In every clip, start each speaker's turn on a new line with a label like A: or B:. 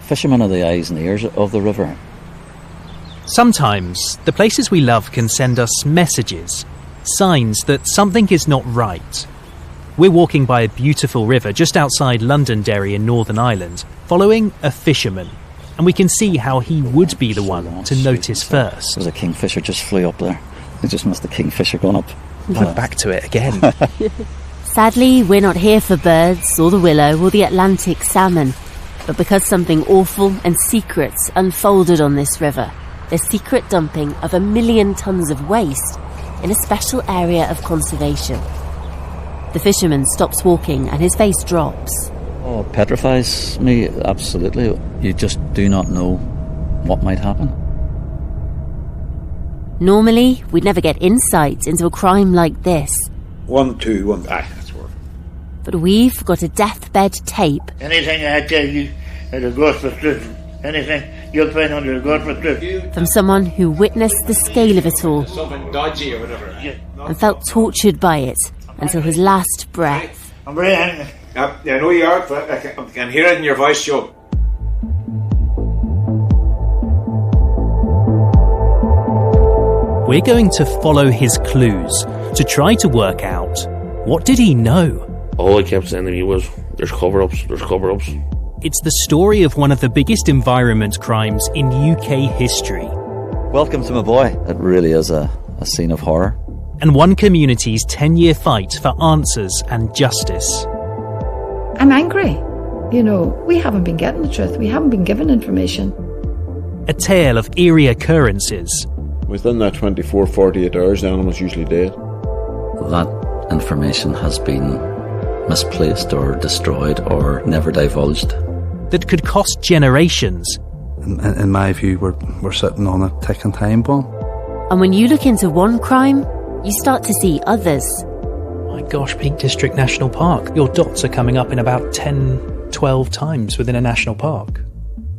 A: Fishermen are the eyes and ears of the river.
B: Sometimes the places we love can send us messages, signs that something is not right. We're walking by a beautiful river just outside Londonderry in Northern Ireland, following a fisherman, and we can see how he would be the one to notice first.
A: There was a kingfisher just flew up there. They just missed the kingfisher going up.
B: Went back to it again.
C: Sadly, we're not here for birds or the willow or the Atlantic salmon, but because something awful and secret unfolded on this river. The secret dumping of 1 million tonnes of waste in a special area of conservation. The fisherman stops walking and his face drops.
A: Oh, it petrifies me, absolutely. You just do not know what might happen.
C: Normally, we'd never get insight into a crime like this.
D: 1, 2, 1. That's worth.
C: But we've got a deathbed tape.
E: Anything I tell you is a gospel truth. Anything you'll find under the gospel truth.
C: From someone who witnessed the scale of it all.
D: Something dodgy or whatever.
C: And felt tortured by it until his last breath.
E: I'm very angry.
D: I know you are, but I can hear it in your voice, Joe.
B: We're going to follow his clues to try to work out, what did he know?
F: All I kept saying to me was, there's cover-ups, there's cover-ups.
B: It's the story of one of the biggest environment crimes in UK history.
A: Welcome to my boy. It really is a scene of horror.
B: And one community's 10-year fight for answers and justice.
G: I'm angry. You know, we haven't been getting the truth. We haven't been given information.
B: A tale of eerie occurrences.
H: Within that 24, 48 hours, the animal's usually dead.
A: That information has been misplaced or destroyed or never divulged.
B: That could cost generations.
I: In my view, we're sitting on a ticking time bomb.
C: And when you look into one crime, you start to see others.
B: My gosh, Peak District National Park. Your dots are coming up in about 10, 12 times within a national park.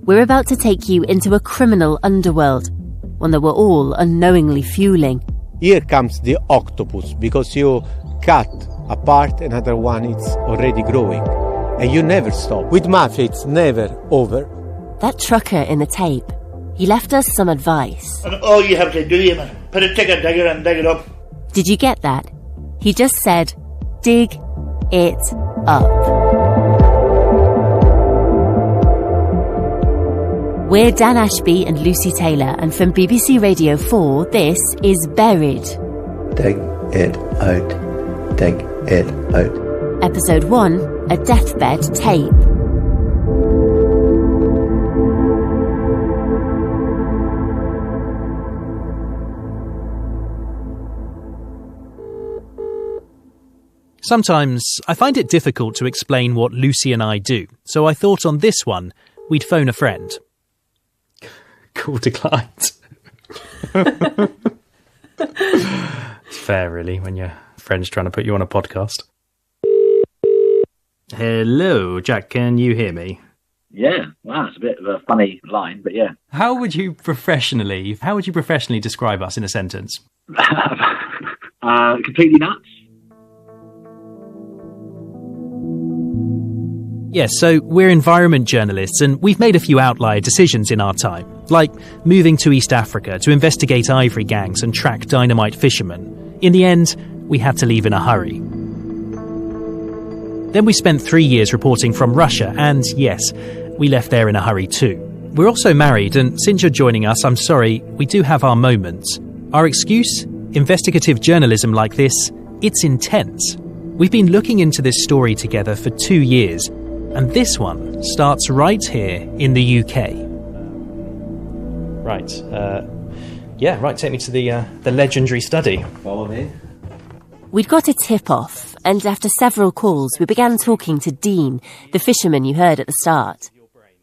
C: We're about to take you into a criminal underworld, one that we're all unknowingly fueling.
J: Here comes the octopus, because you cut apart, another one is already growing. And you never stop. With mafia, it's never over.
C: That trucker in the tape, he left us some advice.
E: And all you have to do, man, put a ticket digger and dig it up.
C: Did you get that? He just said, dig it up. We're Dan Ashby and Lucy Taylor, and from BBC Radio 4, this is Buried.
J: Dig it out. Dig it out.
C: Episode 1, A Deathbed Tape.
B: Sometimes I find it difficult to explain what Lucy and I do, so I thought on this one we'd phone a friend.
K: Call declined. It's fair, really, when your friend's trying to put you on a podcast. Hello, Jack, can you hear me?
L: Yeah, wow, it's a bit of a funny line, but yeah.
K: How would you professionally describe us in a sentence?
L: Completely nuts.
B: Yes, so we're environment journalists and we've made a few outlier decisions in our time, like moving to East Africa to investigate ivory gangs and track dynamite fishermen. In the end, we had to leave in a hurry. Then we spent 3 years reporting from Russia, and yes, we left there in a hurry too. We're also married, and since you're joining us, I'm sorry, we do have our moments. Our excuse? Investigative journalism like this, it's intense. We've been looking into this story together for 2 years, and this one starts right here in the UK.
K: Right, take me to the legendary study.
J: Follow me.
C: We'd got a tip-off, and after several calls, we began talking to Dean, the fisherman you heard at the start.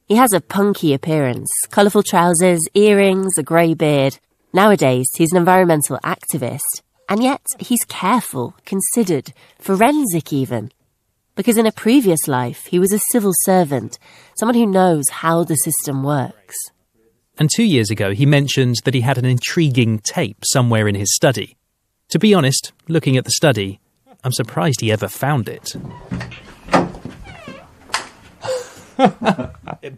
C: He has a punky appearance, colourful trousers, earrings, a grey beard. Nowadays, he's an environmental activist, and yet he's careful, considered, forensic even. Because in a previous life, he was a civil servant, someone who knows how the system works.
B: And 2 years ago, he mentioned that he had an intriguing tape somewhere in his study. To be honest, looking at the study, I'm surprised he ever found it.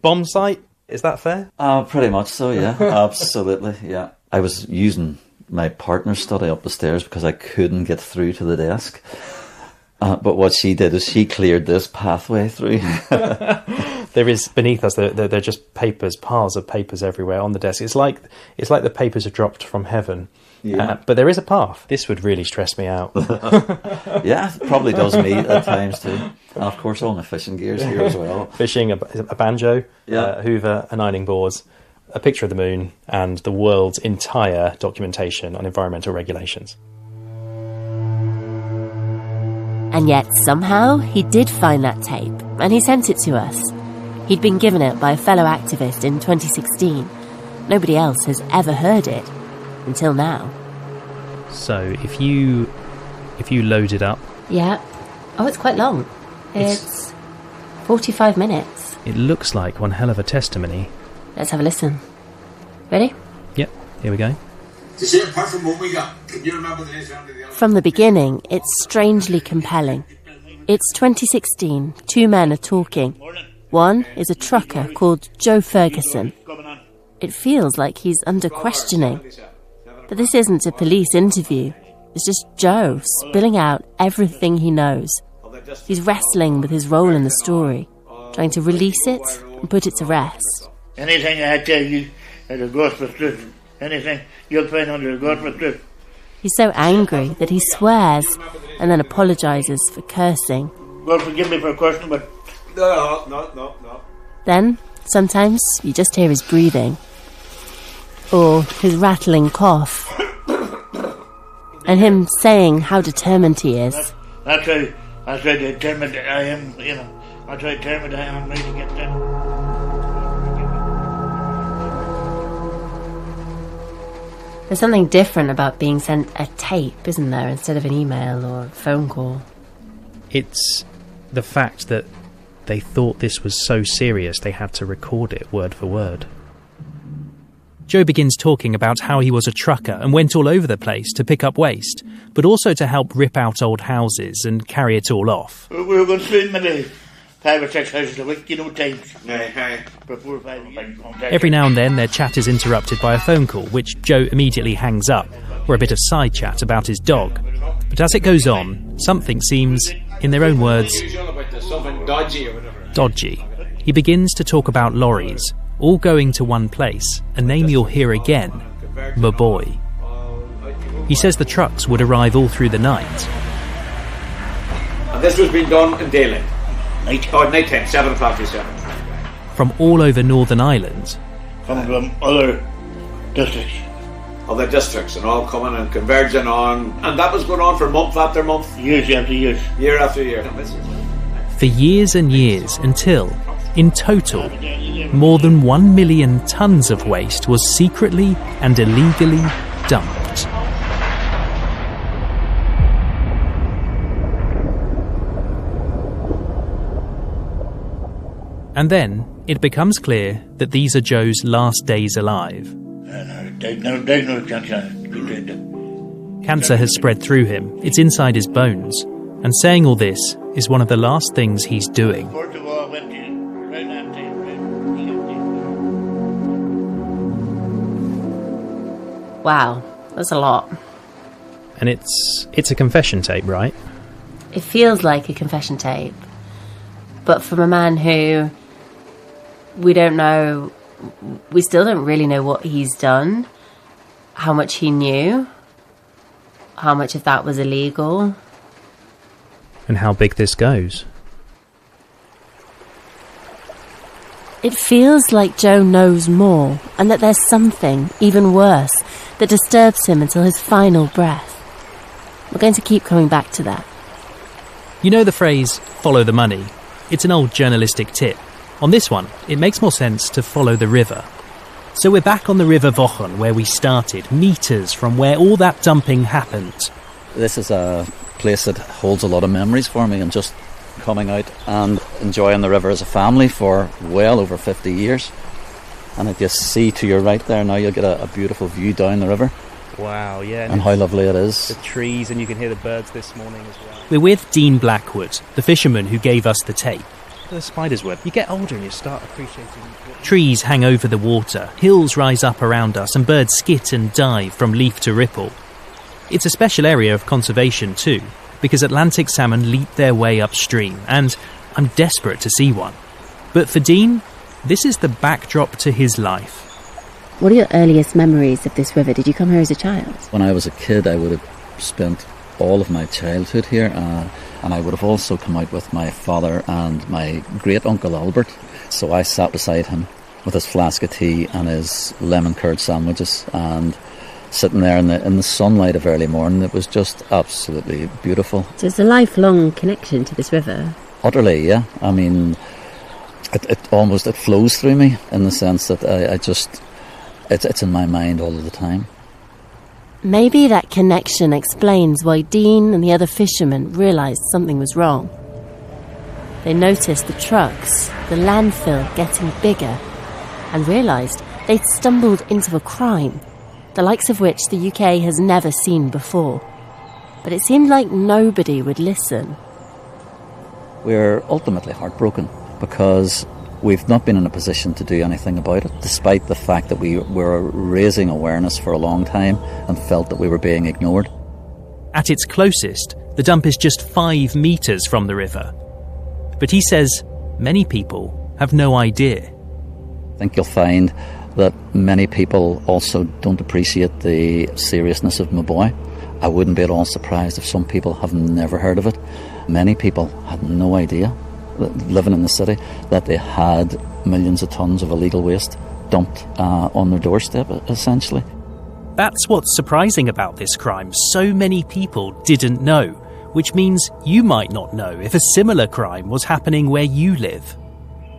K: Bomb site? Is that fair?
A: Pretty much so, yeah. Absolutely, yeah. I was using my partner's study up the stairs because I couldn't get through to the desk. But what she did is she cleared this pathway through.
K: There is beneath us. There are just papers, piles of papers everywhere on the desk. It's like the papers are dropped from heaven.
A: Yeah.
K: But there is a path. This would really stress me out.
A: Yeah, it probably does me at times too. And of course, all my fishing gear's here as well.
K: Fishing, a banjo, a hoover, an ironing board, a picture of the moon, and the world's entire documentation on environmental regulations.
C: And yet, somehow, he did find that tape, and he sent it to us. He'd been given it by a fellow activist in 2016. Nobody else has ever heard it, until now.
K: So, if you load it up...
C: Yeah. Oh, it's quite long. It's 45 minutes.
K: It looks like one hell of a testimony.
C: Let's have a listen. Ready?
K: Yep, here we go.
D: To say, apart from what we got, can you remember the names of the other?
C: From the beginning, it's strangely compelling. It's 2016. Two men are talking. One is a trucker called Joe Ferguson. It feels like he's under questioning. But this isn't a police interview. It's just Joe spilling out everything he knows. He's wrestling with his role in the story, trying to release it and put it to rest.
E: Anything I tell you is goes for truth. Anything you'll find under the goes for truth.
C: He's so angry that he swears and then apologises for cursing.
E: God forgive me for cursing, but...
D: No.
C: Then, sometimes, you just hear his breathing. Or his rattling cough. And him saying how determined he is.
E: That's how determined I am, you know. That's how determined I am ready to get them.
C: There's something different about being sent a tape, isn't there, instead of an email or a phone call.
K: It's the fact that they thought this was so serious they had to record it word for word.
B: Joe begins talking about how he was a trucker and went all over the place to pick up waste, but also to help rip out old houses and carry it all off.
E: We were going through maybe 5 or 6 houses a week, you know, times. For 4 or 5 years.
B: Every now and then their chat is interrupted by a phone call, which Joe immediately hangs up, or a bit of side chat about his dog. But as it goes on, something seems, in their own words, dodgy. He begins to talk about lorries, all going to one place, a name you'll hear again, Maboy. He says the trucks would arrive all through the night.
D: And this was being done in daylight. Night time, 7 o'clock to 7.
B: From all over Northern Ireland.
E: From other districts.
D: Other districts, and all coming and converging on. And that was going on for month after month.
E: Years after years.
D: Year after year.
B: For years and years, until, in total, more than 1 million tonnes of waste was secretly and illegally dumped. And then it becomes clear that these are Joe's last days alive. Cancer has spread through him, it's inside his bones, and saying all this is one of the last things he's doing.
C: Wow, that's a lot.
K: And it's a confession tape, right?
C: It feels like a confession tape. But from a man who we still don't really know what he's done, how much he knew, how much of that was illegal.
K: And how big this goes.
C: It feels like Joe knows more, and that there's something, even worse, that disturbs him until his final breath. We're going to keep coming back to that.
B: You know the phrase, follow the money? It's an old journalistic tip. On this one, it makes more sense to follow the river. So we're back on the River Wochen, where we started, metres from where all that dumping happened.
A: This is a place that holds a lot of memories for me, and just coming out and enjoying the river as a family for well over 50 years. And I just see to your right there now, you'll get a beautiful view down the river.
K: Wow, yeah.
A: And how lovely it is.
K: The trees, and you can hear the birds this morning as well.
B: We're with Dean Blackwood, the fisherman who gave us the tape.
K: the spider's web. You get older and you start appreciating...
B: Trees hang over the water, hills rise up around us, and birds skit and dive from leaf to ripple. It's a special area of conservation too, because Atlantic salmon leap their way upstream, and I'm desperate to see one. But for Dean, this is the backdrop to his life.
C: What are your earliest memories of this river? Did you come here as a child?
A: When I was a kid, I would have spent all of my childhood here, and I would have also come out with my father and my great-uncle Albert. So I sat beside him with his flask of tea and his lemon curd sandwiches, and sitting there in the sunlight of early morning. It was just absolutely beautiful.
C: So it's a lifelong connection to this river?
A: Utterly, yeah. I mean, it flows through me in the sense that it's in my mind all of the time.
C: Maybe that connection explains why Dean and the other fishermen realised something was wrong. They noticed the trucks, the landfill getting bigger, and realised they'd stumbled into a crime, the likes of which the UK has never seen before. But it seemed like nobody would listen.
A: We're ultimately heartbroken because we've not been in a position to do anything about it, despite the fact that we were raising awareness for a long time and felt that we were being ignored.
B: At its closest, the dump is just 5 metres from the river. But he says many people have no idea.
A: I think you'll find that many people also don't appreciate the seriousness of Moboy. I wouldn't be at all surprised if some people have never heard of it. Many people had no idea, living in the city, that they had millions of tonnes of illegal waste dumped on their doorstep, essentially.
B: That's what's surprising about this crime. So many people didn't know, which means you might not know if a similar crime was happening where you live.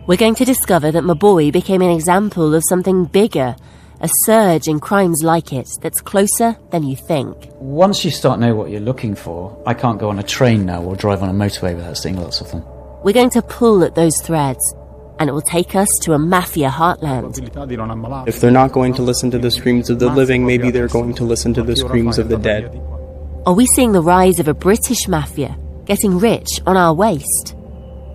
C: We're going to discover that Moboy became an example of something bigger, a surge in crimes like it that's closer than you think.
M: Once you start knowing what you're looking for, I can't go on a train now or drive on a motorway without seeing lots of them.
C: We're going to pull at those threads, and it will take us to a mafia heartland.
N: If they're not going to listen to the screams of the living, maybe they're going to listen to the screams of the dead.
C: Are we seeing the rise of a British mafia getting rich on our waste?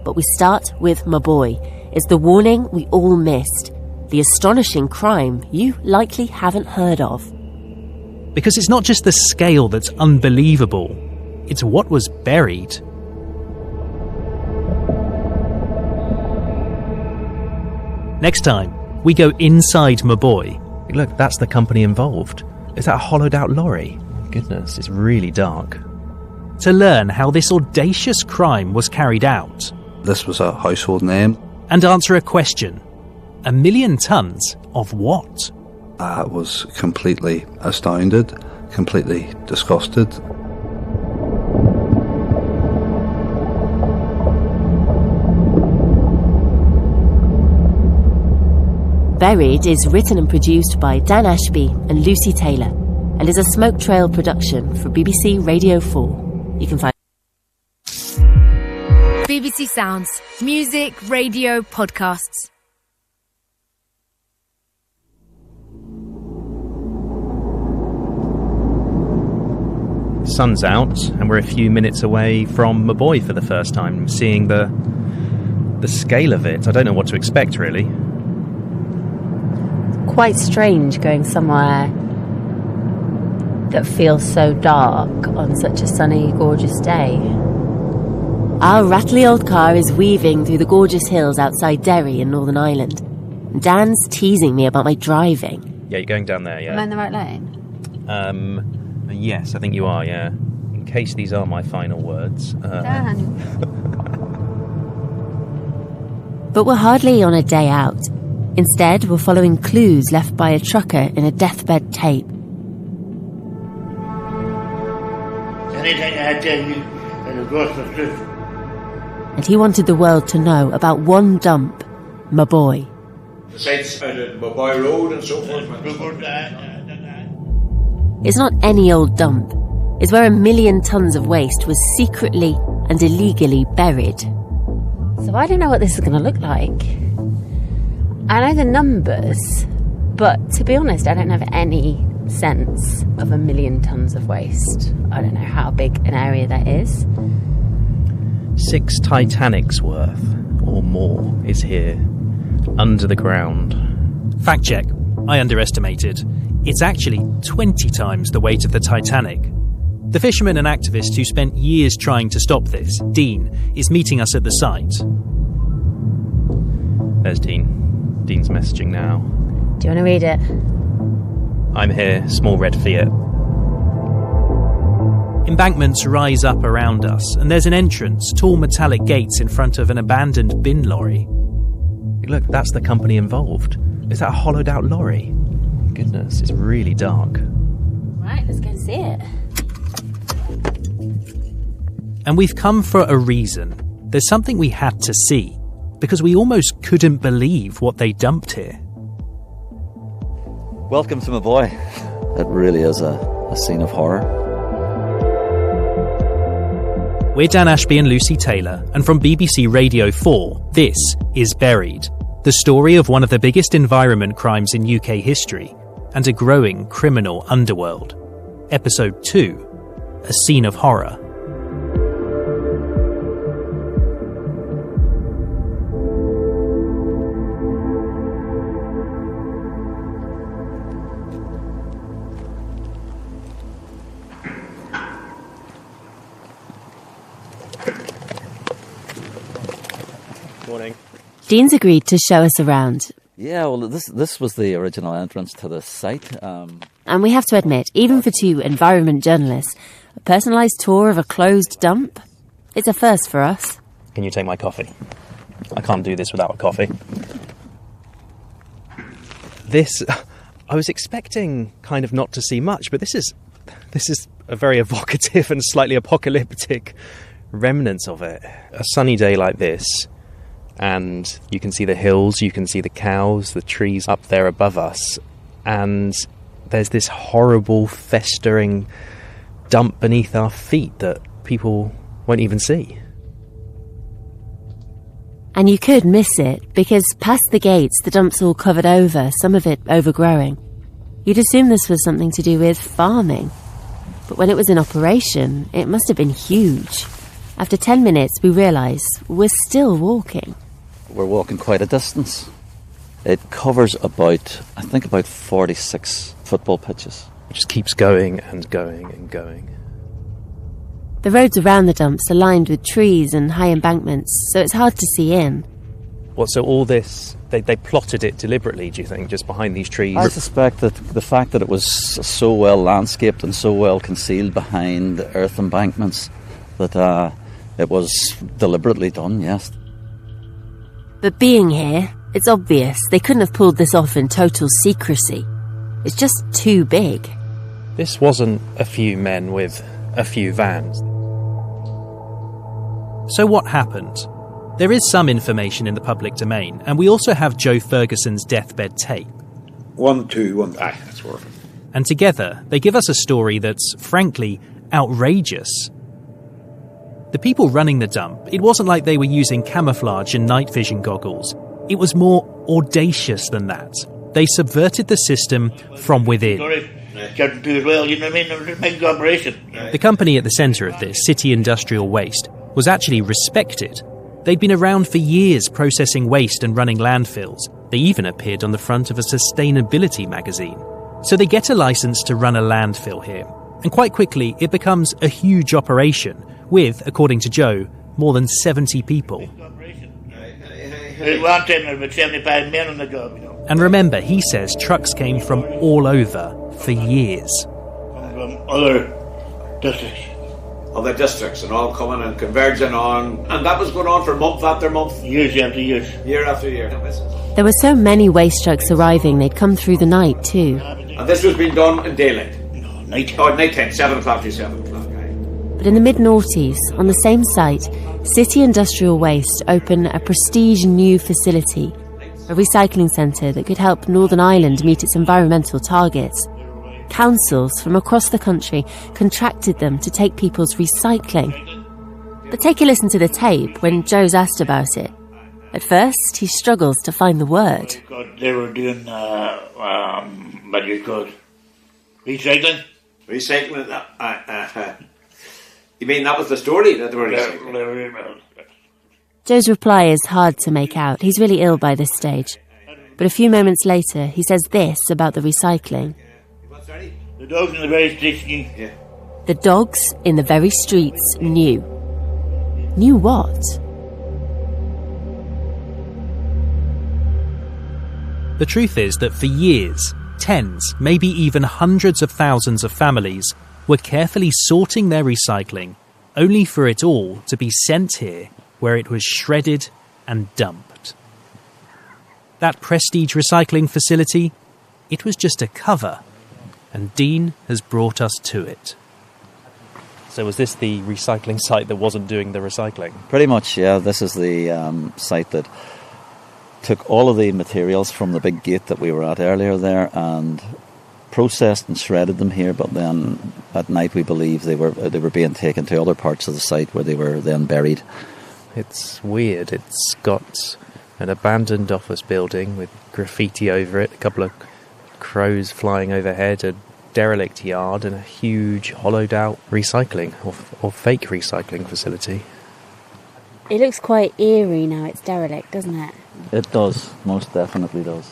C: But we start with Moboy. It's the warning we all missed. The astonishing crime you likely haven't heard of.
B: Because it's not just the scale that's unbelievable, it's what was buried. Next time, we go inside Moboy.
K: Look, that's the company involved. Is that a hollowed out lorry? Goodness, it's really dark.
B: To learn how this audacious crime was carried out.
I: This was a household name.
B: And answer a question. 1 million tonnes of what?
I: I was completely astounded, completely disgusted.
C: Buried is written and produced by Dan Ashby and Lucy Taylor and is a Smoke Trail production for BBC Radio 4. You can find
O: BBC Sounds, music, radio, podcasts.
K: Sun's out, and we're a few minutes away from Moboy for the first time, seeing the scale of it. I don't know what to expect, really.
C: Quite strange going somewhere that feels so dark on such a sunny, gorgeous day. Our rattly old car is weaving through the gorgeous hills outside Derry in Northern Ireland. Dan's teasing me about my driving.
K: Yeah, you're going down there, yeah.
C: Am I in the right lane?
K: Yes, I think you are, yeah. In case these are my final words.
C: Dan. But we're hardly on a day out. Instead, we're following clues left by a trucker in a deathbed tape.
E: Anything I tell you, it'll go for truth.
C: And he wanted the world to know about one dump, Moboy.
D: The sites out at Moboy Road and so forth.
C: It's not any old dump. It's where 1 million tonnes of waste was secretly and illegally buried. So I don't know what this is going to look like. I know the numbers, but to be honest, I don't have any sense of 1 million tonnes of waste. I don't know how big an area that is.
K: 6 Titanics worth. or more is here, under the ground.
B: Fact check. I underestimated. It's actually 20 times the weight of the Titanic. The fisherman and activist who spent years trying to stop this, Dean, is meeting us at the site.
K: There's Dean. Dean's messaging now.
C: Do you want to read it?
K: I'm here, small red Fiat.
B: Embankments rise up around us, and there's an entrance, tall metallic gates in front of an abandoned bin lorry.
K: Look, that's the company involved. Is that a hollowed out lorry? Goodness, it's really dark.
C: Right, let's go and see it.
B: And we've come for a reason. There's something we had to see, because we almost couldn't believe what they dumped here.
A: Welcome to my boy. It really is a scene of horror.
B: We're Dan Ashby and Lucy Taylor, and from BBC Radio 4, this is Buried, the story of one of the biggest environment crimes in UK history, and a growing criminal underworld. Episode 2, A Scene of Horror.
K: Morning.
C: Dean's agreed to show us around.
A: Yeah, well, this was the original entrance to the site.
C: And we have to admit, even for two environment journalists, a personalised tour of a closed dump? It's a first for us.
K: Can you take my coffee? I can't do this without a coffee. I was expecting kind of not to see much, but this is a very evocative and slightly apocalyptic remnants of it. A sunny day like this, and you can see the hills, you can see the cows, the trees up there above us, and there's this horrible, festering dump beneath our feet that people won't even see.
C: And you could miss it, because past the gates the dump's all covered over, some of it overgrowing. You'd assume this was something to do with farming. But when it was in operation, it must have been huge. After 10 minutes we realise we're still walking.
A: We're walking quite a distance. It covers about 46 football pitches.
K: It just keeps going and going and going.
C: The roads around the dumps are lined with trees and high embankments, so it's hard to see in.
K: So all this, they plotted it deliberately, do you think, just behind these trees?
A: I suspect that the fact that it was so well landscaped and so well concealed behind earth embankments, that it was deliberately done, yes.
C: But being here, it's obvious they couldn't have pulled this off in total secrecy. It's just too big.
K: This wasn't a few men with a few vans.
B: So what happened? There is some information in the public domain, and we also have Joe Ferguson's deathbed tape.
D: 1, 2, 1. Aye, that's working.
B: And together, they give us a story that's, frankly, outrageous. The people running the dump, it wasn't like they were using camouflage and night vision goggles. It was more audacious than that. They subverted the system from within.
E: Certain too as well, you know what I mean? It was a big operation.
B: The company at the centre of this, City Industrial Waste, was actually respected. They'd been around for years processing waste and running landfills. They even appeared on the front of a sustainability magazine. So they get a licence to run a landfill here. And quite quickly, it becomes a huge operation with, according to Joe, more than 70 people.
E: At one time there were about 75 men on the job, you know.
B: And remember, he says trucks came from all over for years.
E: From other districts.
D: Other districts and all coming and converging on, and that was going on for month after month.
E: Years after years.
D: Year after year.
C: There were so many waste trucks arriving they'd come through the night too.
D: And this was being done in daylight?
E: No, night time.
D: Oh, night time, 7 o'clock to 7 o'clock.
C: But in the mid-noughties, on the same site, City Industrial Waste opened a prestige new facility, a recycling centre that could help Northern Ireland meet its environmental targets. Councils from across the country contracted them to take people's recycling. But take a listen to the tape when Joe's asked about it. At first, he struggles to find the word.
E: They were doing, what do you call it? Recycling?
D: Recycling? You mean that was the story that they were recycling?
C: Joe's reply is hard to make out. He's really ill by this stage. But a few moments later, he says this about the recycling.
E: The dogs in the very streets knew.
C: The dogs in the very streets knew. Knew what?
B: The truth is that for years, tens, maybe even hundreds of thousands of families were carefully sorting their recycling, only for it all to be sent here, where it was shredded and dumped. That prestige recycling facility, it was just a cover, and Dean has brought us to it.
K: So was this the recycling site that wasn't doing the recycling?
A: Pretty much, yeah. This is the site that took all of the materials from the big gate that we were at earlier there and processed and shredded them here, but then at night we believe they were being taken to other parts of the site where they were then buried.
K: It's weird. It's got an abandoned office building with graffiti over it, a couple of crows flying overhead, a derelict yard and a huge hollowed out recycling or fake recycling facility.
P: It looks quite eerie now it's derelict, doesn't it?
A: It does, most definitely does.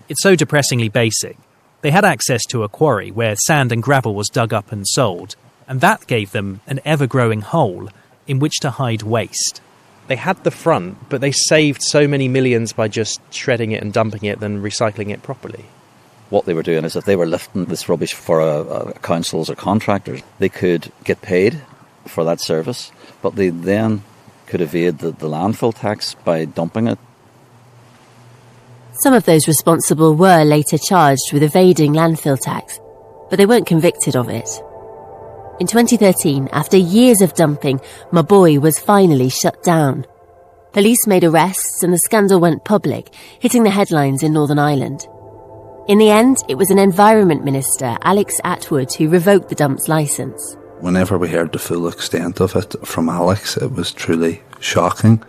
B: It's so depressingly basic. They had access to a quarry where sand and gravel was dug up and sold, and that gave them an ever-growing hole in which to hide waste.
K: They had the front, but they saved so many millions by just shredding it and dumping it than recycling it properly.
A: What they were doing is if they were lifting this rubbish for councils or contractors, they could get paid for that service, but they then could evade the landfill tax by dumping it.
C: Some of those responsible were later charged with evading landfill tax, but they weren't convicted of it. In 2013, after years of dumping, Maboy was finally shut down. Police made arrests and the scandal went public, hitting the headlines in Northern Ireland. In the end, it was an Environment Minister, Alex Atwood, who revoked the dump's licence.
I: Whenever we heard the full extent of it from Alex, it was truly shocking.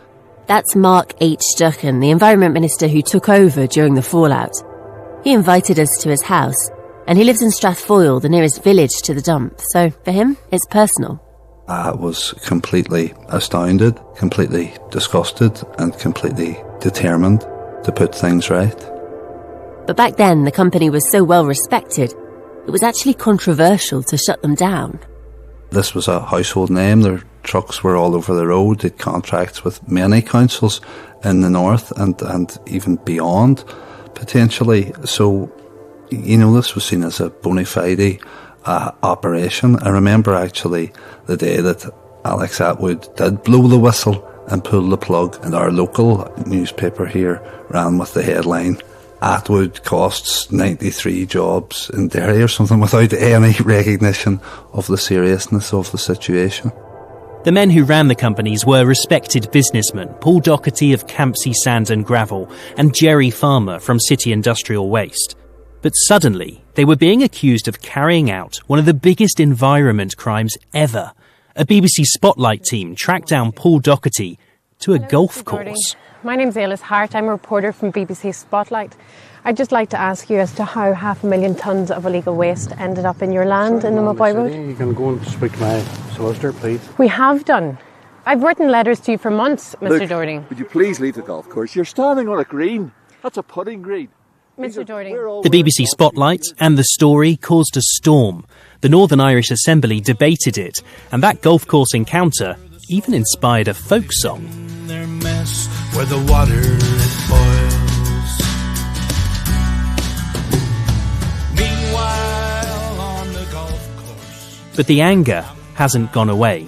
C: That's Mark H. Duchan, the Environment Minister who took over during the fallout. He invited us to his house, and he lives in Strathfoyle, the nearest village to the dump, so for him, it's personal.
I: I was completely astounded, completely disgusted, and completely determined to put things right.
C: But back then, the company was so well respected, it was actually controversial to shut them down.
I: This was a household name. Their trucks were all over the road. They had contracts with many councils in the north and even beyond, potentially. So, this was seen as a bona fide operation. I remember actually the day that Alex Atwood did blow the whistle and pull the plug, and our local newspaper here ran with the headline, Atwood costs 93 jobs in Derry or something, without any recognition of the seriousness of the situation.
B: The men who ran the companies were respected businessmen, Paul Doherty of Campsie Sand and Gravel and Jerry Farmer from City Industrial Waste. But suddenly, they were being accused of carrying out one of the biggest environment crimes ever. A BBC Spotlight team tracked down Paul Doherty to a golf course.
Q: My name's Ailís Hart. I'm a reporter from BBC Spotlight. I'd just like to ask you as to how 500,000 tonnes of illegal waste ended up in your land in the Maboy Road.
R: You can go and speak to my solicitor, please.
Q: We have done. I've written letters to you for months, Mr. Doherty.
S: Would you please leave the golf course? You're standing on a green. That's a putting green.
Q: Mr. Doherty.
B: The BBC Spotlight and the story caused a storm. The Northern Irish Assembly debated it, and that golf course encounter even inspired a folk song.
T: Their mess where the water it boils. Meanwhile on the golf course.
B: But the anger hasn't gone away.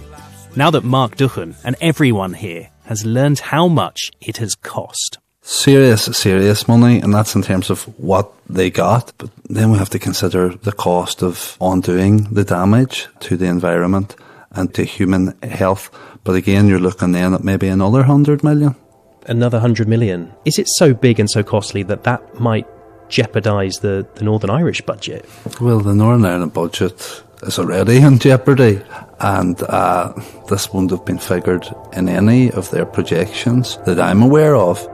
B: Now that Mark Duchan and everyone here has learned how much it has cost.
I: Serious money, and that's in terms of what they got. But then we have to consider the cost of undoing the damage to the environment and to human health. But again, you're looking then at maybe another 100 million.
K: Another 100 million. Is it so big and so costly that might jeopardise the Northern Irish budget?
I: Well, the Northern Ireland budget is already in jeopardy, and this wouldn't have been figured in any of their projections that I'm aware of.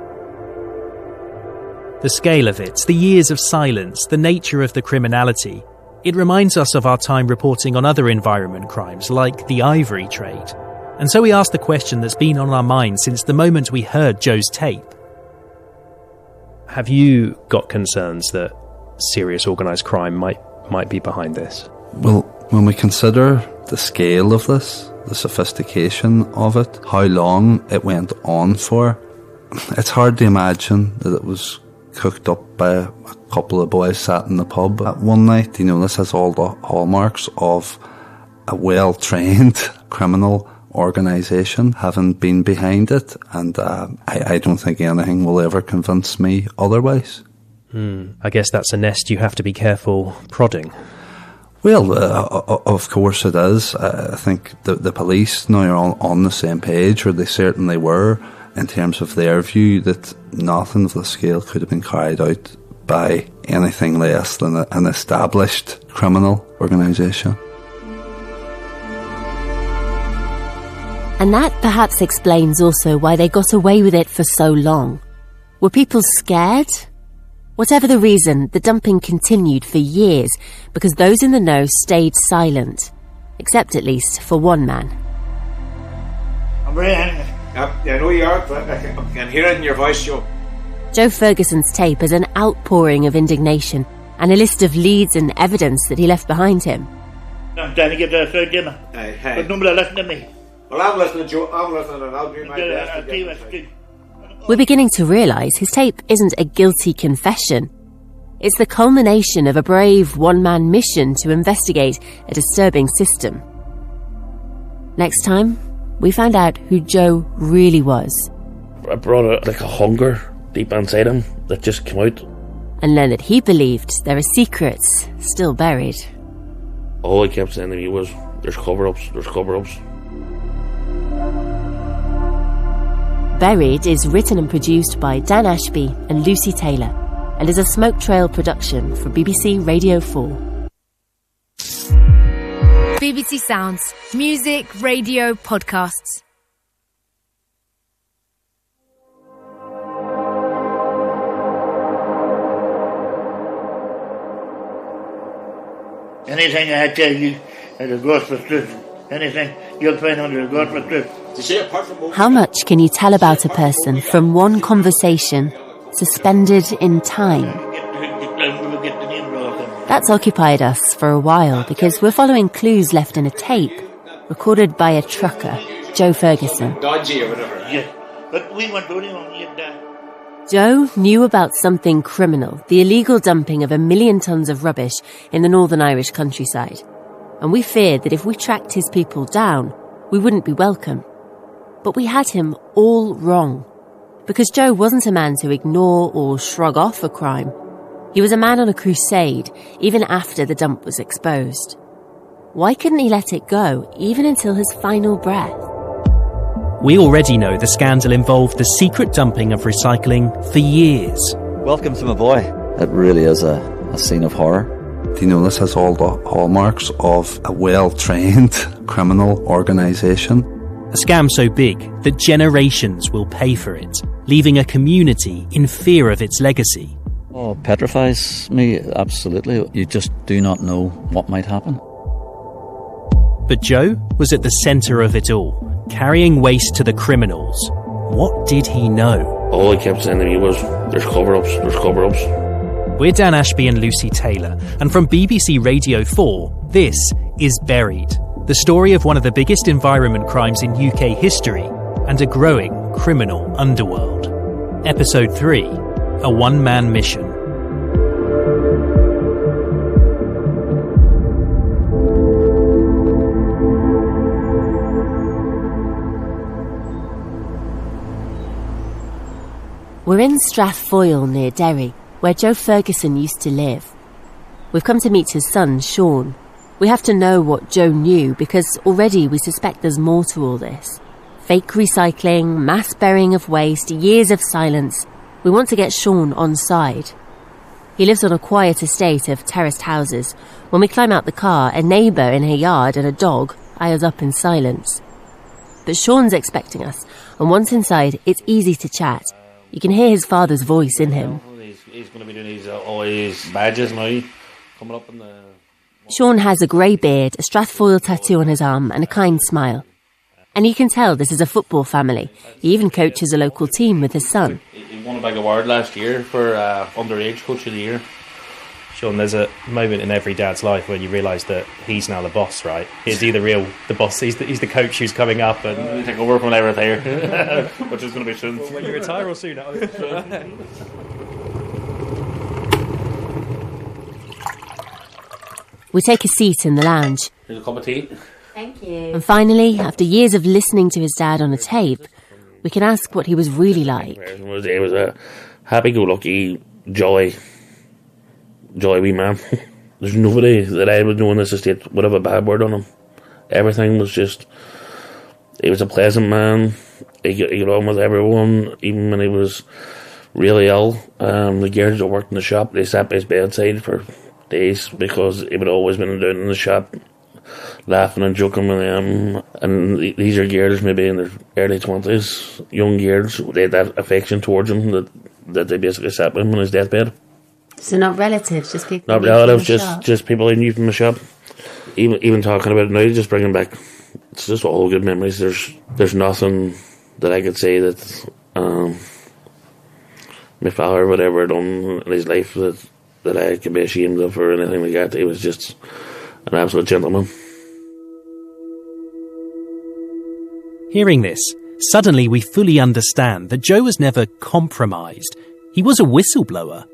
B: The scale of it, the years of silence, the nature of the criminality. It reminds us of our time reporting on other environment crimes like the ivory trade. And so we asked the question that's been on our minds since the moment we heard Joe's tape. Have you got concerns that serious organised crime might be behind this?
I: Well, when we consider the scale of this, the sophistication of it, how long it went on for, it's hard to imagine that it was cooked up by a couple of boys sat in the pub at one night. You know, this has all the hallmarks of a well-trained criminal organisation having been behind it, and I don't think anything will ever convince me otherwise.
K: I guess that's a nest you have to be careful prodding.
I: Well, of course it is. I think the police now are on the same page, or they certainly were, in terms of their view that nothing of the scale could have been carried out by anything less than an established criminal organisation.
C: And that perhaps explains also why they got away with it for so long. Were people scared? Whatever the reason, the dumping continued for years because those in the know stayed silent, except at least for one man.
E: I'm very angry.
D: I know you are, but I can hear it in your voice, Joe.
C: Joe Ferguson's tape is an outpouring of indignation and a list of leads and evidence that he left behind him.
E: I'm trying to get that out, Jimmy. But nobody listen to me.
D: Well, I'm listening, Joe. I'm listening, and I'll do my best.
C: We're beginning to realise his tape isn't a guilty confession. It's the culmination of a brave one-man mission to investigate a disturbing system. Next time, we found out who Joe really was.
F: I brought a hunger deep inside him that just came out.
C: And learned that he believed there are secrets still buried.
F: All he kept saying to me was, there's cover-ups, there's cover-ups.
C: Buried is written and produced by Dan Ashby and Lucy Taylor and is a Smoke Trail production for BBC Radio 4.
O: BBC Sounds. Music, radio, podcasts.
E: Anything I tell you is a gospel truth. Anything you'll find under the gospel truth.
C: How much can you tell about a person from one conversation suspended in time? That's occupied us for a while because we're following clues left in a tape recorded by a trucker, Joe Ferguson.
D: Dodgy or whatever.
E: Yeah, but we weren't doing it.
C: Joe knew about something criminal, the illegal dumping of 1 million tonnes of rubbish in the Northern Irish countryside. And we feared that if we tracked his people down, we wouldn't be welcome. But we had him all wrong. Because Joe wasn't a man to ignore or shrug off a crime. He was a man on a crusade, even after the dump was exposed. Why couldn't he let it go, even until his final breath?
B: We already know the scandal involved the secret dumping of recycling for years.
A: Welcome to my boy. It really is a scene of horror.
I: You know, this has all the hallmarks of a well-trained criminal organisation.
B: A scam so big that generations will pay for it, leaving a community in fear of its legacy.
A: Oh, petrifies me, absolutely. You just do not know what might happen.
B: But Joe was at the centre of it all, carrying waste to the criminals. What did he know?
F: All he kept saying to me was, there's cover-ups, there's cover-ups.
B: We're Dan Ashby and Lucy Taylor, and from BBC Radio 4, this is Buried, the story of one of the biggest environment crimes in UK history and a growing criminal underworld. Episode 3, A One-Man Mission.
C: We're in Strathfoyle near Derry, where Joe Ferguson used to live. We've come to meet his son, Sean. We have to know what Joe knew because already we suspect there's more to all this. Fake recycling, mass burying of waste, years of silence. We want to get Sean on side. He lives on a quiet estate of terraced houses. When we climb out the car, a neighbour in her yard and a dog eye us up in silence. But Sean's expecting us, and once inside, it's easy to chat. You can hear his father's voice in him.
F: He's going to be doing all his badges now, coming up in the...
C: Sean has a grey beard, a Strathfoyle tattoo on his arm and a kind smile. And you can tell this is a football family. He even coaches a local team with his son.
F: He won a big award last year for underage coach of the year.
K: Sean, there's a moment in every dad's life when you realise that he's now the boss, right? Is he the boss? He's the coach who's coming up and
F: take over when I retire, which is going to be soon.
K: When you retire or soon?
C: We take a seat in the lounge.
F: Here's a cup of tea.
C: Thank you. And finally, after years of listening to his dad on a tape, we can ask what he was really like.
F: He was a happy-go-lucky, jolly wee man. There's nobody that I would know in this estate would have a bad word on him. Everything was just... He was a pleasant man. He got on with everyone, even when he was really ill. The girls that worked in the shop, they sat by his bedside for days because he would always been down in the shop laughing and joking with them. And these are girls maybe in their early 20s, young girls. They had that affection towards him that they basically sat with him on his deathbed.
C: So not relatives, just people.
F: Not relatives, just people he knew from the shop. Even talking about it now, just bringing back. It's just all good memories. There's nothing that I could say that my father or whatever done in his life that I could be ashamed of or anything like that. He was just an absolute gentleman.
B: Hearing this, suddenly we fully understand that Joe was never compromised. He was a whistleblower.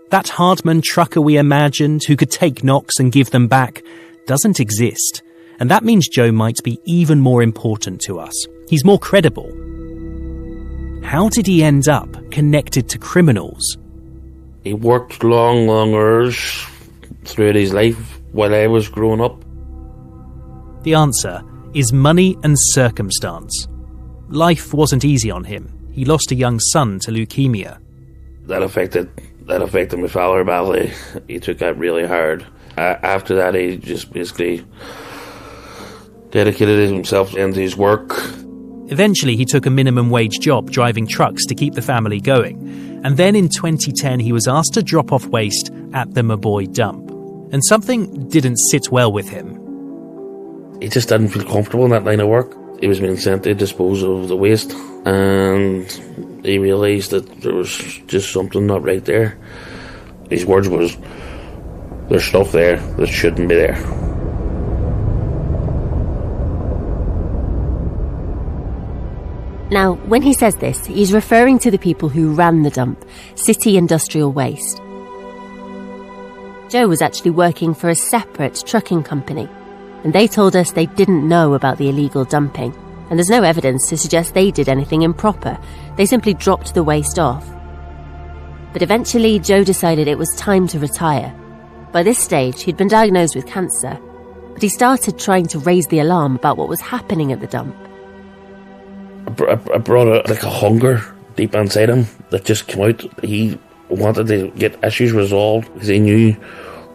B: That Hardman trucker we imagined who could take knocks and give them back doesn't exist. And that means Joe might be even more important to us. He's more credible. How did he end up connected to criminals?
F: He worked long hours throughout his life while I was growing up.
B: The answer is money and circumstance. Life wasn't easy on him. He lost a young son to leukemia.
F: That affected my father badly. He took that really hard. After that, he just basically dedicated himself into his work.
B: Eventually, he took a minimum wage job driving trucks to keep the family going. And then in 2010, he was asked to drop off waste at the Maboy dump. And something didn't sit well with him.
F: He just didn't feel comfortable in that line of work. He was being sent to dispose of the waste, and he realised that there was just something not right there. His words was, "There's stuff there that shouldn't be there."
C: Now, when he says this, he's referring to the people who ran the dump, City Industrial Waste. Joe was actually working for a separate trucking company, and they told us they didn't know about the illegal dumping, and there's no evidence to suggest they did anything improper. They simply dropped the waste off. But eventually, Joe decided it was time to retire. By this stage, he'd been diagnosed with cancer, but he started trying to raise the alarm about what was happening at the dump.
F: I brought a hunger deep inside him that just came out. He wanted to get issues resolved because he knew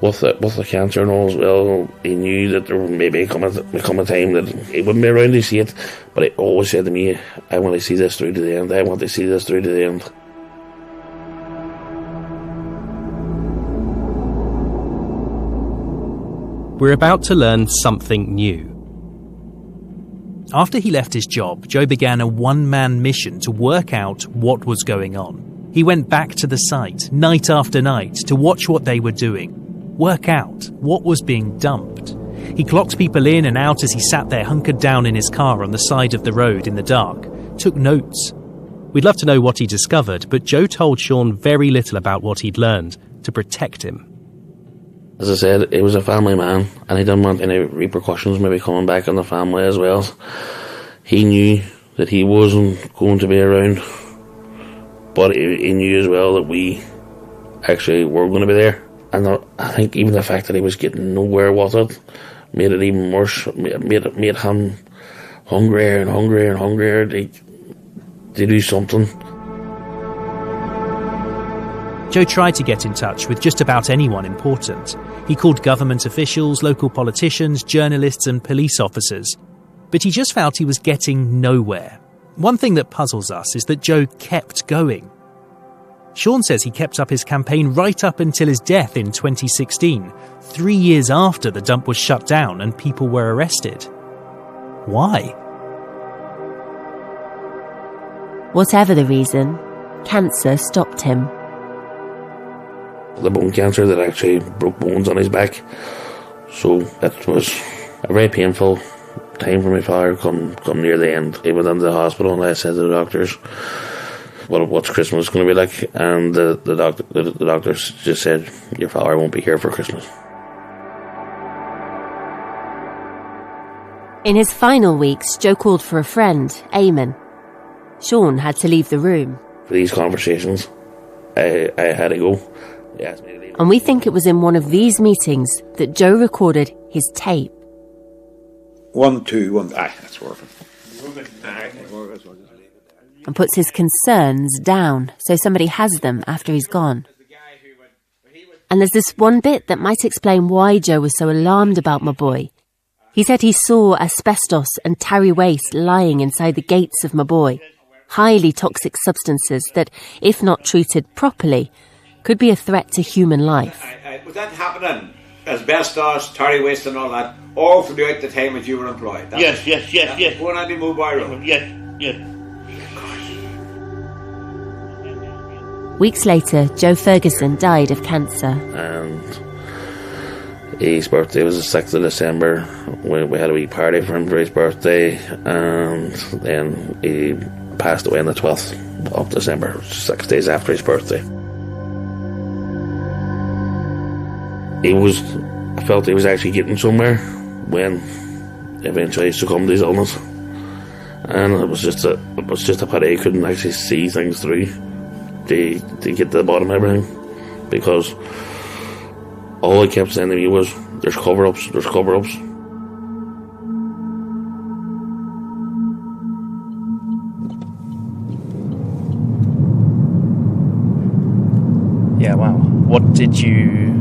F: with the cancer and all as well, he knew that there would maybe come a time that he wouldn't be around to see it, but he always said to me, "I want to see this through to the end. I want to see this through to the end."
B: We're about to learn something new. After he left his job, Joe began a one-man mission to work out what was going on. He went back to the site, night after night, to watch what they were doing, work out what was being dumped. He clocked people in and out as he sat there hunkered down in his car on the side of the road in the dark, took notes. We'd love to know what he discovered, but Joe told Sean very little about what he'd learned to protect him.
F: As I said, he was a family man, and he didn't want any repercussions maybe coming back on the family as well. He knew that he wasn't going to be around, but he knew as well that we actually were going to be there. And I think even the fact that he was getting nowhere with it made it even worse. Made him hungrier and hungrier and hungrier to do something.
B: Joe tried to get in touch with just about anyone important. He called government officials, local politicians, journalists and police officers. But he just felt he was getting nowhere. One thing that puzzles us is that Joe kept going. Sean says he kept up his campaign right up until his death in 2016, 3 years after the dump was shut down and people were arrested. Why?
C: Whatever the reason, cancer stopped him.
F: The bone cancer that actually broke bones on his back. So it was a very painful time for my father come near the end. He went into the hospital and I said to the doctors, what's Christmas going to be like? And the doctors just said, your father won't be here for Christmas.
C: In his final weeks, Joe called for a friend, Eamon. Sean had to leave the room.
F: For these conversations, I had to go. He asked me to leave.
C: And we think it was in one of these meetings that Joe recorded his tape.
D: 1, 2, 1. Aye, that's working.
C: And puts his concerns down so somebody has them after he's gone. And there's this one bit that might explain why Joe was so alarmed about my boy. He said he saw asbestos and tarry waste lying inside the gates of my boy. Highly toxic substances that, if not treated properly, could be a threat to human life.
D: Was that happening? Asbestos, tarry waste and all that, all throughout the time that you were employed?
E: Yes.
D: Going on the mobile road?
E: Yes.
C: Weeks later, Joe Ferguson died of cancer.
F: And his birthday was the 6th of December. We had a wee party for him for his birthday, and then he passed away on the 12th of December, 6 days after his birthday. I felt he was actually getting somewhere when eventually he succumbed to his illness. And it was just a pity he couldn't actually see things through to get to the bottom of everything. Because all he kept saying to me was, there's cover-ups.
B: Yeah, wow. What did you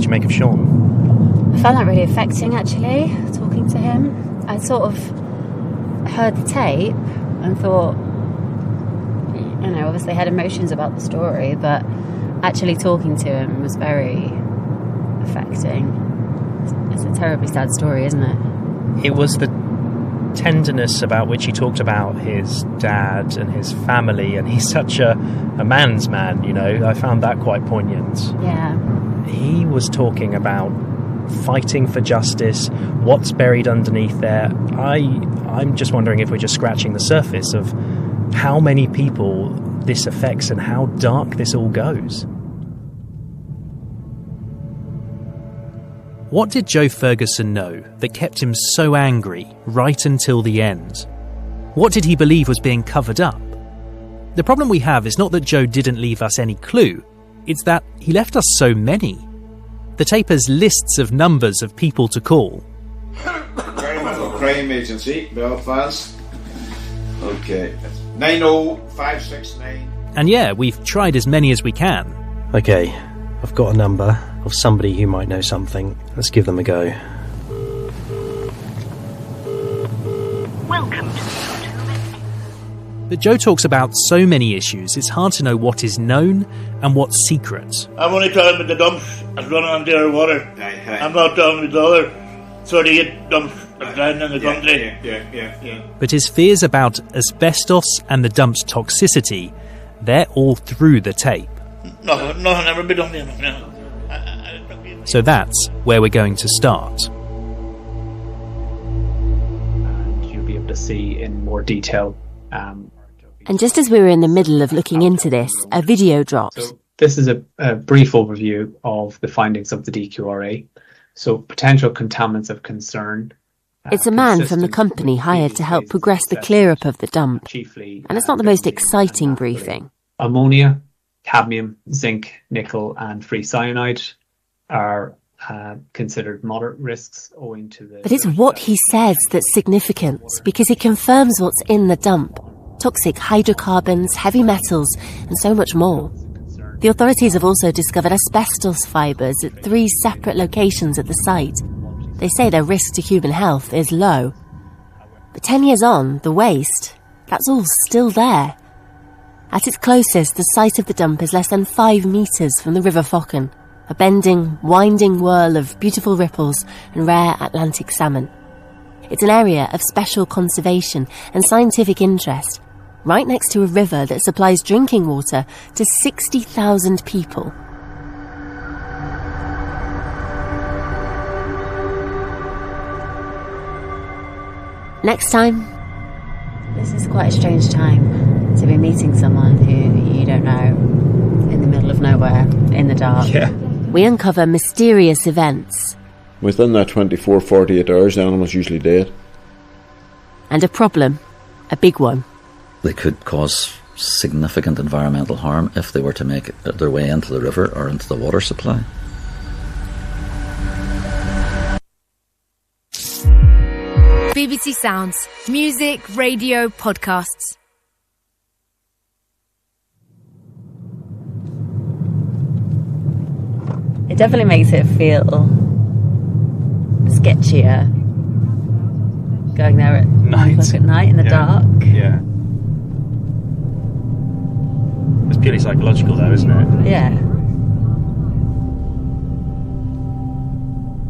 B: make of Sean?
P: I found that really affecting, actually, talking to him. I sort of heard the tape and thought, obviously had emotions about the story, but actually talking to him was very affecting. It's a terribly sad story, isn't it?
B: It was the tenderness about which he talked about his dad and his family, and he's such a man's man, I found that quite poignant.
P: Yeah.
B: He was talking about fighting for justice, what's buried underneath there. I'm just wondering if we're just scratching the surface of how many people this affects and how dark this all goes. What did Joe Ferguson know that kept him so angry right until the end? What did he believe was being covered up? The problem we have is not that Joe didn't leave us any clue, it's that he left us so many. The tape has lists of numbers of people to call.
D: Environmental Crime Agency, Belfast. Okay. 90569.
B: And yeah, we've tried as many as we can.
K: Okay, I've got a number of somebody who might know something. Let's give them a go.
U: Welcome to
B: But Joe talks about so many issues, it's hard to know what is known and what's secret.
E: I'm only talking about the dumps that's running on their water. I'm not talking about the other 38 dumps that's down in the country.
D: Yeah.
B: But his fears about asbestos and the dump's toxicity, they're all through the tape.
E: Nothing ever been done there.
B: So that's where we're going to start.
V: And you'll be able to see in more detail.
C: And just as we were in the middle of looking into this, a video dropped.
V: So this is a brief overview of the findings of the DQRA. So potential contaminants of concern.
C: It's a man from the company hired to help progress the clear-up of the dump. And it's not the most exciting briefing.
V: Ammonia, cadmium, zinc, nickel and free cyanide are considered moderate risks owing to the...
C: But it's what he says that's significant, because he confirms what's in the dump. Toxic hydrocarbons, heavy metals, and so much more. The authorities have also discovered asbestos fibres at 3 separate locations at the site. They say their risk to human health is low. But 10 years on, the waste, that's all still there. At its closest, the site of the dump is less than 5 metres from the River Focken, a bending, winding whirl of beautiful ripples and rare Atlantic salmon. It's an area of special conservation and scientific interest, right next to a river that supplies drinking water to 60,000 people. Next time, this is quite a strange time to be meeting someone who you don't know in the middle of nowhere, in the dark.
H: Yeah.
C: We uncover mysterious events.
H: Within that 24, 48 hours, the animal's usually dead.
C: And a problem, a big one.
A: They could cause significant environmental harm if they were to make their way into the river or into the water supply.
O: BBC Sounds. Music, radio, podcasts.
P: It definitely makes it feel sketchier going there at 9 o'clock at night in the dark.
K: Yeah. It's purely psychological though, isn't it?
P: Yeah.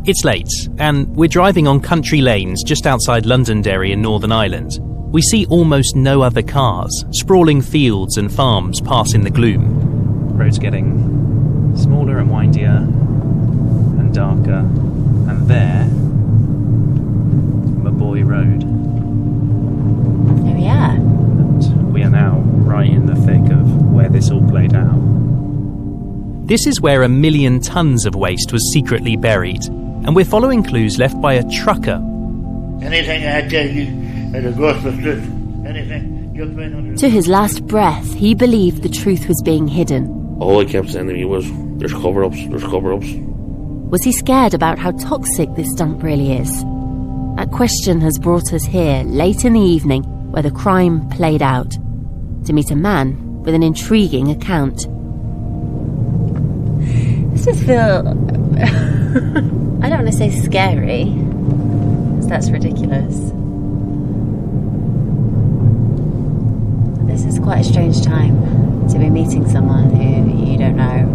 B: It's late, and we're driving on country lanes just outside Londonderry in Northern Ireland. We see almost no other cars, sprawling fields and farms pass in the gloom.
K: The road's getting smaller and windier and darker, and there, Maboy Road.
P: Oh yeah.
K: And we are now right in the thick of where this all played out.
B: This is where 1 million tonnes of waste was secretly buried, and we're following clues left by a trucker.
E: Anything I tell you at a grocery store, anything, just went under.
C: To his last breath, he believed the truth was being hidden.
F: All I kept saying to me was, there's cover-ups, there's cover-ups.
C: Was he scared about how toxic this dump really is? That question has brought us here, late in the evening, where the crime played out, to meet a man with an intriguing account.
P: This does feel... I don't want to say scary, because that's ridiculous. But this is quite a strange time to be meeting someone who you don't know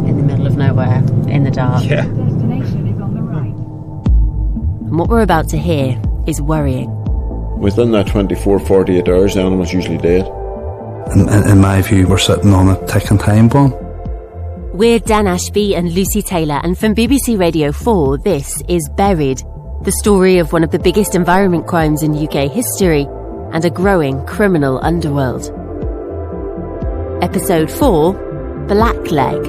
P: in the middle of nowhere, in the dark.
K: Yeah.
C: And what we're about to hear is worrying.
H: Within that 24, 48 hours, the animal's usually dead.
I: In my view, we're sitting on a ticking time bomb.
C: We're Dan Ashby and Lucy Taylor, and from BBC Radio 4, this is Buried, the story of one of the biggest environment crimes in UK history and a growing criminal underworld. Episode 4, Blackleg.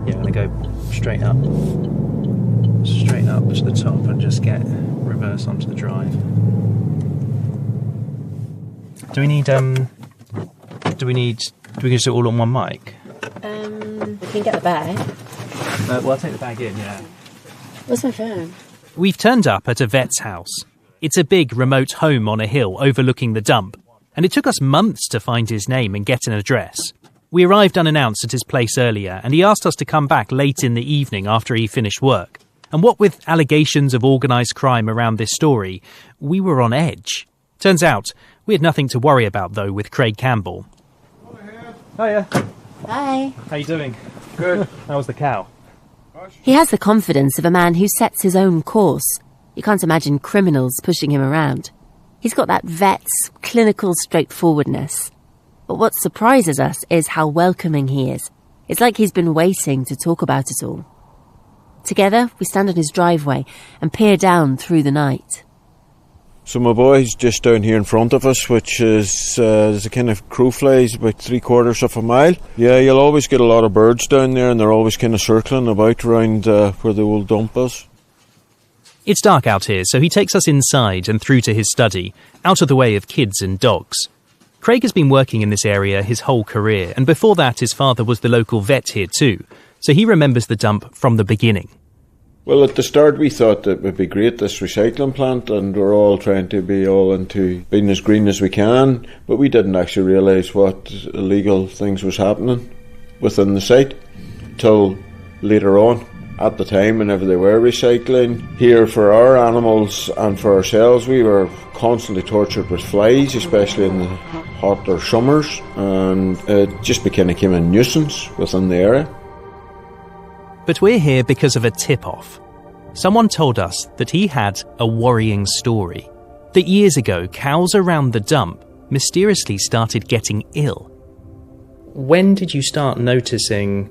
K: Yeah, I'm going to go straight up to the top and just get reverse onto the drive. Do we just do it all on one mic?
P: We can get the bag.
K: Well, I'll take the bag in, yeah.
P: Where's my phone?
B: We've turned up at a vet's house. It's a big remote home on a hill overlooking the dump, and it took us months to find his name and get an address. We arrived unannounced at his place earlier, and he asked us to come back late in the evening after he finished work. And what with allegations of organised crime around this story, we were on edge. Turns out, we had nothing to worry about, though, with Craig Campbell.
K: Hiya.
P: Hi.
K: How you doing? Good. How was the cow?
C: He has the confidence of a man who sets his own course. You can't imagine criminals pushing him around. He's got that vet's clinical straightforwardness. But what surprises us is how welcoming he is. It's like he's been waiting to talk about it all. Together, we stand on his driveway and peer down through the night.
H: So my boy's just down here in front of us, which is there's a kind of crow flies about 3/4 of a mile. Yeah, you'll always get a lot of birds down there, and they're always kind of circling about around where the old dump is.
B: It's dark out here, so he takes us inside and through to his study, out of the way of kids and dogs. Craig has been working in this area his whole career, and before that his father was the local vet here too, so he remembers the dump from the beginning.
H: Well, at the start we thought it would be great, this recycling plant, and we're all trying to be all into being as green as we can, but we didn't actually realise what illegal things was happening within the site till later on. At the time, whenever they were recycling, here for our animals and for ourselves, we were constantly tortured with flies, especially in the hotter summers, and it just became a nuisance within the area.
B: But we're here because of a tip-off. Someone told us that he had a worrying story. That years ago, cows around the dump mysteriously started getting ill.
K: When did you start noticing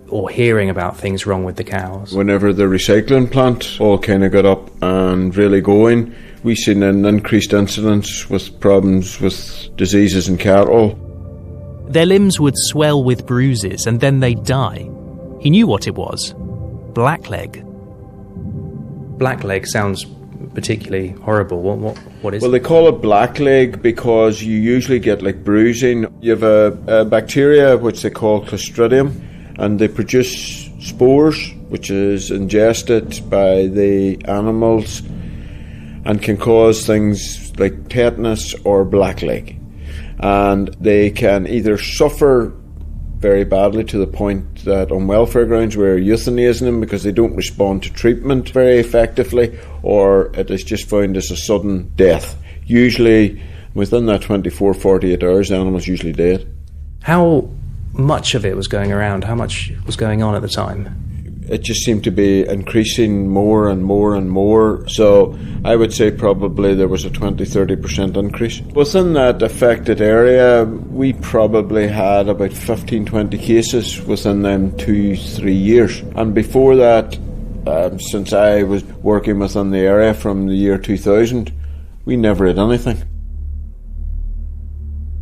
K: or hearing about things wrong with the cows?
H: Whenever the recycling plant all kind of got up and really going, we seen an increased incidence with problems with diseases in cattle.
B: Their limbs would swell with bruises and then they'd die. He knew what it was. Blackleg.
K: Blackleg sounds particularly horrible. What is it?
H: Well, they call it blackleg because you usually get like bruising. You have a bacteria which they call Clostridium, and they produce spores which is ingested by the animals and can cause things like tetanus or blackleg. And they can either suffer very badly to the point that on welfare grounds we're euthanizing them because they don't respond to treatment very effectively, or it is just found as a sudden death. Usually within that 24-48 hours the animal's usually dead.
K: How much of it was going around? How much was going on at the time?
H: It just seemed to be increasing more and more and more. So I would say probably there was a 20-30% increase. Within that affected area, we probably had about 15-20 cases within them 2-3 years. And before that, since I was working within the area from the year 2000, we never had anything.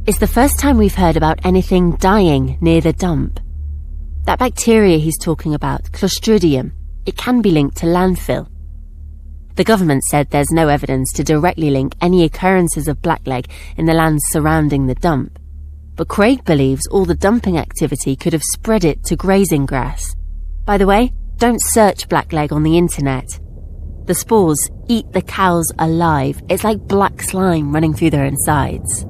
C: It's the first time we've heard about anything dying near the dump. That bacteria he's talking about, Clostridium, it can be linked to landfill. The government said there's no evidence to directly link any occurrences of blackleg in the lands surrounding the dump. But Craig believes all the dumping activity could have spread it to grazing grass. By the way, don't search blackleg on the internet. The spores eat the cows alive. It's like black slime running through their insides.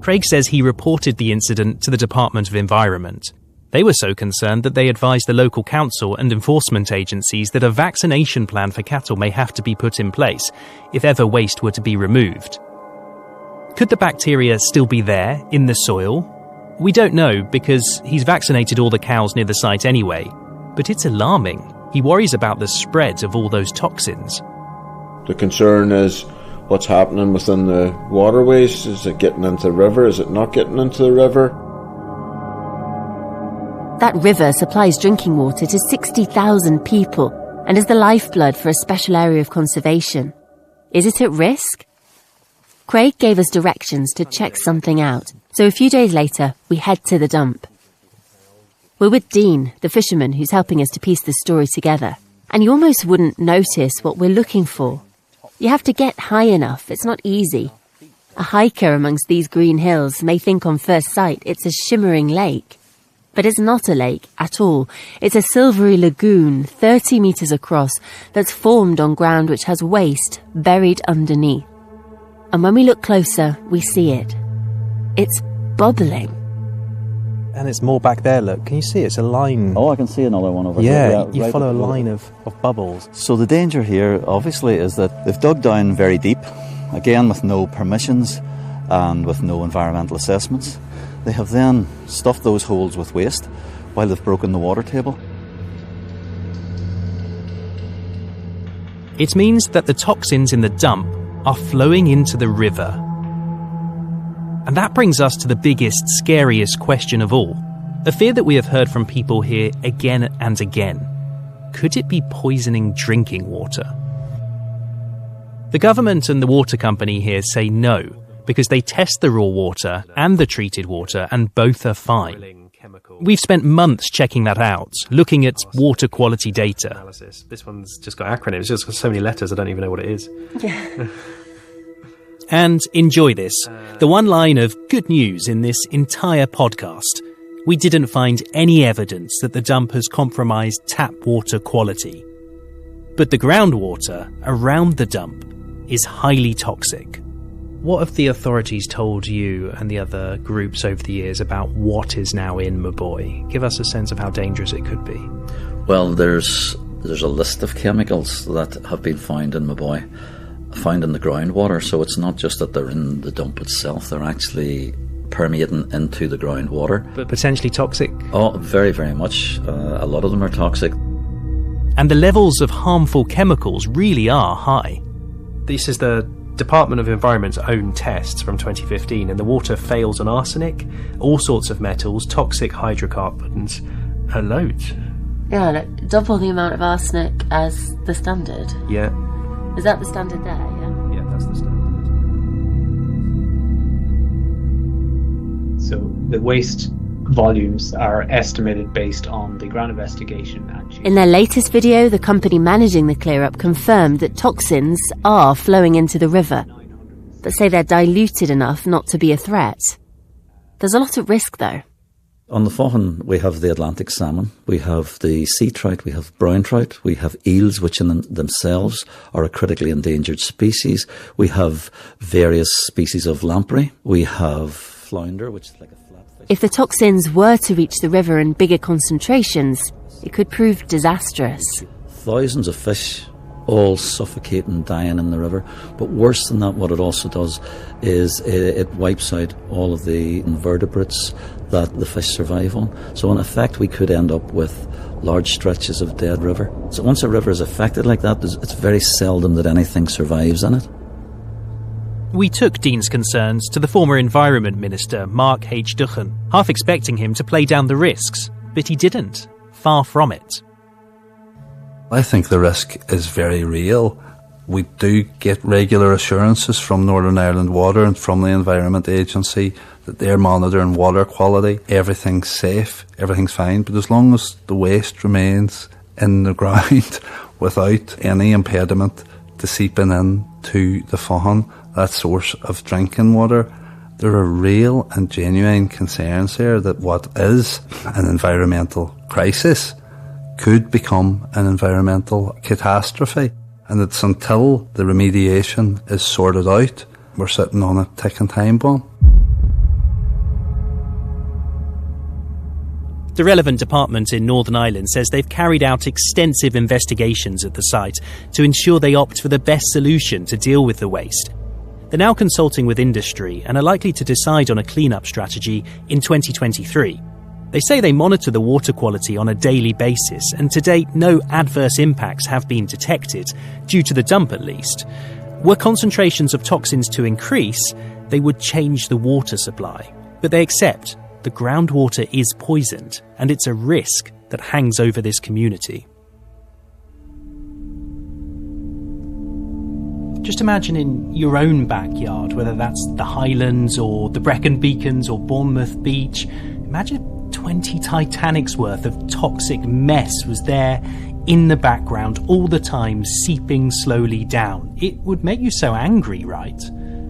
B: Craig says he reported the incident to the Department of Environment. They were so concerned that they advised the local council and enforcement agencies that a vaccination plan for cattle may have to be put in place if ever waste were to be removed. Could the bacteria still be there in the soil? We don't know because he's vaccinated all the cows near the site anyway, but it's alarming. He worries about the spread of all those toxins.
H: The concern is what's happening within the waterways. Is it getting into the river? Is it not getting into the river?
C: That river supplies drinking water to 60,000 people and is the lifeblood for a special area of conservation. Is it at risk? Craig gave us directions to check something out, so a few days later we head to the dump. We're with Dean, the fisherman who's helping us to piece the story together, and you almost wouldn't notice what we're looking for. You have to get high enough, it's not easy. A hiker amongst these green hills may think on first sight it's a shimmering lake. But it's not a lake at all. It's a silvery lagoon 30 metres across that's formed on ground which has waste buried underneath. And when we look closer, we see it. It's bubbling.
K: And it's more back there, look. Can you see? It's a line.
A: Oh, I can see another one over
K: here.
A: Yeah,
K: you
A: right
K: follow a line of bubbles.
A: So the danger here, obviously, is that they've dug down very deep, again with no permissions and with no environmental assessments. They have then stuffed those holes with waste while they've broken the water table.
B: It means that the toxins in the dump are flowing into the river. And that brings us to the biggest, scariest question of all. A fear that we have heard from people here again and again. Could it be poisoning drinking water? The government and the water company here say no, because they test the raw water and the treated water and both are fine. We've spent months checking that out, looking at water quality data.
K: This one's just got acronyms, it's just got so many letters I don't even know what it is.
C: Yeah.
B: And enjoy this, the one line of good news in this entire podcast. We didn't find any evidence that the dump has compromised tap water quality. But the groundwater around the dump is highly toxic. What have the authorities told you and the other groups over the years about what is now in Moboy? Give us a sense of how dangerous it could be.
A: Well, there's a list of chemicals that have been found in Moboy, found in the groundwater, so it's not just that they're in the dump itself, they're actually permeating into the groundwater.
B: But potentially toxic?
A: Oh, very, very much. A lot of them are toxic.
B: And the levels of harmful chemicals really are high.
K: This is the Department of Environment's own tests from 2015, and the water fails on arsenic, all sorts of metals, toxic hydrocarbons, a load.
C: Yeah, like double the amount of arsenic as the standard.
K: Yeah.
C: Is that the standard there? Yeah.
K: Yeah, that's the standard.
V: So the waste volumes are estimated based on the ground investigation.
C: In their latest video, the company managing the clear-up confirmed that toxins are flowing into the river, but say they're diluted enough not to be a threat. There's a lot at risk, though.
A: On the Fohan, we have the Atlantic salmon, we have the sea trout, we have brown trout, we have eels, which in themselves are a critically endangered species. We have various species of lamprey. We have flounder, which is like a flatfish.
C: If the toxins were to reach the river in bigger concentrations, it could prove disastrous.
A: Thousands of fish all suffocating, dying in the river. But worse than that, what it also does is it wipes out all of the invertebrates that the fish survive on. So in effect, we could end up with large stretches of dead river. So once a river is affected like that, it's very seldom that anything survives in it.
B: We took Dean's concerns to the former Environment Minister, Mark H. Duchan, half expecting him to play down the risks, but he didn't. Far from it.
I: I think the risk is very real. We do get regular assurances from Northern Ireland Water and from the Environment Agency that they're monitoring water quality. Everything's safe, everything's fine, but as long as the waste remains in the ground without any impediment to seeping into the Fohan, that source of drinking water, there are real and genuine concerns here that what is an environmental crisis could become an environmental catastrophe, and it's until the remediation is sorted out, we're sitting on a ticking time bomb.
B: The relevant department in Northern Ireland says they've carried out extensive investigations at the site to ensure they opt for the best solution to deal with the waste. They're now consulting with industry and are likely to decide on a clean-up strategy in 2023. They say they monitor the water quality on a daily basis, and to date no adverse impacts have been detected, due to the dump at least. Were concentrations of toxins to increase, they would change the water supply. But they accept the groundwater is poisoned, and it's a risk that hangs over this community. Just imagine in your own backyard, whether that's the Highlands or the Brecon Beacons or Bournemouth Beach, imagine 20 Titanics worth of toxic mess was there in the background all the time, seeping slowly down. It would make you so angry, right?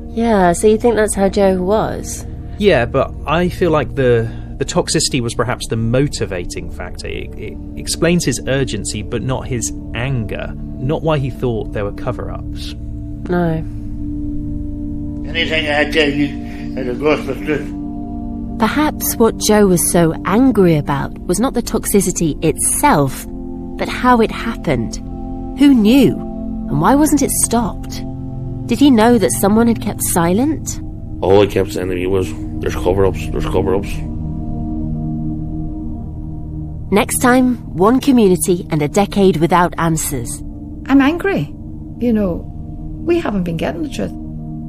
C: Yeah, so you think that's how Joe was?
K: Yeah, but I feel like the toxicity was perhaps the motivating factor. It explains his urgency, but not his anger. Not why he thought there were cover-ups.
C: No.
E: Anything I tell you, it'll go for truth.
C: Perhaps what Joe was so angry about was not the toxicity itself, but how it happened. Who knew? And why wasn't it stopped? Did he know that someone had kept silent?
F: All I kept saying to me was, there's cover-ups, there's cover-ups.
C: Next time, one community and a decade without answers.
G: I'm angry. You know, we haven't been getting the truth.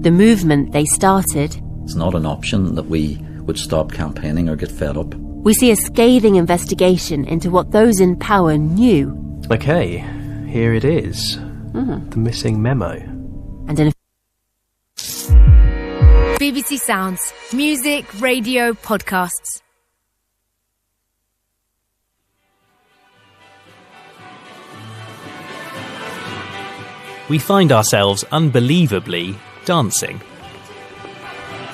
C: The movement they started.
A: It's not an option that we would stop campaigning or get fed up.
C: We see a scathing investigation into what those in power knew.
K: Okay, here it is. The missing memo.
C: And in
O: BBC Sounds. Music, radio, podcasts.
B: We find ourselves unbelievably dancing.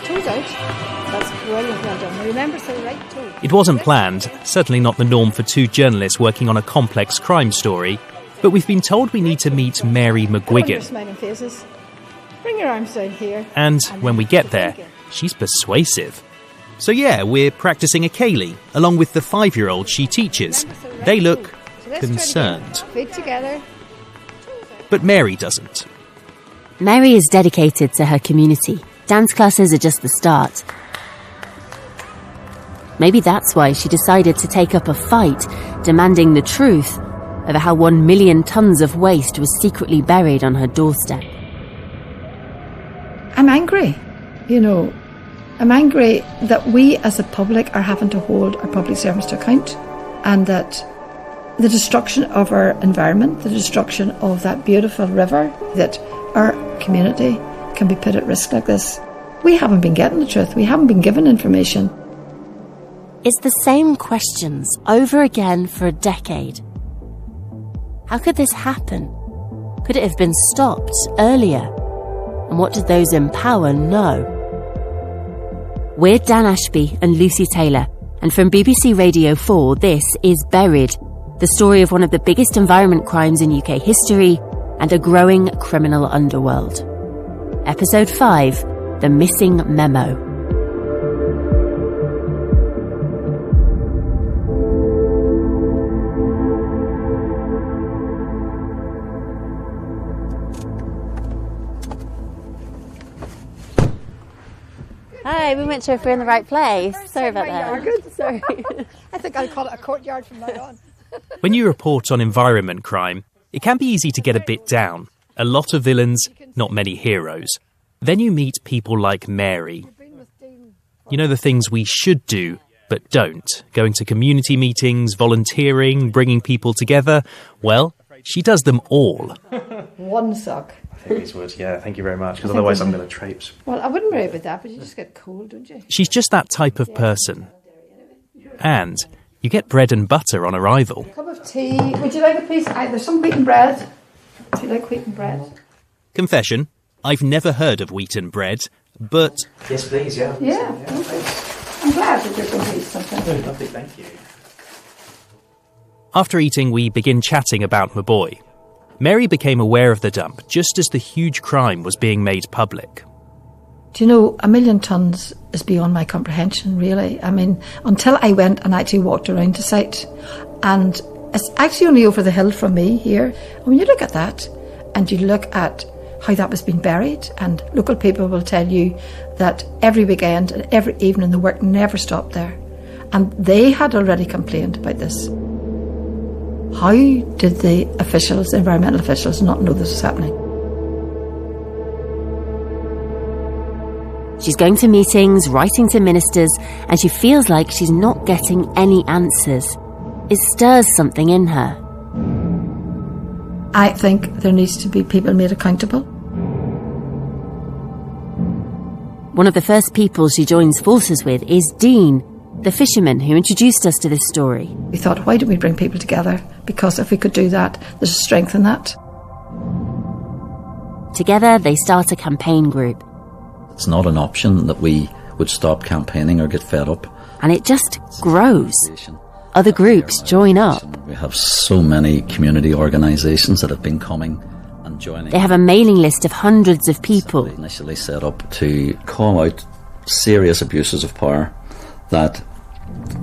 G: Toes out. That's brilliant, well done. Remember, so right toe.
B: It wasn't planned, certainly not the norm for two journalists working on a complex crime story, but we've been told we need to meet Mary McGuigan.
G: Smiling faces. Bring your arms down here.
B: And when we get there, she's persuasive. So yeah, we're practicing a Kaylee, along with the 5-year-old she teaches. They look concerned.
G: Feet together.
B: But Mary doesn't.
C: Mary is dedicated to her community. Dance classes are just the start. Maybe that's why she decided to take up a fight, demanding the truth over how 1 million tonnes of waste was secretly buried on her doorstep.
L: I'm angry, I'm angry that we as a public are having to hold our public servants to account, and that the destruction of our environment, the destruction of that beautiful river, that our community can be put at risk like this. We haven't been getting the truth. We haven't been given information.
C: It's the same questions over again for a decade. How could this happen? Could it have been stopped earlier? And what did those in power know? We're Dan Ashby and Lucy Taylor, and from BBC Radio 4, this is Buried, the story of one of the biggest environment crimes in UK history and a growing criminal underworld. Episode 5, The Missing Memo.
P: Hi, we weren't sure if we're in the right place. Sorry about that.
L: Good, sorry. I think I'll call it a courtyard from now on.
B: When you report on environment crime, it can be easy to get a bit down. A lot of villains, not many heroes. Then you meet people like Mary. You know, the things we should do, but don't. Going to community meetings, volunteering, bringing people together. Well, she does them all.
L: One sock.
K: I think these would, yeah, thank you very much, because otherwise I'm going to traipse.
L: Well, I wouldn't worry about that, but you just get cold, don't you?
B: She's just that type of person. And you get bread and butter on arrival.
L: Cup of tea. Would you like a piece? There's some wheaten bread. Do you like wheaten bread?
B: Confession, I've never heard of wheaten bread, but...
K: Yes, please, yeah.
L: Yeah, okay. I'm glad that you're going to eat something.
K: Oh, lovely, thank you.
B: After eating, we begin chatting about my boy. Mary became aware of the dump just as the huge crime was being made public.
L: Do you know, 1 million tonnes is beyond my comprehension, really. I mean, until I went and actually walked around the site, and it's actually only over the hill from me here. And when you look at that, and you look at how that was being buried, and local people will tell you that every weekend and every evening the work never stopped there. And they had already complained about this. How did the officials, environmental officials, not know this was happening?
C: She's going to meetings, writing to ministers, and she feels like she's not getting any answers. It stirs something in her.
L: I think there needs to be people made accountable.
C: One of the first people she joins forces with is Dean, the fisherman who introduced us to this story.
L: We thought, why don't we bring people together? Because if we could do that, there's a strength in that.
C: Together, they start a campaign group.
A: It's not an option that we would stop campaigning or get fed up.
C: And it just grows. Other groups join up.
A: We have so many community organisations that have been coming and joining.
C: They have a mailing list of hundreds of people.
A: Initially set up to call out serious abuses of power that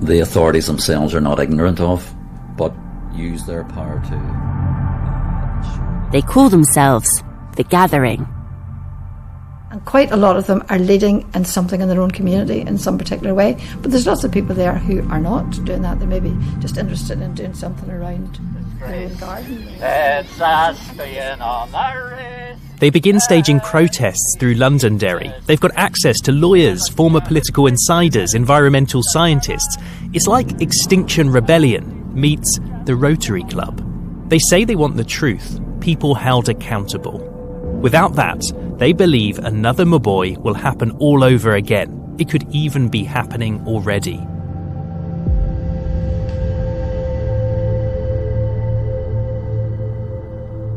A: the authorities themselves are not ignorant of, but use their power to...
C: They call themselves The Gathering.
L: And quite a lot of them are leading in something in their own community in some particular way. But there's lots of people there who are not doing that. They may be just interested in doing something around their own garden.
U: It's us being on the race.
B: They begin staging protests through Londonderry. They've got access to lawyers, former political insiders, environmental scientists. It's like Extinction Rebellion meets the Rotary Club. They say they want the truth, people held accountable. Without that, they believe another Mauboy will happen all over again. It could even be happening already.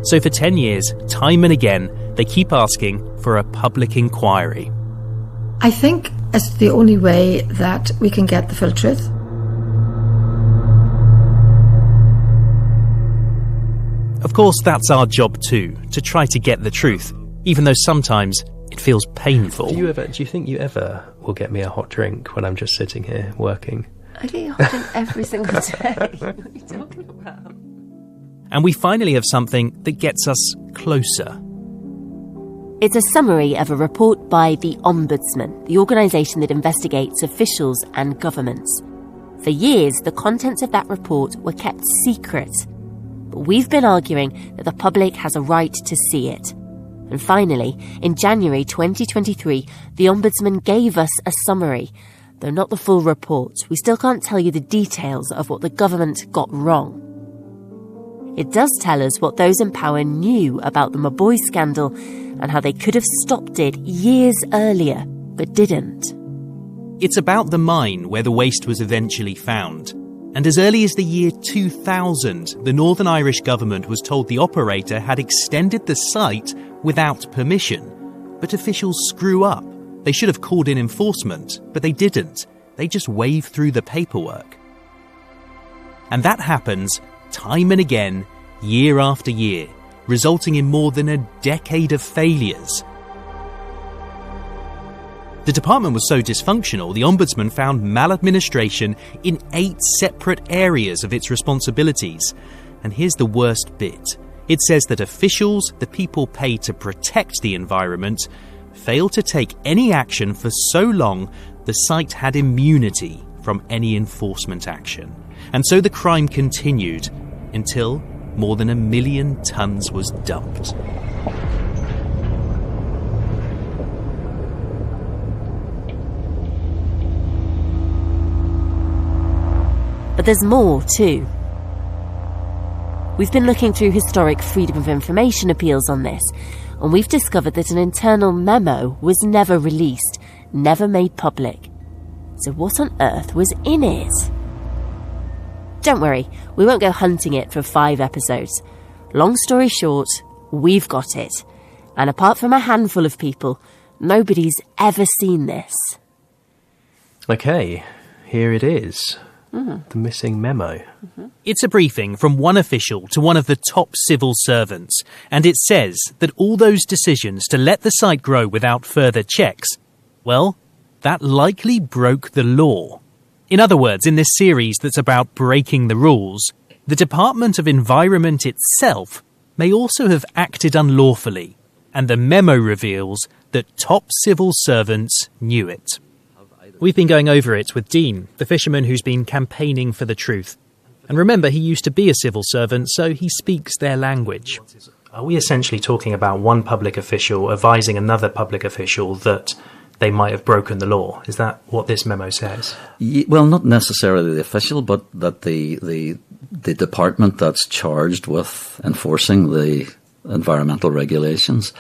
B: So for 10 years, time and again, they keep asking for a public inquiry.
L: I think it's the only way that we can get the full truth.
B: Of course, that's our job too, to try to get the truth, even though sometimes it feels painful.
K: Do you think you ever will get me a hot drink when I'm just sitting here working?
P: I get a hot drink every single day. What are you talking about?
B: And we finally have something that gets us closer.
C: It's a summary of a report by the Ombudsman, the organisation that investigates officials and governments. For years, the contents of that report were kept secret. But we've been arguing that the public has a right to see it. And finally, in January 2023, the Ombudsman gave us a summary. Though not the full report, we still can't tell you the details of what the government got wrong. It does tell us what those in power knew about the Maboy scandal and how they could have stopped it years earlier, but didn't.
B: It's about the mine where the waste was eventually found. And as early as the year 2000, the Northern Irish government was told the operator had extended the site without permission. But officials screw up. They should have called in enforcement, but they didn't. They just waved through the paperwork. And that happens time and again, year after year, resulting in more than a decade of failures. The department was so dysfunctional, the Ombudsman found maladministration in 8 separate areas of its responsibilities. And here's the worst bit. It says that officials, the people paid to protect the environment, failed to take any action for so long the site had immunity from any enforcement action. And so the crime continued until more than 1 million tonnes was dumped.
C: But there's more too. We've been looking through historic Freedom of Information appeals on this, and we've discovered that an internal memo was never released, never made public. So what on earth was in it? Don't worry, we won't go hunting it for 5 episodes. Long story short, we've got it. And apart from a handful of people, nobody's ever seen this.
K: Okay, here it is. The missing memo.
B: It's a briefing from one official to one of the top civil servants, and it says that all those decisions to let the site grow without further checks, well, that likely broke the law. In other words, in this series that's about breaking the rules, the Department of Environment itself may also have acted unlawfully, and the memo reveals that top civil servants knew it. We've been going over it with Dean, the fisherman who's been campaigning for the truth. And remember, he used to be a civil servant, so he speaks their language.
K: Are we essentially talking about one public official advising another public official that they might have broken the law? Is that what this memo says?
A: Well, not necessarily the official, but that the department that's charged with enforcing the environmental regulations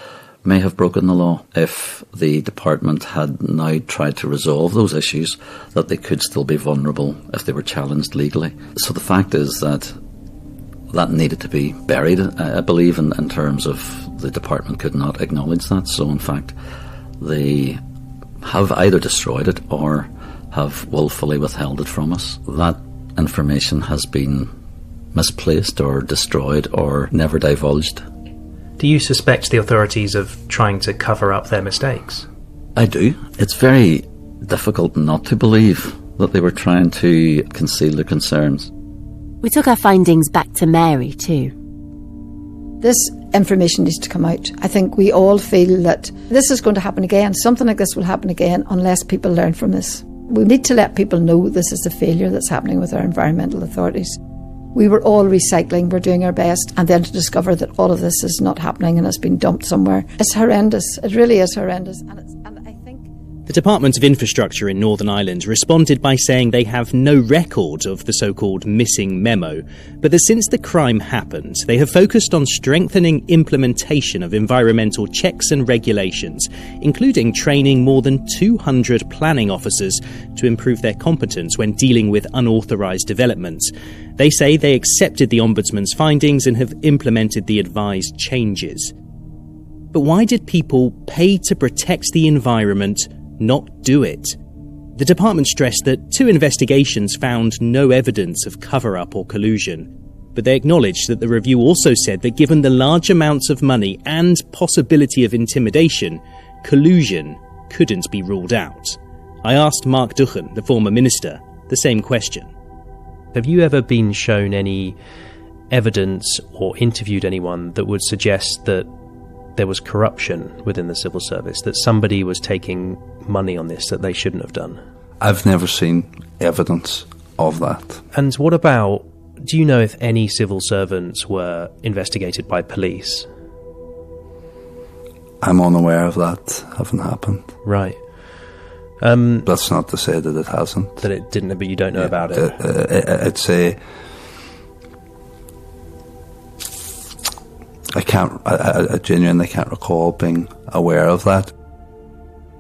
A: may have broken the law. If the department had now tried to resolve those issues, that they could still be vulnerable if they were challenged legally. So the fact is that needed to be buried, I believe, in terms of the department could not acknowledge that. So in fact, they have either destroyed it or have willfully withheld it from us. That information has been misplaced or destroyed or never divulged.
K: Do you suspect the authorities of trying to cover up their mistakes?
A: I do. It's very difficult not to believe that they were trying to conceal their concerns.
C: We took our findings back to Mary too.
L: This information needs to come out. I think we all feel that this is going to happen again. Something like this will happen again unless people learn from this. We need to let people know this is a failure that's happening with our environmental authorities. We were all recycling, we're doing our best, and then to discover that all of this is not happening and has been dumped somewhere. It's horrendous. It really is horrendous. And I think
B: the Department of Infrastructure in Northern Ireland responded by saying they have no record of the so-called missing memo, but that since the crime happened, they have focused on strengthening implementation of environmental checks and regulations, including training more than 200 planning officers to improve their competence when dealing with unauthorised developments. They say they accepted the Ombudsman's findings and have implemented the advised changes. But why did people pay to protect the environment not do it? The department stressed that 2 investigations found no evidence of cover-up or collusion, but they acknowledged that the review also said that given the large amounts of money and possibility of intimidation, collusion couldn't be ruled out. I asked Mark Duchan, the former minister, the same question.
K: Have you ever been shown any evidence or interviewed anyone that would suggest that there was corruption within the civil service, that somebody was taking money on this that they shouldn't have done?
I: I've never seen evidence of that.
B: And what about, do you know if any civil servants were investigated by police?
I: I'm unaware of that having happened.
B: Right.
I: That's not to say that it hasn't.
B: That it didn't, but you don't know about it.
I: I'd say I genuinely can't recall being aware of that.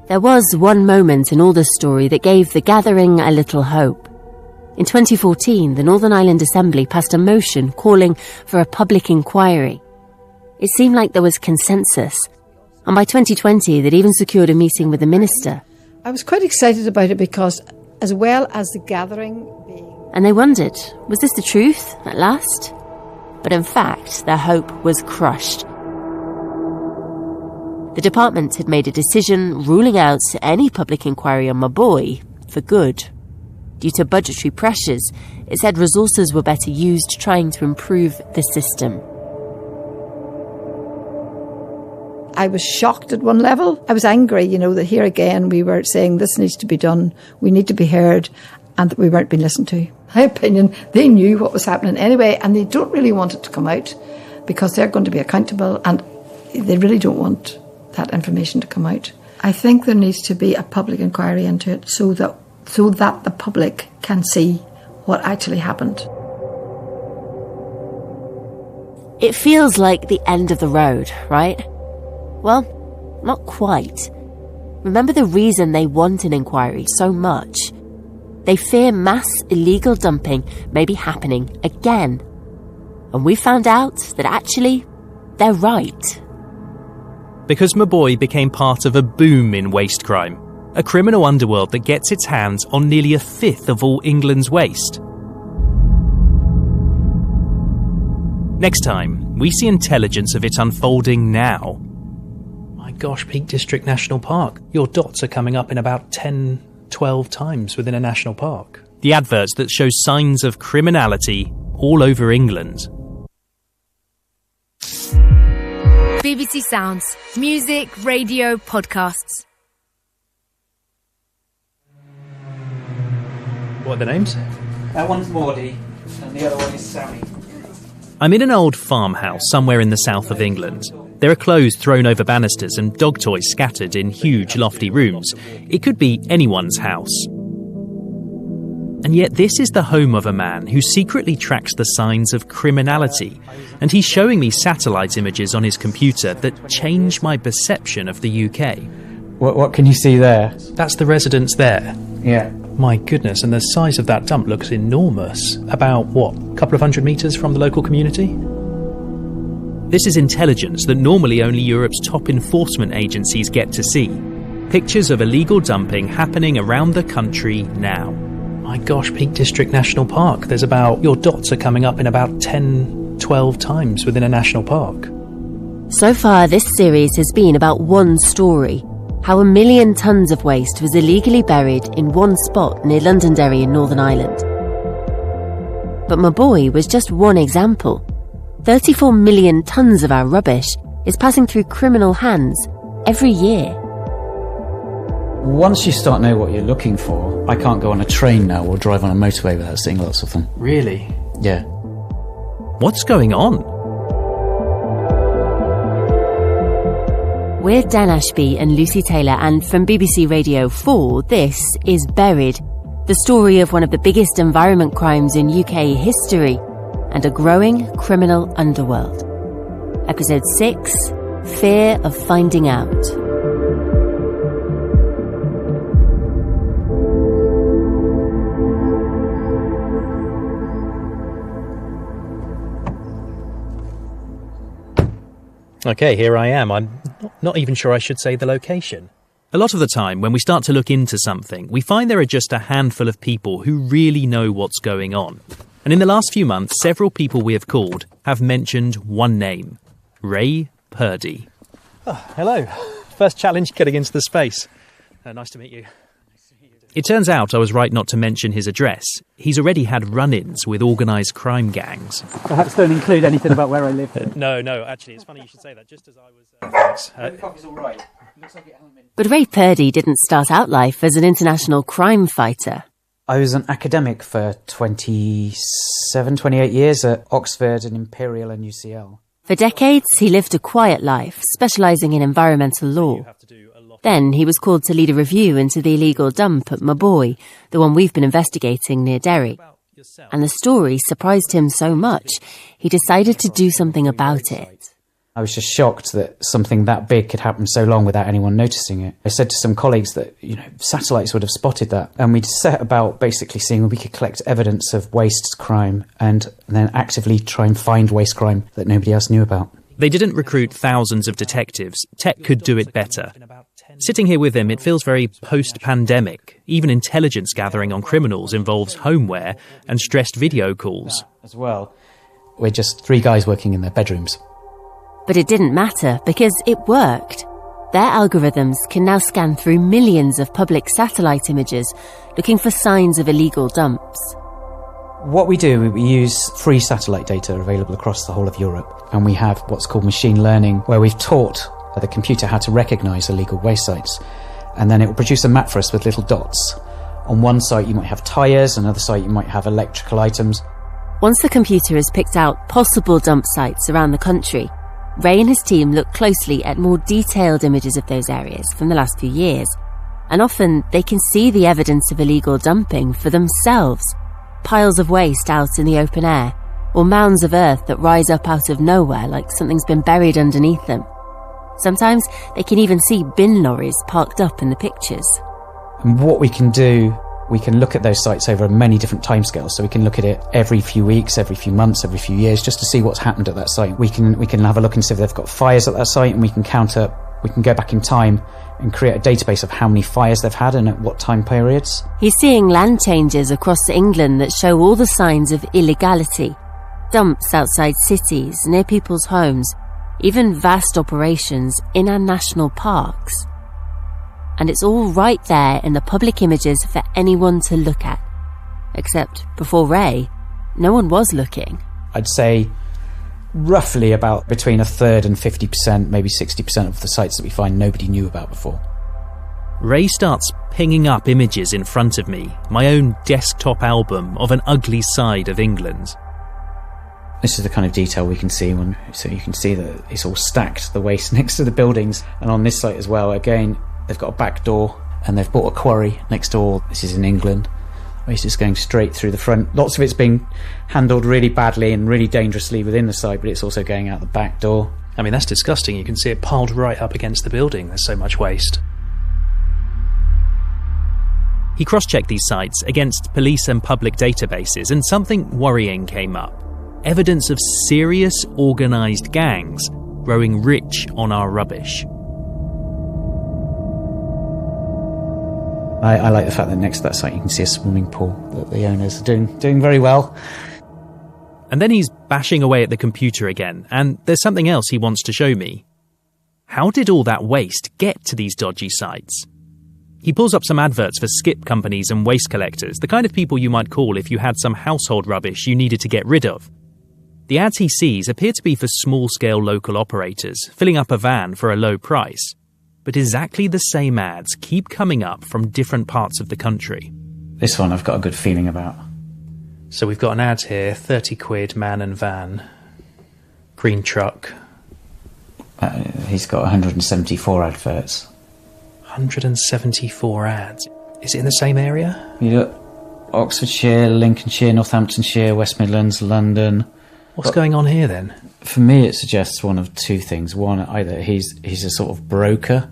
C: There was one moment in all this story that gave the gathering a little hope. In 2014, the Northern Ireland Assembly passed a motion calling for a public inquiry. It seemed like there was consensus, and by 2020 they'd even secured a meeting with the minister.
L: I was quite excited about it because, as well as the gathering being...
C: And they wondered, was this the truth at last? But in fact, their hope was crushed. The department had made a decision ruling out any public inquiry on my boy for good. Due to budgetary pressures, it said resources were better used trying to improve the system.
L: I was shocked at one level. I was angry, that here again we were saying this needs to be done, we need to be heard, and that we weren't being listened to. In my opinion, they knew what was happening anyway, and they don't really want it to come out because they're going to be accountable, and they really don't want that information to come out. I think there needs to be a public inquiry into it so that the public can see what actually happened.
C: It feels like the end of the road, right? Well, not quite. Remember the reason they want an inquiry so much? They fear mass illegal dumping may be happening again. And we found out that actually, they're right.
B: Because my boy became part of a boom in waste crime, a criminal underworld that gets its hands on nearly a fifth of all England's waste. Next time, we see intelligence of it unfolding now. My gosh, Peak District National Park. Your dots are coming up in about 10, 12 times within a national park. The adverts that show signs of criminality all over England.
O: BBC Sounds. Music, radio, podcasts.
B: What are the names?
J: That one's Maudie, and the other one is Sammy.
B: I'm in an old farmhouse somewhere in the south of England. There are clothes thrown over banisters and dog toys scattered in huge lofty rooms. It could be anyone's house. And yet this is the home of a man who secretly tracks the signs of criminality, and he's showing me satellite images on his computer that change my perception of the UK.
J: What can you see there?
B: That's the residence there.
J: Yeah.
B: My goodness, and the size of that dump looks enormous. About, a couple of 100 metres from the local community? This is intelligence that normally only Europe's top enforcement agencies get to see. Pictures of illegal dumping happening around the country now. My gosh, Peak District National Park. There's about, your dots are coming up in about 10, 12 times within a national park.
C: So far, this series has been about one story. How 1 million tonnes of waste was illegally buried in one spot near Londonderry in Northern Ireland. But my boy was just one example. 34 million tonnes of our rubbish is passing through criminal hands every year.
J: Once you start knowing what you're looking for, I can't go on a train now or drive on a motorway without seeing lots of them.
B: Really?
J: Yeah.
B: What's going on?
C: We're Dan Ashby and Lucy Taylor, and from BBC Radio 4, this is Buried, the story of one of the biggest environment crimes in UK history and a growing criminal underworld. Episode 6, Fear of Finding Out.
B: Okay, here I am. I'm not even sure I should say the location. A lot of the time, when we start to look into something, we find there are just a handful of people who really know what's going on. And in the last few months, several people we have called have mentioned one name: Ray Purdy. Oh, hello. First challenge getting into the space. Nice to meet you. It turns out I was right not to mention his address. He's already had run-ins with organised crime gangs.
J: Perhaps don't include anything about where I live.
B: No, actually, it's funny you should say that. Just as I was...
J: The coffee's all right. Looks like it hasn't been...
C: But Ray Purdy didn't start out life as an international crime fighter.
J: I was an academic for 28 years at Oxford and Imperial and UCL.
C: For decades, he lived a quiet life, specialising in environmental law. Then he was called to lead a review into the illegal dump at Maboy, the one we've been investigating near Derry. And the story surprised him so much, he decided to do something about it.
J: I was just shocked that something that big could happen so long without anyone noticing it. I said to some colleagues that, satellites would have spotted that. And we'd set about basically seeing if we could collect evidence of waste crime and then actively try and find waste crime that nobody else knew about.
B: They didn't recruit thousands of detectives. Tech could do it better. Sitting here with him, it feels very post-pandemic. Even intelligence gathering on criminals involves homeware and stressed video calls.
J: As well, we're just 3 guys working in their bedrooms.
C: But it didn't matter because it worked. Their algorithms can now scan through millions of public satellite images looking for signs of illegal dumps.
J: What we do, we use free satellite data available across the whole of Europe, and we have what's called machine learning, where we've taught the computer how to recognise illegal waste sites, and then it will produce a map for us with little dots. On one site you might have tyres, another site you might have electrical items.
C: Once the computer has picked out possible dump sites around the country, Ray and his team look closely at more detailed images of those areas from the last few years, and often they can see the evidence of illegal dumping for themselves. Piles of waste out in the open air, or mounds of earth that rise up out of nowhere like something's been buried underneath them. Sometimes they can even see bin lorries parked up in the pictures.
J: And what we can do, we can look at those sites over many different timescales. So we can look at it every few weeks, every few months, every few years, just to see what's happened at that site. We can have a look and see if they've got fires at that site, and we can go back in time and create a database of how many fires they've had and at what time periods.
C: He's seeing land changes across England that show all the signs of illegality. Dumps outside cities, near people's homes, even vast operations in our national parks. And it's all right there in the public images for anyone to look at. Except before Ray, no one was looking.
J: I'd say roughly about between a third and 50%, maybe 60% of the sites that we find nobody knew about before.
B: Ray starts pinging up images in front of me, my own desktop album of an ugly side of England.
J: This is the kind of detail we can see so you can see that it's all stacked, the waste next to the buildings. And on this site as well, again, they've got a back door and they've bought a quarry next door. This is in England. Waste is going straight through the front. Lots of it's being handled really badly and really dangerously within the site, but it's also going out the back door.
B: I mean, that's disgusting. You can see it piled right up against the building. There's so much waste. He cross-checked these sites against police and public databases, and something worrying came up. Evidence of serious, organised gangs growing rich on our rubbish.
J: I like the fact that next to that site you can see a swimming pool that the owners are doing very well.
B: And then he's bashing away at the computer again, and there's something else he wants to show me. How did all that waste get to these dodgy sites? He pulls up some adverts for skip companies and waste collectors, the kind of people you might call if you had some household rubbish you needed to get rid of. The ads he sees appear to be for small-scale local operators, filling up a van for a low price. But exactly the same ads keep coming up from different parts of the country.
J: This one I've got a good feeling about.
B: So we've got an ad here, 30 quid, man and van, green truck.
J: He's got 174 adverts.
B: 174 ads. Is it in the same area?
J: You look, Oxfordshire, Lincolnshire, Northamptonshire, West Midlands, London.
B: What's going on here then?
J: For me, it suggests one of two things. One, either he's a sort of broker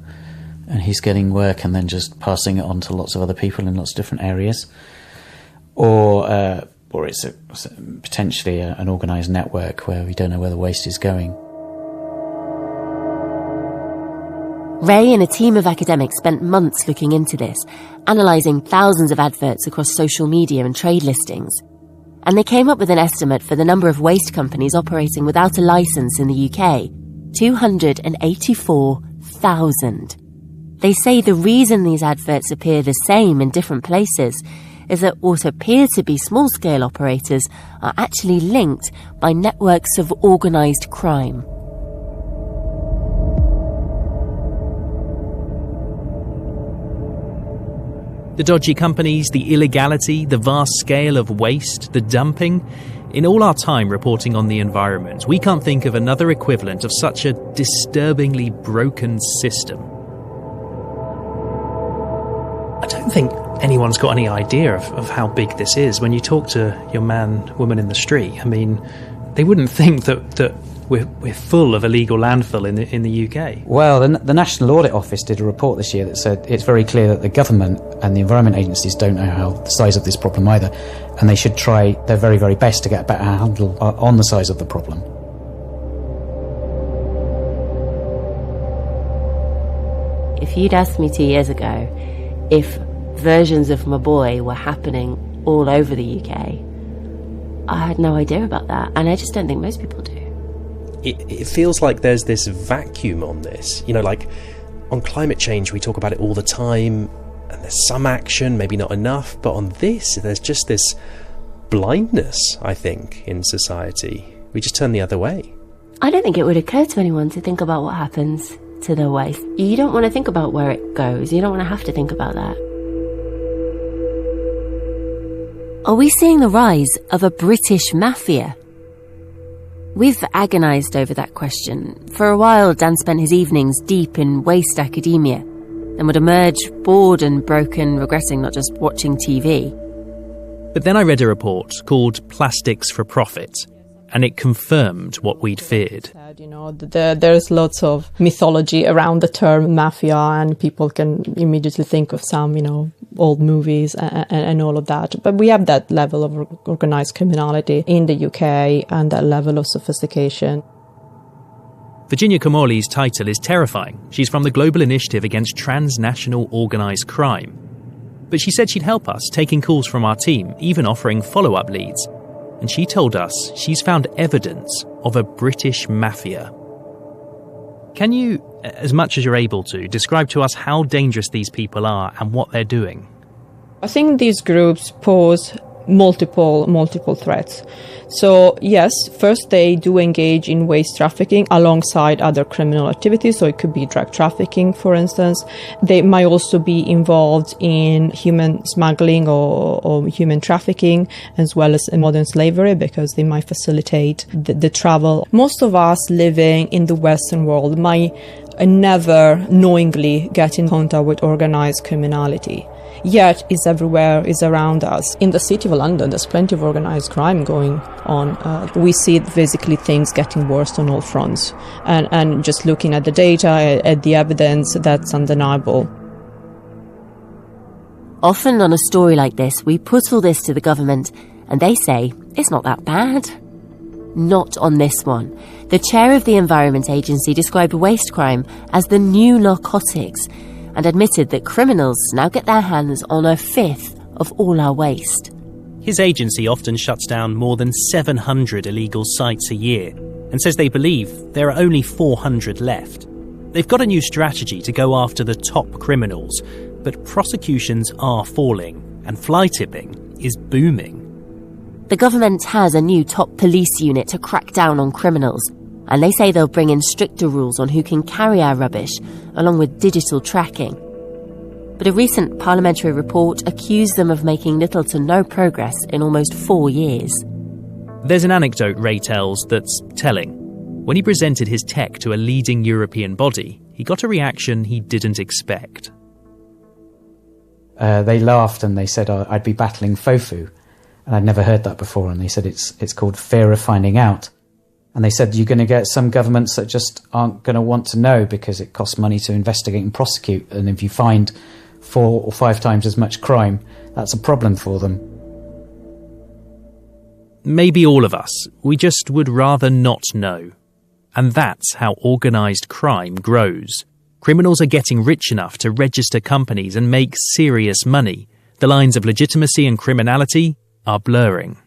J: and he's getting work and then just passing it on to lots of other people in lots of different areas, or it's potentially an organised network where we don't know where the waste is going.
C: Ray and a team of academics spent months looking into this, analysing thousands of adverts across social media and trade listings. And they came up with an estimate for the number of waste companies operating without a licence in the UK, 284,000. They say the reason these adverts appear the same in different places is that what appear to be small-scale operators are actually linked by networks of organised crime.
B: The dodgy companies, the illegality, the vast scale of waste, the dumping. In all our time reporting on the environment, we can't think of another equivalent of such a disturbingly broken system. I don't think anyone's got any idea of how big this is. When you talk to your man, woman in the street, I mean, they wouldn't think that we're full of illegal landfill in the UK.
J: Well, the National Audit Office did a report this year that said it's very clear that the government and the environment agencies don't know how the size of this problem either, and they should try their very, very best to get a better handle on the size of the problem.
C: If you'd asked me 2 years ago if versions of my boy were happening all over the UK, I had no idea about that, and I just don't think most people do.
K: It feels like there's this vacuum on this. You know, like on climate change, we talk about it all the time, and there's some action, maybe not enough, but on this, there's just this blindness, I think, in society. We just turn the other way.
C: I don't think it would occur to anyone to think about what happens to their waste. You don't want to think about where it goes. You don't want to have to think about that. Are we seeing the rise of a British mafia? We've agonised over that question. For a while, Dan spent his evenings deep in waste academia, and would emerge bored and broken, regretting not just watching TV.
B: But then I read a report called Plastics for Profit, and it confirmed what we'd feared.
M: You know, there's lots of mythology around the term mafia, and people can immediately think of some, you know, old movies and all of that. But we have that level of organised criminality in the UK and that level of sophistication.
B: Virginia Comolli's title is terrifying. She's from the Global Initiative Against Transnational Organised Crime. But she said she'd help us, taking calls from our team, even offering follow-up leads. And she told us she's found evidence of a British mafia. Can you, as much as you're able to, describe to us how dangerous these people are and what they're doing?
M: I think these groups pose multiple threats. So yes, first they do engage in waste trafficking alongside other criminal activities. So it could be drug trafficking, for instance. They might also be involved in human smuggling or human trafficking, as well as modern slavery, because they might facilitate the travel. Most of us living in the Western world might never knowingly get in contact with organized criminality. Yet it's everywhere, it's around us. In the city of London, there's plenty of organised crime going on. We see basically things getting worse on all fronts. And just looking at the data, at the evidence, that's undeniable.
C: Often on a story like this, we put all this to the government, and they say it's not that bad. Not on this one. The chair of the Environment Agency described waste crime as the new narcotics, and admitted that criminals now get their hands on a fifth of all our waste.
B: His agency often shuts down more than 700 illegal sites a year and says they believe there are only 400 left. They've got a new strategy to go after the top criminals, but prosecutions are falling and fly tipping is booming.
C: The government has a new top police unit to crack down on criminals, and they say they'll bring in stricter rules on who can carry our rubbish, along with digital tracking. But a recent parliamentary report accused them of making little to no progress in almost 4 years.
B: There's an anecdote Ray tells that's telling. When he presented his tech to a leading European body, he got a reaction he didn't expect.
J: They laughed and they said I'd be battling FOFU, and I'd never heard that before, and they said it's called fear of finding out. And they said you're going to get some governments that just aren't going to want to know because it costs money to investigate and prosecute. And if you find 4 or 5 times as much crime, that's a problem for them.
B: Maybe all of us, we just would rather not know. And that's how organised crime grows. Criminals are getting rich enough to register companies and make serious money. The lines of legitimacy and criminality are blurring.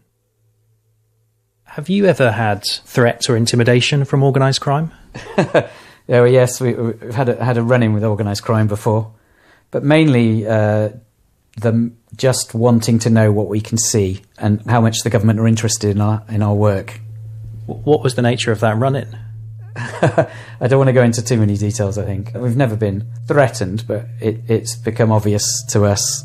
B: Have you ever had threats or intimidation from organised crime?
J: Yes, we've had a run-in with organised crime before, but mainly them just wanting to know what we can see and how much the government are interested in our work.
B: What was the nature of that run-in?
J: I don't want to go into too many details, I think. We've never been threatened, but it's become obvious to us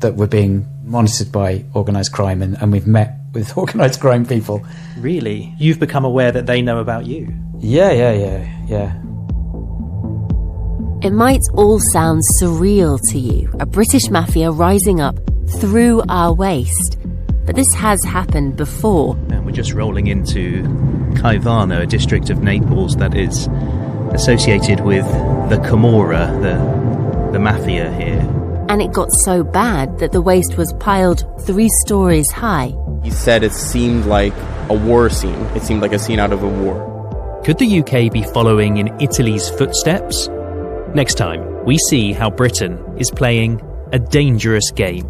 J: that we're being monitored by organised crime, and we've met with organised crime people.
K: Really? You've become aware that they know about you?
J: Yeah.
C: It might all sound surreal to you, a British mafia rising up through our waste. But this has happened before.
K: And we're just rolling into Caivano, a district of Naples that is associated with the Camorra, the mafia here.
C: And it got so bad that the waste was piled 3 stories high.
N: He said it seemed like a war scene. It seemed like a scene out of a war.
B: Could the UK be following in Italy's footsteps? Next time, we see how Britain is playing a dangerous game.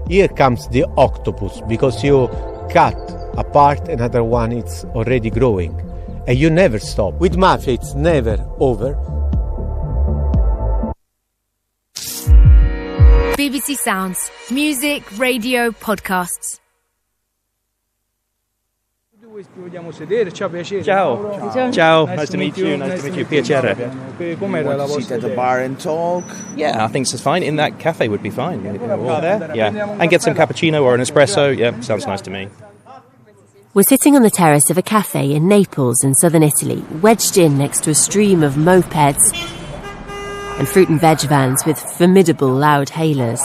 R: Here comes the octopus, because you cut a part, another one it's already growing. And you never stop. With mafia, it's never over.
O: BBC Sounds. Music, radio, podcasts.
K: Ciao. Ciao. Nice to meet you. Nice to meet you. Piacere.
W: Sit at the bar and talk.
K: Yeah, I think it's fine. In that cafe would be fine. Yeah. And get some cappuccino or an espresso. Yeah, sounds nice to me.
C: We're sitting on the terrace of a cafe in Naples in southern Italy, wedged in next to a stream of mopeds and fruit and veg vans with formidable loud hailers.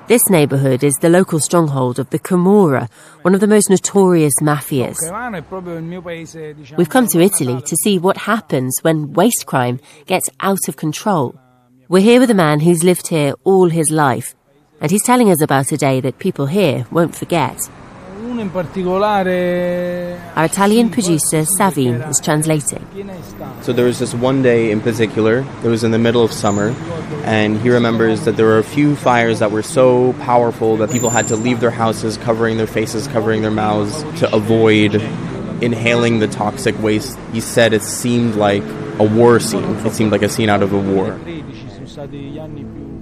C: This neighbourhood is the local stronghold of the Camorra, one of the most notorious mafias. We've come to Italy to see what happens when waste crime gets out of control. We're here with a man who's lived here all his life, and he's telling us about a day that people here won't forget. Our Italian producer, Savine, is translating.
N: So there was this one day in particular, it was in the middle of summer, and he remembers that there were a few fires that were so powerful that people had to leave their houses covering their faces, covering their mouths to avoid inhaling the toxic waste. He said it seemed like a war scene. It seemed like a scene out of a war.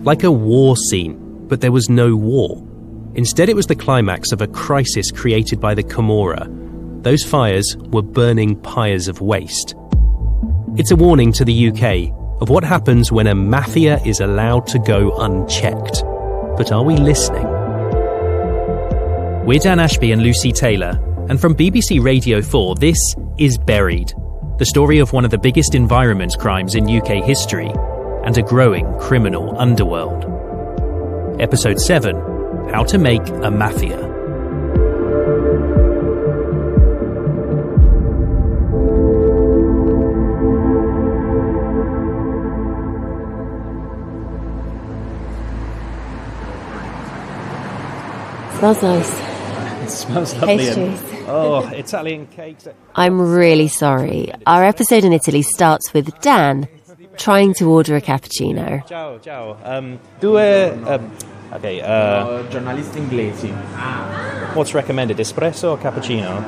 B: Like a war scene, but there was no war. Instead, it was the climax of a crisis created by the Camorra. Those fires were burning pyres of waste. It's a warning to the UK of what happens when a mafia is allowed to go unchecked. But are we listening? We're Dan Ashby and Lucy Taylor, and from BBC Radio 4, this is Buried, the story of one of the biggest environment crimes in UK history and a growing criminal underworld. Episode 7, How to Make a Mafia.
C: Smells nice.
K: It smells lovely.
C: Pastries.
K: Oh, Italian cakes.
C: I'm really sorry. Our episode in Italy starts with Dan trying to order a cappuccino.
K: Ciao, ciao.
N: Giornalisti inglesi.
K: What's recommended, espresso or cappuccino?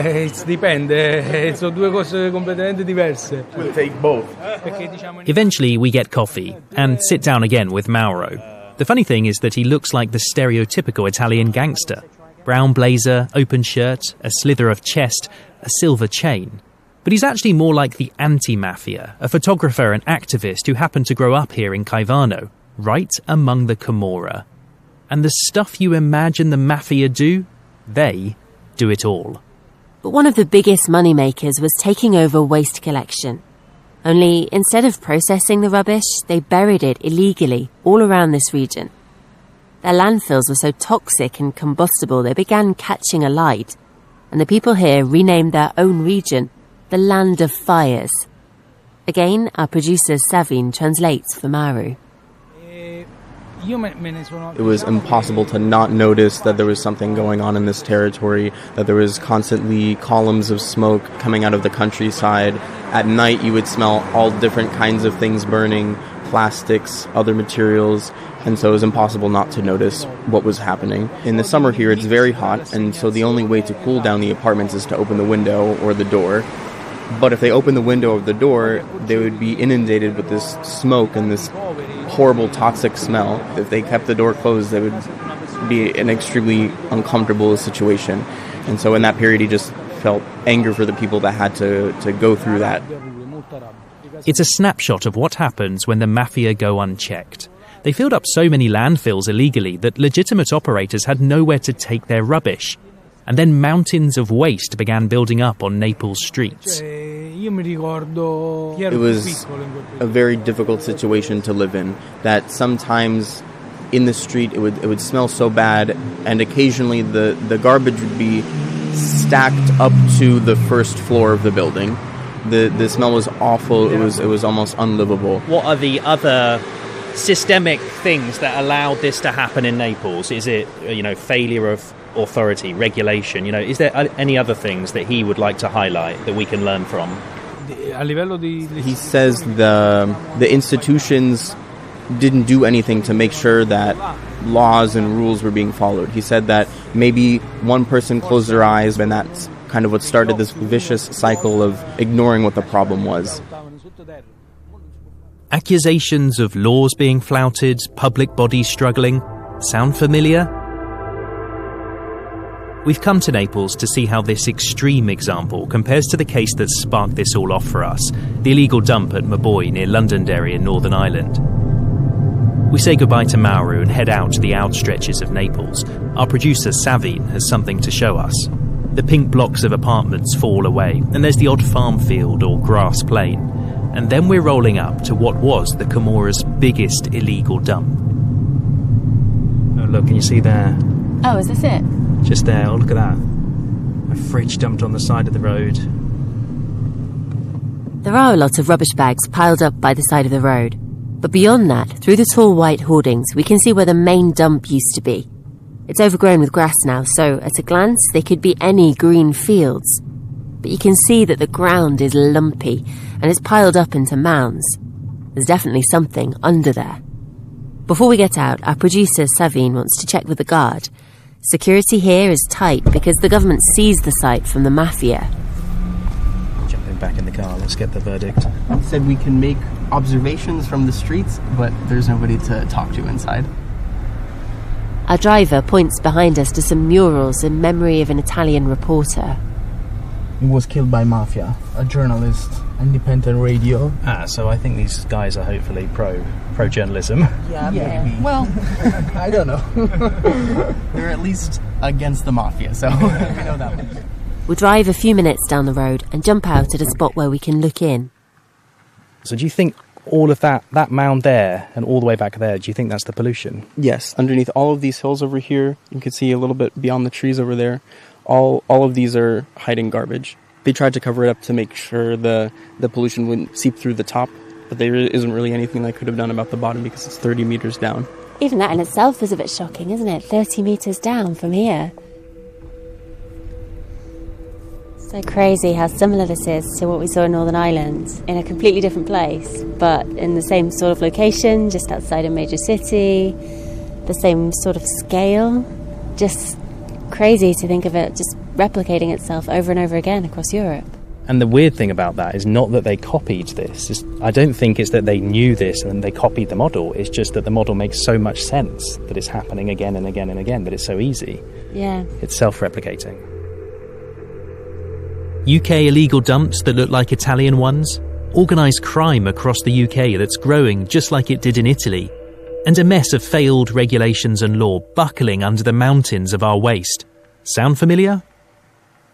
X: It dipende. Sono due cose completamente diverse.
N: We'll take both.
B: Eventually, we get coffee and sit down again with Mauro. The funny thing is that he looks like the stereotypical Italian gangster. Brown blazer, open shirt, a slither of chest, a silver chain. But he's actually more like the anti-mafia, a photographer and activist who happened to grow up here in Caivano, right among the Camorra. And the stuff you imagine the mafia do, they do it all.
C: But one of the biggest moneymakers was taking over waste collection. Only instead of processing the rubbish, they buried it illegally all around this region. Their landfills were so toxic and combustible they began catching alight, and the people here renamed their own region the Land of Fires. Again, our producer Savine translates for Mauro.
N: It was impossible to not notice that there was something going on in this territory, that there was constantly columns of smoke coming out of the countryside. At night you would smell all different kinds of things burning, plastics, other materials, and so it was impossible not to notice what was happening. In the summer here it's very hot, and so the only way to cool down the apartments is to open the window or the door. But if they opened the window or the door, they would be inundated with this smoke and this horrible toxic smell. If they kept the door closed, they would be an extremely uncomfortable situation. And so in that period, he just felt anger for the people that had to go through that.
B: It's a snapshot of what happens when the mafia go unchecked. They filled up so many landfills illegally that legitimate operators had nowhere to take their rubbish. And then mountains of waste began building up on Naples' streets.
N: It was a very difficult situation to live in, that sometimes in the street it would smell so bad, and occasionally the garbage would be stacked up to the first floor of the building. The smell was awful. It was almost unlivable.
B: What are the other systemic things that allowed this to happen in Naples? Is it, failure of authority, regulation? Is there any other things that he would like to highlight that we can learn from?
N: He says the institutions didn't do anything to make sure that laws and rules were being followed. He said that maybe one person closed their eyes, and that's kind of what started this vicious cycle of ignoring what the problem was.
B: Accusations of laws being flouted, public bodies struggling. Sound familiar? We've come to Naples to see how this extreme example compares to the case that sparked this all off for us, the illegal dump at Maboi near Londonderry in Northern Ireland. We say goodbye to Mauro and head out to the outstretches of Naples. Our producer Savine has something to show us. The pink blocks of apartments fall away, and there's the odd farm field or grass plain. And then we're rolling up to what was the Comora's biggest illegal dump.
K: Oh, look, can you see there?
P: Oh, is this it?
K: Just there, oh, look at that. A fridge dumped on the side of the road.
C: There are a lot of rubbish bags piled up by the side of the road. But beyond that, through the tall white hoardings, we can see where the main dump used to be. It's overgrown with grass now, so at a glance, they could be any green fields. But you can see that the ground is lumpy, and it's piled up into mounds. There's definitely something under there. Before we get out, our producer Savine wants to check with the guard. Security here is tight because the government seized the site from the mafia.
K: Jumping back in the car, let's get the verdict.
D: He said we can make observations from the streets, but there's nobody to talk to inside.
C: Our driver points behind us to some murals in memory of an Italian reporter.
W: He was killed by mafia, a journalist, independent radio.
K: So I think these guys are hopefully pro-journalism.
D: Yeah, maybe. Well, I don't know. They're at least against the mafia, so we know that one.
C: We drive a few minutes down the road and jump out at a spot where we can look in.
K: So do you think all of that mound there and all the way back there, do you think that's the pollution?
N: Yes, underneath all of these hills over here, you can see a little bit beyond the trees over there, all of these are hiding garbage. They tried to cover it up to make sure the pollution wouldn't seep through the top, but there isn't really anything they could have done about the bottom because it's 30 meters down.
C: Even that in itself is a bit shocking, isn't it? 30 metres down from here. So crazy how similar this is to what we saw in Northern Ireland, in a completely different place, but in the same sort of location, just outside a major city, the same sort of scale. Just crazy to think of it just replicating itself over and over again across Europe.
K: And the weird thing about that is not that they copied this. I don't think it's that they knew this and they copied the model. It's just that the model makes so much sense that it's happening again and again and again, that it's so easy.
C: Yeah.
K: It's self-replicating.
B: UK illegal dumps that look like Italian ones, organised crime across the UK that's growing just like it did in Italy, and a mess of failed regulations and law buckling under the mountains of our waste. Sound familiar?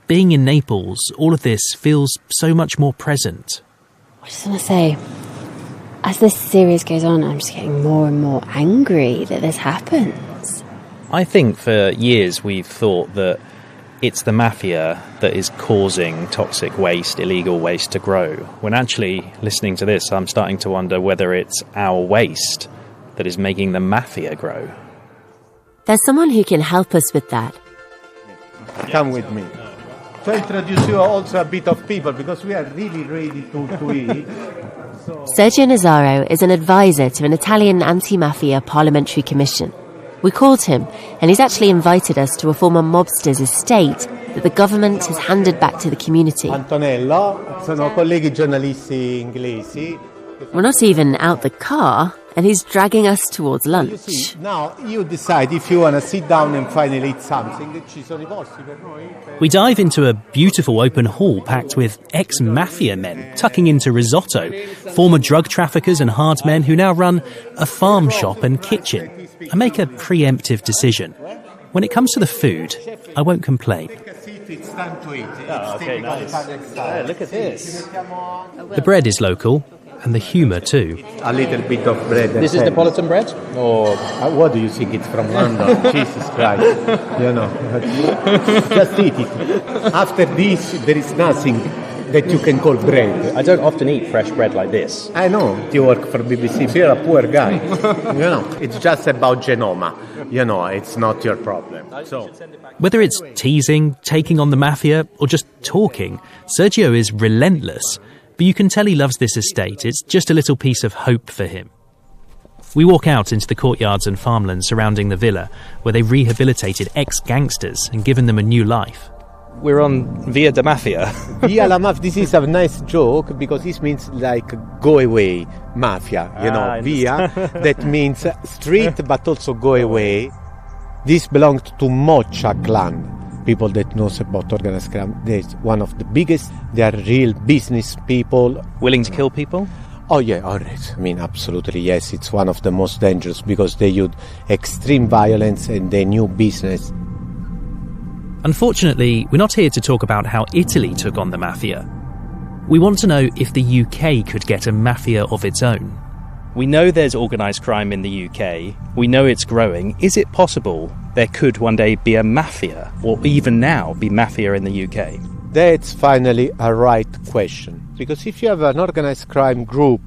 B: Being in Naples, all of this feels so much more present.
P: I just want to say, as this series goes on, I'm just getting more and more angry that this happens.
K: I think for years we've thought that it's the mafia that is causing toxic waste, illegal waste to grow. When actually, listening to this, I'm starting to wonder whether it's our waste that is making the mafia grow.
C: There's someone who can help us with that.
R: Come with me. To introduce you also a bit of people, because we are really ready to eat.
C: Sergio Nazaro is an advisor to an Italian anti-mafia parliamentary commission. We called him, and he's actually invited us to a former mobster's estate that the government has handed back to the community.
R: Antonello, sono colleghi giornalisti inglesi.
C: We're not even out the car, and he's dragging us towards lunch.
R: Now you decide if you want to sit down and finally eat something.
B: We dive into a beautiful open hall packed with ex-mafia men tucking into risotto, former drug traffickers and hard men who now run a farm shop and kitchen. I make a preemptive decision. When it comes to the food, I won't complain.
R: It's time to eat.
K: Oh, okay, nice. Yeah, look at this.
B: The bread is local, and the humour too.
R: A little bit of bread.
K: This is Neapolitan bread? Or
R: what do you think it's from London? Jesus Christ. You know, just eat it. After this, there is nothing that you can call bread.
K: I don't often eat fresh bread like this.
R: I know. You work for BBC. You're a poor guy. You know, it's just about Genoma. You know, it's not your problem. So,
B: whether it's teasing, taking on the mafia, or just talking, Sergio is relentless. But you can tell he loves this estate. It's just a little piece of hope for him. We walk out into the courtyards and farmlands surrounding the villa, where they rehabilitated ex-gangsters and given them a new life.
K: We're on Via da Mafia.
R: Via la Mafia, this is a nice joke because this means like go away, mafia, you know, Via, that means street but also go away. This belonged to Mocha clan. People that knows about organized crime, they're one of the biggest. They are real business people.
K: Willing to kill people?
R: Oh yeah, alright. I mean, absolutely, yes. It's one of the most dangerous because they use extreme violence and they knew business.
B: Unfortunately, we're not here to talk about how Italy took on the mafia. We want to know if the UK could get a mafia of its own.
K: We know there's organised crime in the UK. We know it's growing. Is it possible there could one day be a mafia, or even now be mafia in the UK?
R: That's finally a right question. Because if you have an organised crime group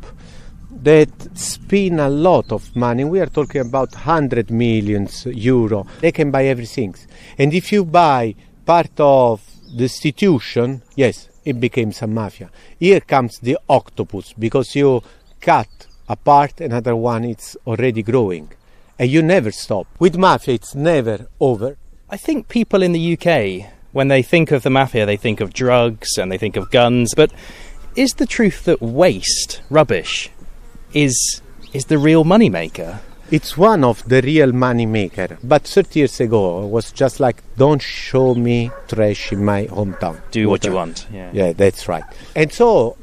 R: that spend a lot of money, we are talking about 100 million euro, they can buy everything. And if you buy part of the institution, yes, it becomes a mafia. Here comes the octopus, because you cut a part, another one it's already growing. And you never stop. With mafia, it's never over.
K: I think people in the UK, when they think of the mafia, they think of drugs and they think of guns. But is the truth that waste, rubbish, is the real money maker?
R: It's one of the real money maker. But 30 years ago, it was just like, don't show me trash in my hometown.
K: Do what you want.
R: Yeah, that's right. And so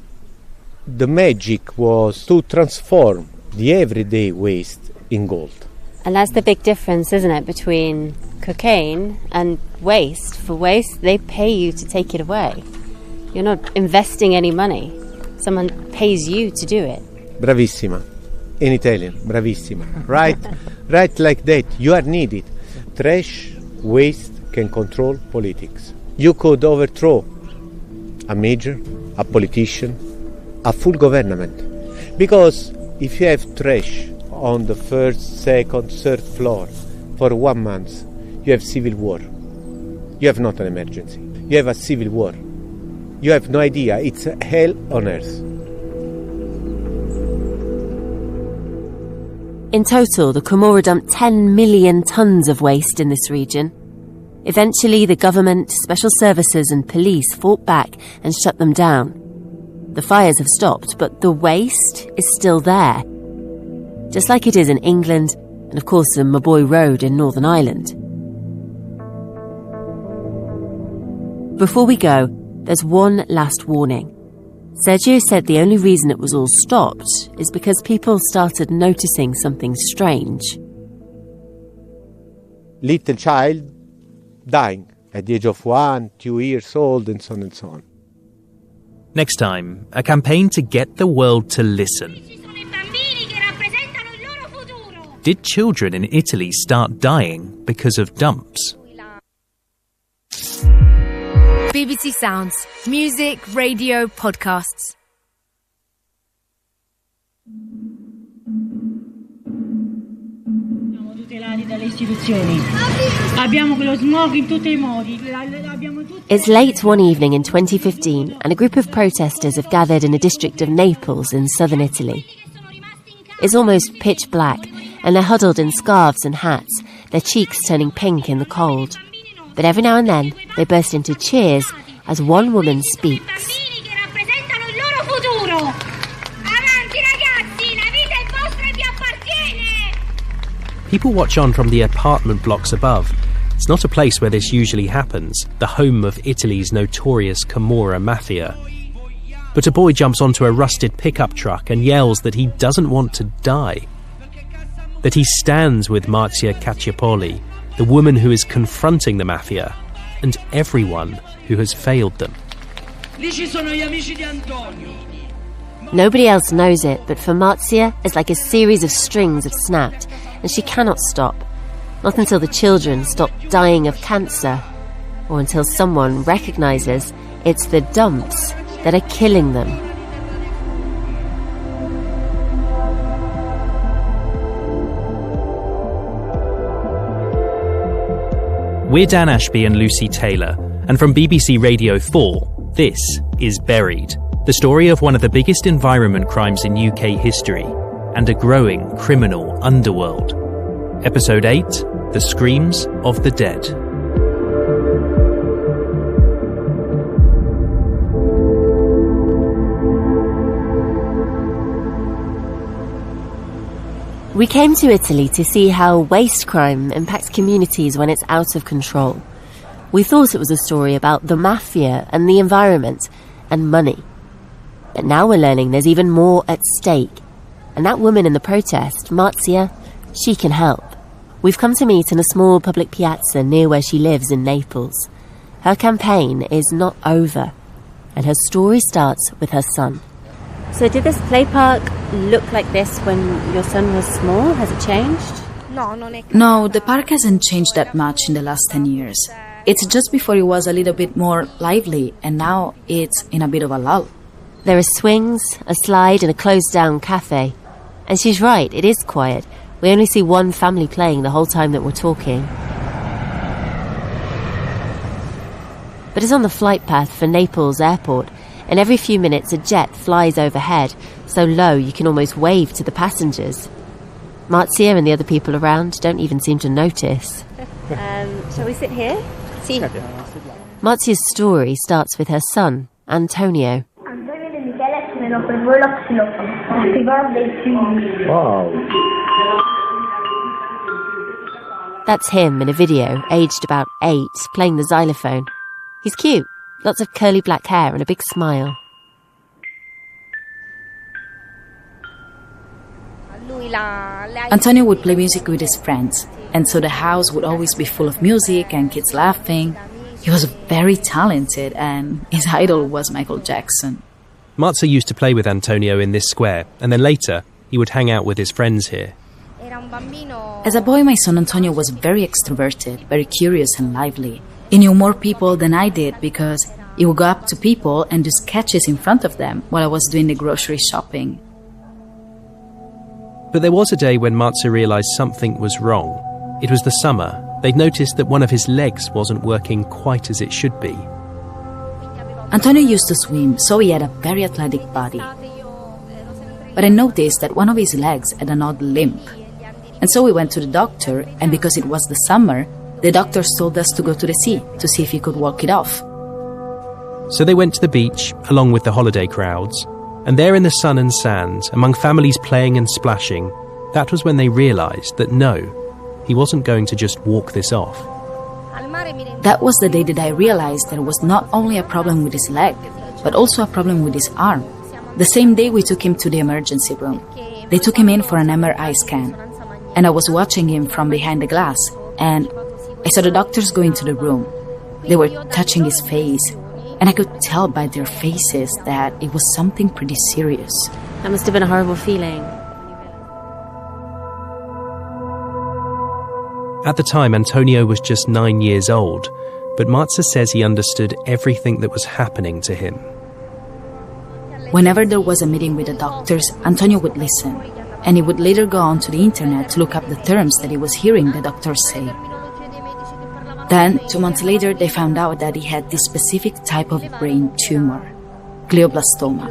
R: the magic was to transform the everyday waste in gold.
P: And that's the big difference, isn't it, between cocaine and waste. For waste, they pay you to take it away. You're not investing any money. Someone pays you to do it.
R: Bravissima. In Italian, bravissima. Right? Right like that. You are needed. Trash, waste can control politics. You could overthrow a major, a politician, a full government. Because if you have trash on the first, second, third floor for 1 month, you have civil war. You have not an emergency. You have a civil war. You have no idea. It's hell on earth.
C: In total, the Camorra dumped 10 million tonnes of waste in this region. Eventually, the government, special services and police fought back and shut them down. The fires have stopped, but the waste is still there. Just like it is in England, and of course in Maboy Road in Northern Ireland. Before we go, there's one last warning. Sergio said the only reason it was all stopped is because people started noticing something strange.
R: Little child dying at the age of 1, 2 years old, and so on and so on.
B: Next time, a campaign to get the world to listen. Did children in Italy start dying because of dumps?
O: BBC Sounds. Music, radio, podcasts.
H: Siamo tutelati dalle istituzioni. Abbiamo quello smog in tutti I modi.
C: It's late one evening in 2015 and a group of protesters have gathered in a district of Naples in southern Italy. It's almost pitch black and they're huddled in scarves and hats, their cheeks turning pink in the cold. But every now and then, they burst into cheers as one woman speaks.
B: People watch on from the apartment blocks above. It's not a place where this usually happens, the home of Italy's notorious Camorra mafia. But a boy jumps onto a rusted pickup truck and yells that he doesn't want to die. That he stands with Marzia Cacciapoli, the woman who is confronting the mafia, and everyone who has failed them.
C: Nobody else knows it, but for Marzia, it's like a series of strings have snapped, and she cannot stop. Not until the children stop dying of cancer, or until someone recognises it's the dumps that are killing them.
B: We're Dan Ashby and Lucy Taylor, and from BBC Radio 4, this is Buried, the story of one of the biggest environment crimes in UK history, and a growing criminal underworld. Episode 8, The Screams of the Dead.
C: We came to Italy to see how waste crime impacts communities when it's out of control. We thought it was a story about the mafia and the environment and money. But now we're learning there's even more at stake. And that woman in the protest, Marzia, she can help. We've come to meet in a small public piazza near where she lives in Naples. Her campaign is not over, and her story starts with her son.
P: So did this play park look like this when your son was small? Has it changed?
Q: No, the park hasn't changed that much in the last 10 years. It's just before it was a little bit more lively, and now it's in a bit of a lull.
C: There are swings, a slide and a closed-down cafe. And she's right, it is quiet. We only see one family playing the whole time that we're talking. But it's on the flight path for Naples Airport, and every few minutes a jet flies overhead, so low you can almost wave to the passengers. Marzia and the other people around don't even seem to notice.
P: Shall we sit here? See.
C: Marzia's story starts with her son, Antonio.
R: Wow.
C: That's him in a video, aged about 8, playing the xylophone. He's cute. Lots of curly black hair and a big smile.
Q: Antonio would play music with his friends, and so the house would always be full of music and kids laughing. He was very talented, and his idol was Michael Jackson.
B: Marzia used to play with Antonio in this square, and then later he would hang out with his friends here.
Q: As a boy, my son Antonio was very extroverted, very curious and lively. He knew more people than I did because he would go up to people and do sketches in front of them while I was doing the grocery shopping.
B: But there was a day when Marzia realised something was wrong. It was the summer. They'd noticed that one of his legs wasn't working quite as it should be.
Q: Antonio used to swim, so he had a very athletic body. But I noticed that one of his legs had an odd limp. And so we went to the doctor, and because it was the summer, the doctors told us to go to the sea to see if he could walk it off.
B: So they went to the beach, along with the holiday crowds, and there in the sun and sand, among families playing and splashing, that was when they realised that no, he wasn't going to just walk this off.
Q: That was the day that I realised there was not only a problem with his leg, but also a problem with his arm. The same day we took him to the emergency room. They took him in for an MRI scan, and I was watching him from behind the glass, and I saw the doctors go into the room. They were touching his face, and I could tell by their faces that it was something pretty serious.
P: That must have been a horrible feeling.
B: At the time, Antonio was just 9 years old, but Marzia says he understood everything that was happening to him.
Q: Whenever there was a meeting with the doctors, Antonio would listen, and he would later go on to the internet to look up the terms that he was hearing the doctors say. Then, 2 months later, they found out that he had this specific type of brain tumor, glioblastoma,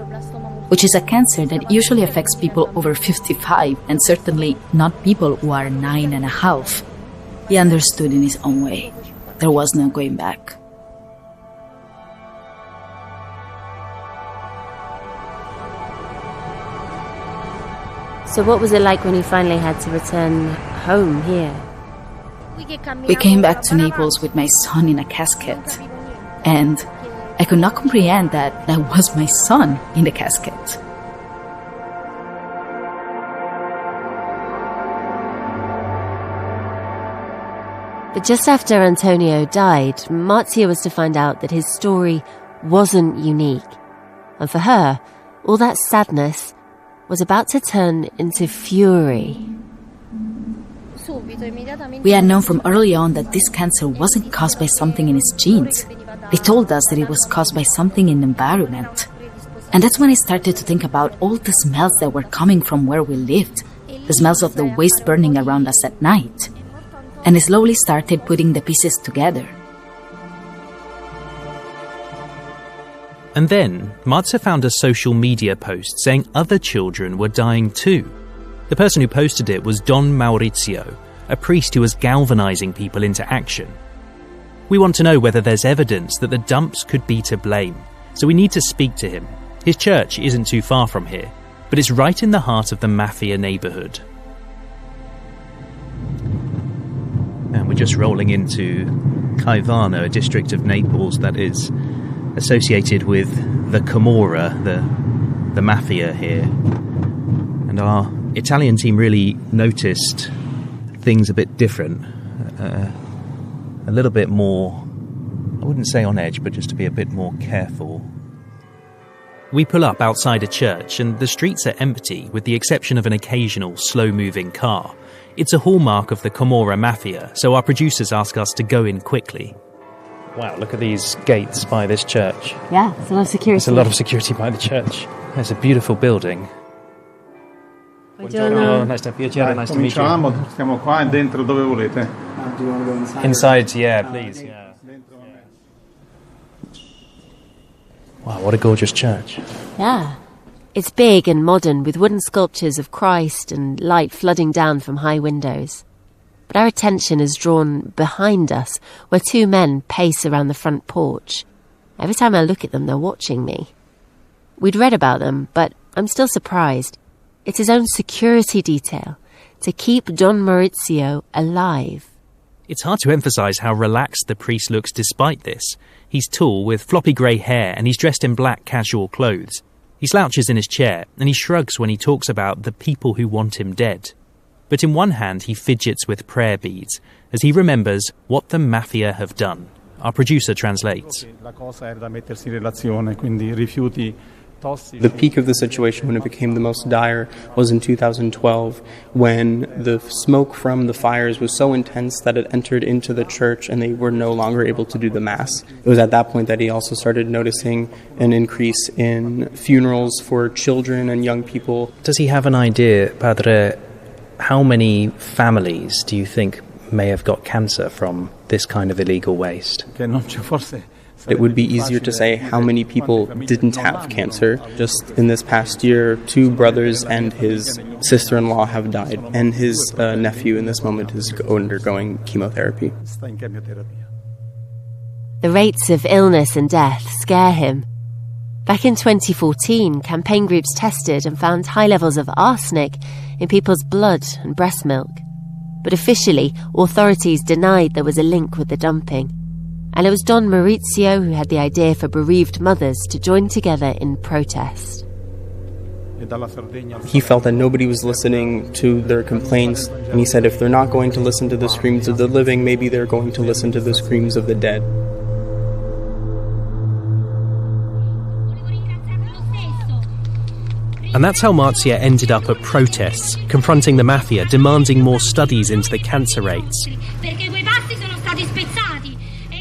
Q: which is a cancer that usually affects people over 55 and certainly not people who are 9.5. He understood in his own way. There was no going back.
P: So what was it like when you finally had to return home here?
Q: We came back to Naples with my son in a casket, and I could not comprehend that that was my son in the casket.
C: But just after Antonio died, Marzia was to find out that his story wasn't unique. And for her, all that sadness was about to turn into fury.
Q: We had known from early on that this cancer wasn't caused by something in his genes. They told us that it was caused by something in the environment. And that's when I started to think about all the smells that were coming from where we lived, the smells of the waste burning around us at night. And I slowly started putting the pieces together.
B: And then, Marzia found a social media post saying other children were dying too. The person who posted it was Don Maurizio, a priest who was galvanizing people into action. We want to know whether there's evidence that the dumps could be to blame, so we need to speak to him. His church isn't too far from here, but it's right in the heart of the Mafia neighbourhood. And we're just rolling into Caivano, a district of Naples that is associated with the Camorra, the Mafia here. And our Italian team really noticed things a bit different, a little bit more, I wouldn't say on edge, but just to be a bit more careful. We pull up outside a church and the streets are empty with the exception of an occasional slow-moving car. It's a hallmark of the Camorra Mafia, so our producers ask us to go in quickly. Wow, look at these gates by this church.
C: Yeah, there's a lot of security.
B: There's a lot of security by the church. There's a beautiful building.
C: Buongiorno.
B: Nice to meet you. Nice to meet you.
E: Stiamo qua e dentro dove volete.
B: Inside, yeah, please. Yeah. Wow, what a gorgeous church.
C: Yeah. It's big and modern with wooden sculptures of Christ and light flooding down from high windows. But our attention is drawn behind us, where two men pace around the front porch. Every time I look at them, they're watching me. We'd read about them, but I'm still surprised. It's his own security detail to keep Don Maurizio alive.
B: It's hard to emphasise how relaxed the priest looks despite this. He's tall, with floppy grey hair, and he's dressed in black casual clothes. He slouches in his chair, and he shrugs when he talks about the people who want him dead. But in one hand he fidgets with prayer beads, as he remembers what the Mafia have done. Our producer translates.
N: The peak of the situation when it became the most dire was in 2012, when the smoke from the fires was so intense that it entered into the church and they were no longer able to do the Mass. It was at that point that he also started noticing an increase in funerals for children and young people.
B: Does he have an idea, Padre, how many families do you think may have got cancer from this kind of illegal waste?
N: It would be easier to say how many people didn't have cancer. Just in this past year, 2 brothers and his sister-in-law have died, and his nephew in this moment is undergoing chemotherapy.
C: The rates of illness and death scare him. Back in 2014, campaign groups tested and found high levels of arsenic in people's blood and breast milk. But officially, authorities denied there was a link with the dumping. And it was Don Maurizio who had the idea for bereaved mothers to join together in protest.
N: He felt that nobody was listening to their complaints, and he said if they're not going to listen to the screams of the living, maybe they're going to listen to the screams of the dead.
B: And that's how Marzia ended up at protests, confronting the Mafia, demanding more studies into the cancer rates.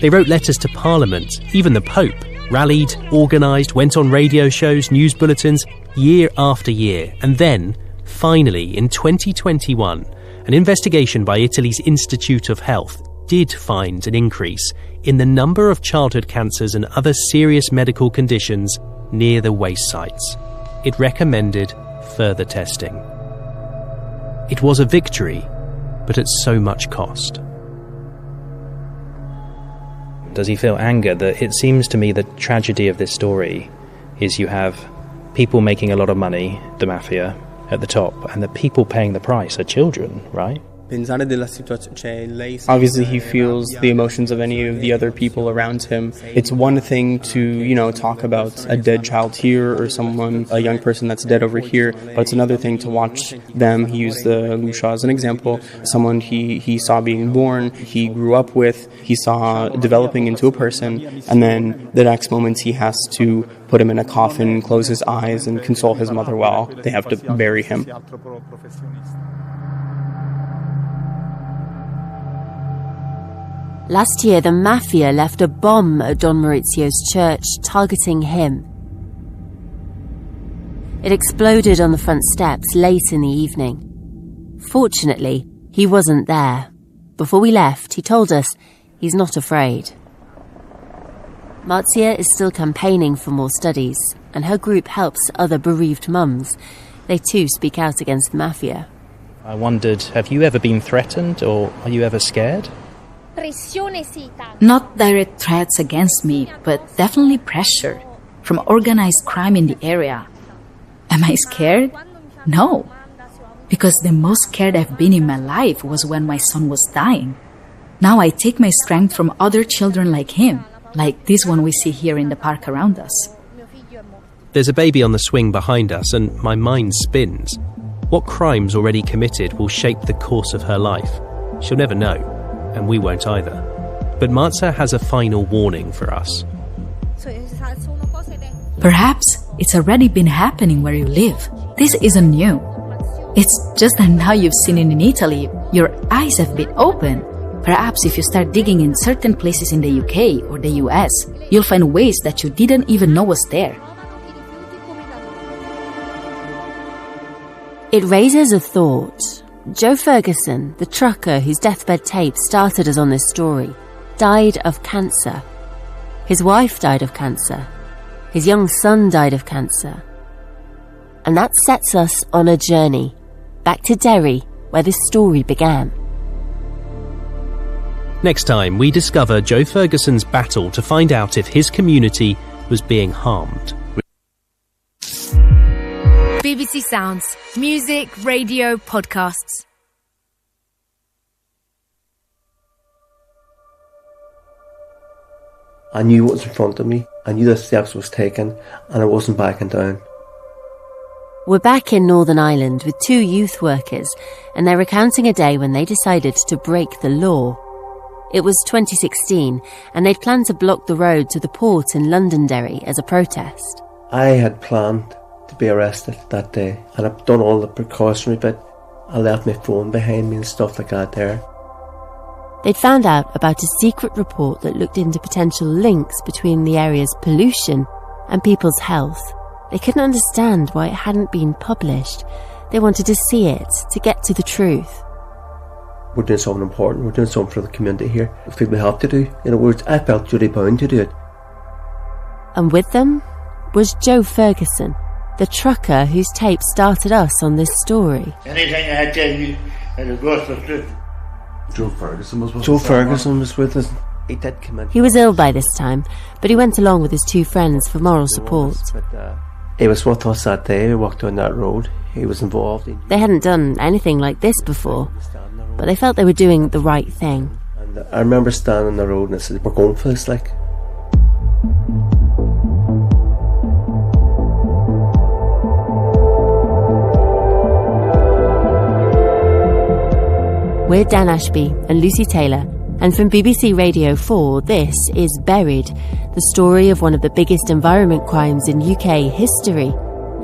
B: They wrote letters to Parliament, even the Pope, rallied, organised, went on radio shows, news bulletins, year after year. And then, finally, in 2021, an investigation by Italy's Institute of Health did find an increase in the number of childhood cancers and other serious medical conditions near the waste sites. It recommended further testing. It was a victory, but at so much cost. Does he feel anger? That it seems to me the tragedy of this story is you have people making a lot of money, the Mafia, at the top, and the people paying the price are children, right?
N: Obviously, he feels the emotions of any of the other people around him. It's one thing to, talk about a dead child here or a young person that's dead over here, but it's another thing to watch them. He used the Lusha as an example, someone he saw being born, he grew up with, he saw developing into a person, and then the next moment he has to put him in a coffin, close his eyes, and console his mother while they have to bury him.
C: Last year, the mafia left a bomb at Don Maurizio's church, targeting him. It exploded on the front steps late in the evening. Fortunately, he wasn't there. Before we left, he told us he's not afraid. Marzia is still campaigning for more studies, and her group helps other bereaved mums. They too speak out against the mafia.
B: I wondered, have you ever been threatened, or are you ever scared?
Q: Not direct threats against me, but definitely pressure from organized crime in the area. Am I scared? No, because the most scared I've been in my life was when my son was dying. Now I take my strength from other children like him, like this one we see here in the park around us.
B: There's a baby on the swing behind us, and my mind spins. What crimes already committed will shape the course of her life? She'll never know. And we won't either. But Marzia has a final warning for us.
Q: Perhaps it's already been happening where you live. This isn't new. It's just that now you've seen it in Italy, your eyes have been open. Perhaps if you start digging in certain places in the UK or the US, you'll find ways that you didn't even know was there.
C: It raises a thought. Joe Ferguson, the trucker whose deathbed tape started us on this story, died of cancer. His wife died of cancer. His young son died of cancer. And that sets us on a journey back to Derry, where this story began.
B: Next time, we discover Joe Ferguson's battle to find out if his community was being harmed.
O: BBC Sounds. Music, radio, podcasts.
F: I knew what was in front of me. I knew the steps was taken, and I wasn't backing down.
C: We're back in Northern Ireland with two youth workers, and they're recounting a day when they decided to break the law. It was 2016, and they'd planned to block the road to the port in Londonderry as a protest.
F: I had planned to be arrested that day, and I've done all the precautionary bit. I left my phone behind me and stuff like that there.
C: They'd found out about a secret report that looked into potential links between the area's pollution and people's health. They couldn't understand why it hadn't been published. They wanted to see it, to get to the truth.
F: We're doing something important, we're doing something for the community here. I feel we have to do. I felt duty bound to do it.
C: And with them was Joe Ferguson, the trucker whose tape started us on this story.
U: Anything I tell you, it'll go for truth.
F: Joe Ferguson was with us. He did come in.
C: He was ill by this time, but he went along with his two friends for moral support.
F: He was with us that day. We walked down that road. He was involved.
C: They hadn't done anything like this before, but they felt they were doing the right thing.
F: And I remember standing on the road and I said, we're going for this, like.
C: We're Dan Ashby and Lucy Taylor, and from BBC Radio 4, this is Buried, the story of one of the biggest environment crimes in UK history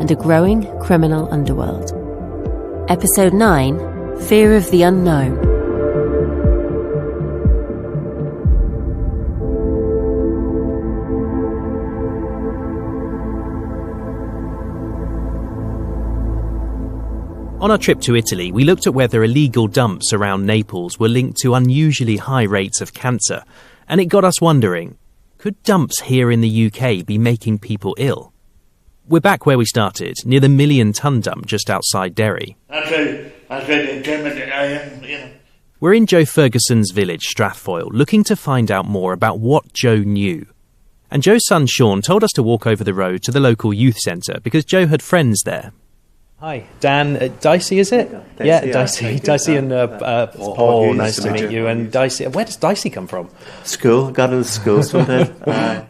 C: and a growing criminal underworld. Episode 9, Fear of the Unknown.
B: On our trip to Italy, we looked at whether illegal dumps around Naples were linked to unusually high rates of cancer, and it got us wondering, could dumps here in the UK be making people ill? We're back where we started, near the 1 million tonne dump just outside Derry.
U: That's how determined I am,
B: We're in Joe Ferguson's village, Strathfoyle, looking to find out more about what Joe knew. And Joe's son Sean told us to walk over the road to the local youth centre because Joe had friends there.
K: Hi, Dan. Dicey, is it?
F: Dicey,
K: Dicey and Paul, nice to meet you. And Dicey, where does Dicey come from?
F: School, got into school sometime.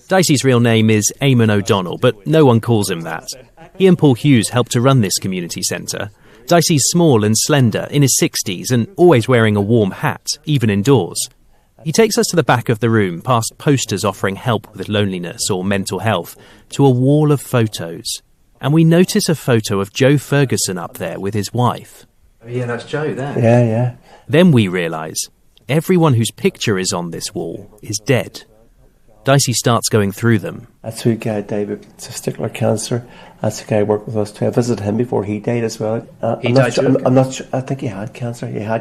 B: Dicey's real name is Eamon O'Donnell, but no one calls him that. He and Paul Hughes helped to run this community centre. Dicey's small and slender, in his 60s, and always wearing a warm hat, even indoors. He takes us to the back of the room, past posters offering help with loneliness or mental health, to a wall of photos. And we notice a photo of Joe Ferguson up there with his wife.
J: Yeah, that's Joe there.
F: Yeah.
B: Then we realise everyone whose picture is on this wall is dead. Dicey starts going through them.
F: That's who guy died with testicular cancer. That's the guy who worked with us too. I visited him before he died as well. I'm not sure. I think he had cancer. I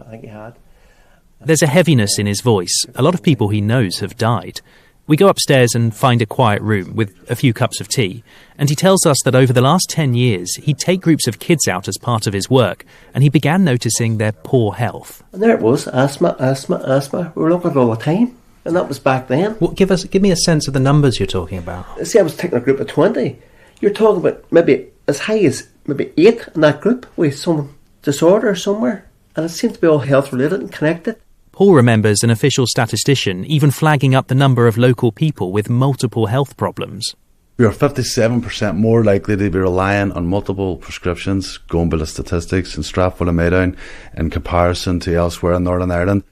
F: think he had.
B: There's a heaviness in his voice. A lot of people he knows have died. We go upstairs and find a quiet room with a few cups of tea, and he tells us that over the last 10 years he'd take groups of kids out as part of his work, and he began noticing their poor health.
F: And there it was, asthma. We were looking at it all the time, and that was back then.
K: Well, give me a sense of the numbers you're talking about.
F: See, I was taking a group of 20. You're talking about maybe as high as maybe 8 in that group with some disorder somewhere, and it seemed to be all health related and connected.
B: Paul remembers an official statistician even flagging up the number of local people with multiple health problems.
I: We are 57% more likely to be relying on multiple prescriptions, going by the statistics in Strathfield and Maydown, in comparison to elsewhere in Northern Ireland.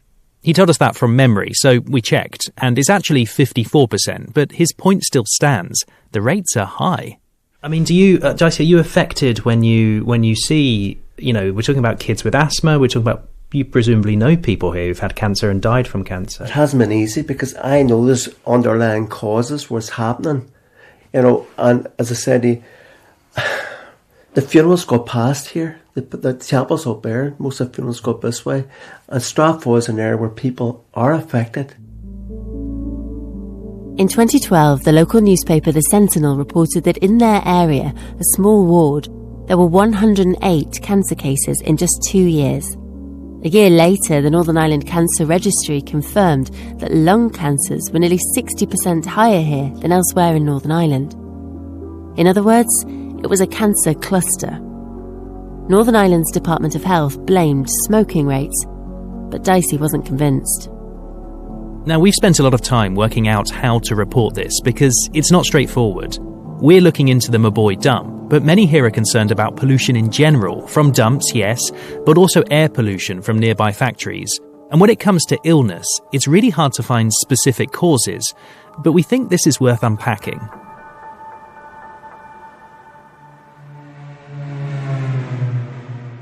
B: He told us that from memory, so we checked, and it's actually 54%, but his point still stands. The rates are high.
K: I mean, Dicey, are you affected when you see, we're talking about kids with asthma, we're talking about, you presumably know people here who've had cancer and died from cancer.
F: It hasn't been easy because I know there's underlying causes what's happening. And as I said, the funerals go past here. The chapel's up there. Most of the funerals go this way. And Strathfield is an area where people are affected.
C: In 2012, the local newspaper The Sentinel reported that in their area, a small ward, there were 108 cancer cases in just 2 years. A year later, the Northern Ireland Cancer Registry confirmed that lung cancers were nearly 60% higher here than elsewhere in Northern Ireland. In other words, it was a cancer cluster. Northern Ireland's Department of Health blamed smoking rates, but Dicey wasn't convinced.
B: Now, we've spent a lot of time working out how to report this because it's not straightforward. We're looking into the Maboy dump, but many here are concerned about pollution in general, from dumps, yes, but also air pollution from nearby factories. And when it comes to illness, it's really hard to find specific causes, but we think this is worth unpacking.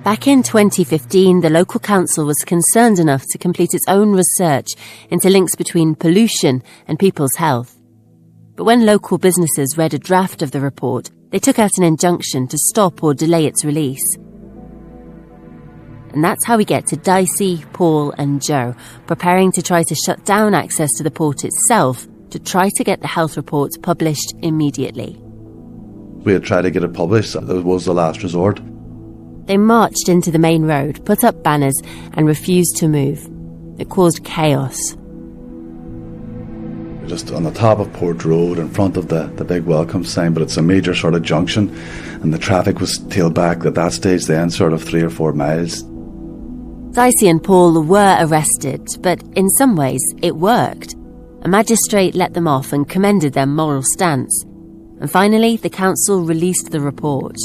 C: Back in 2015, the local council was concerned enough to complete its own research into links between pollution and people's health. But when local businesses read a draft of the report, they took out an injunction to stop or delay its release. And that's how we get to Dicey, Paul and Joe, preparing to try to shut down access to the port itself to try to get the health report published immediately.
I: We had tried to get it published. That was the last resort.
C: They marched into the main road, put up banners and refused to move. It caused chaos.
I: Just on the top of Port Road in front of the big welcome sign, but it's a major sort of junction, and the traffic was tailed back at that stage then sort of 3 or 4 miles.
C: Dicey and Paul were arrested, but in some ways it worked. A magistrate let them off and commended their moral stance. And finally, the council released the report.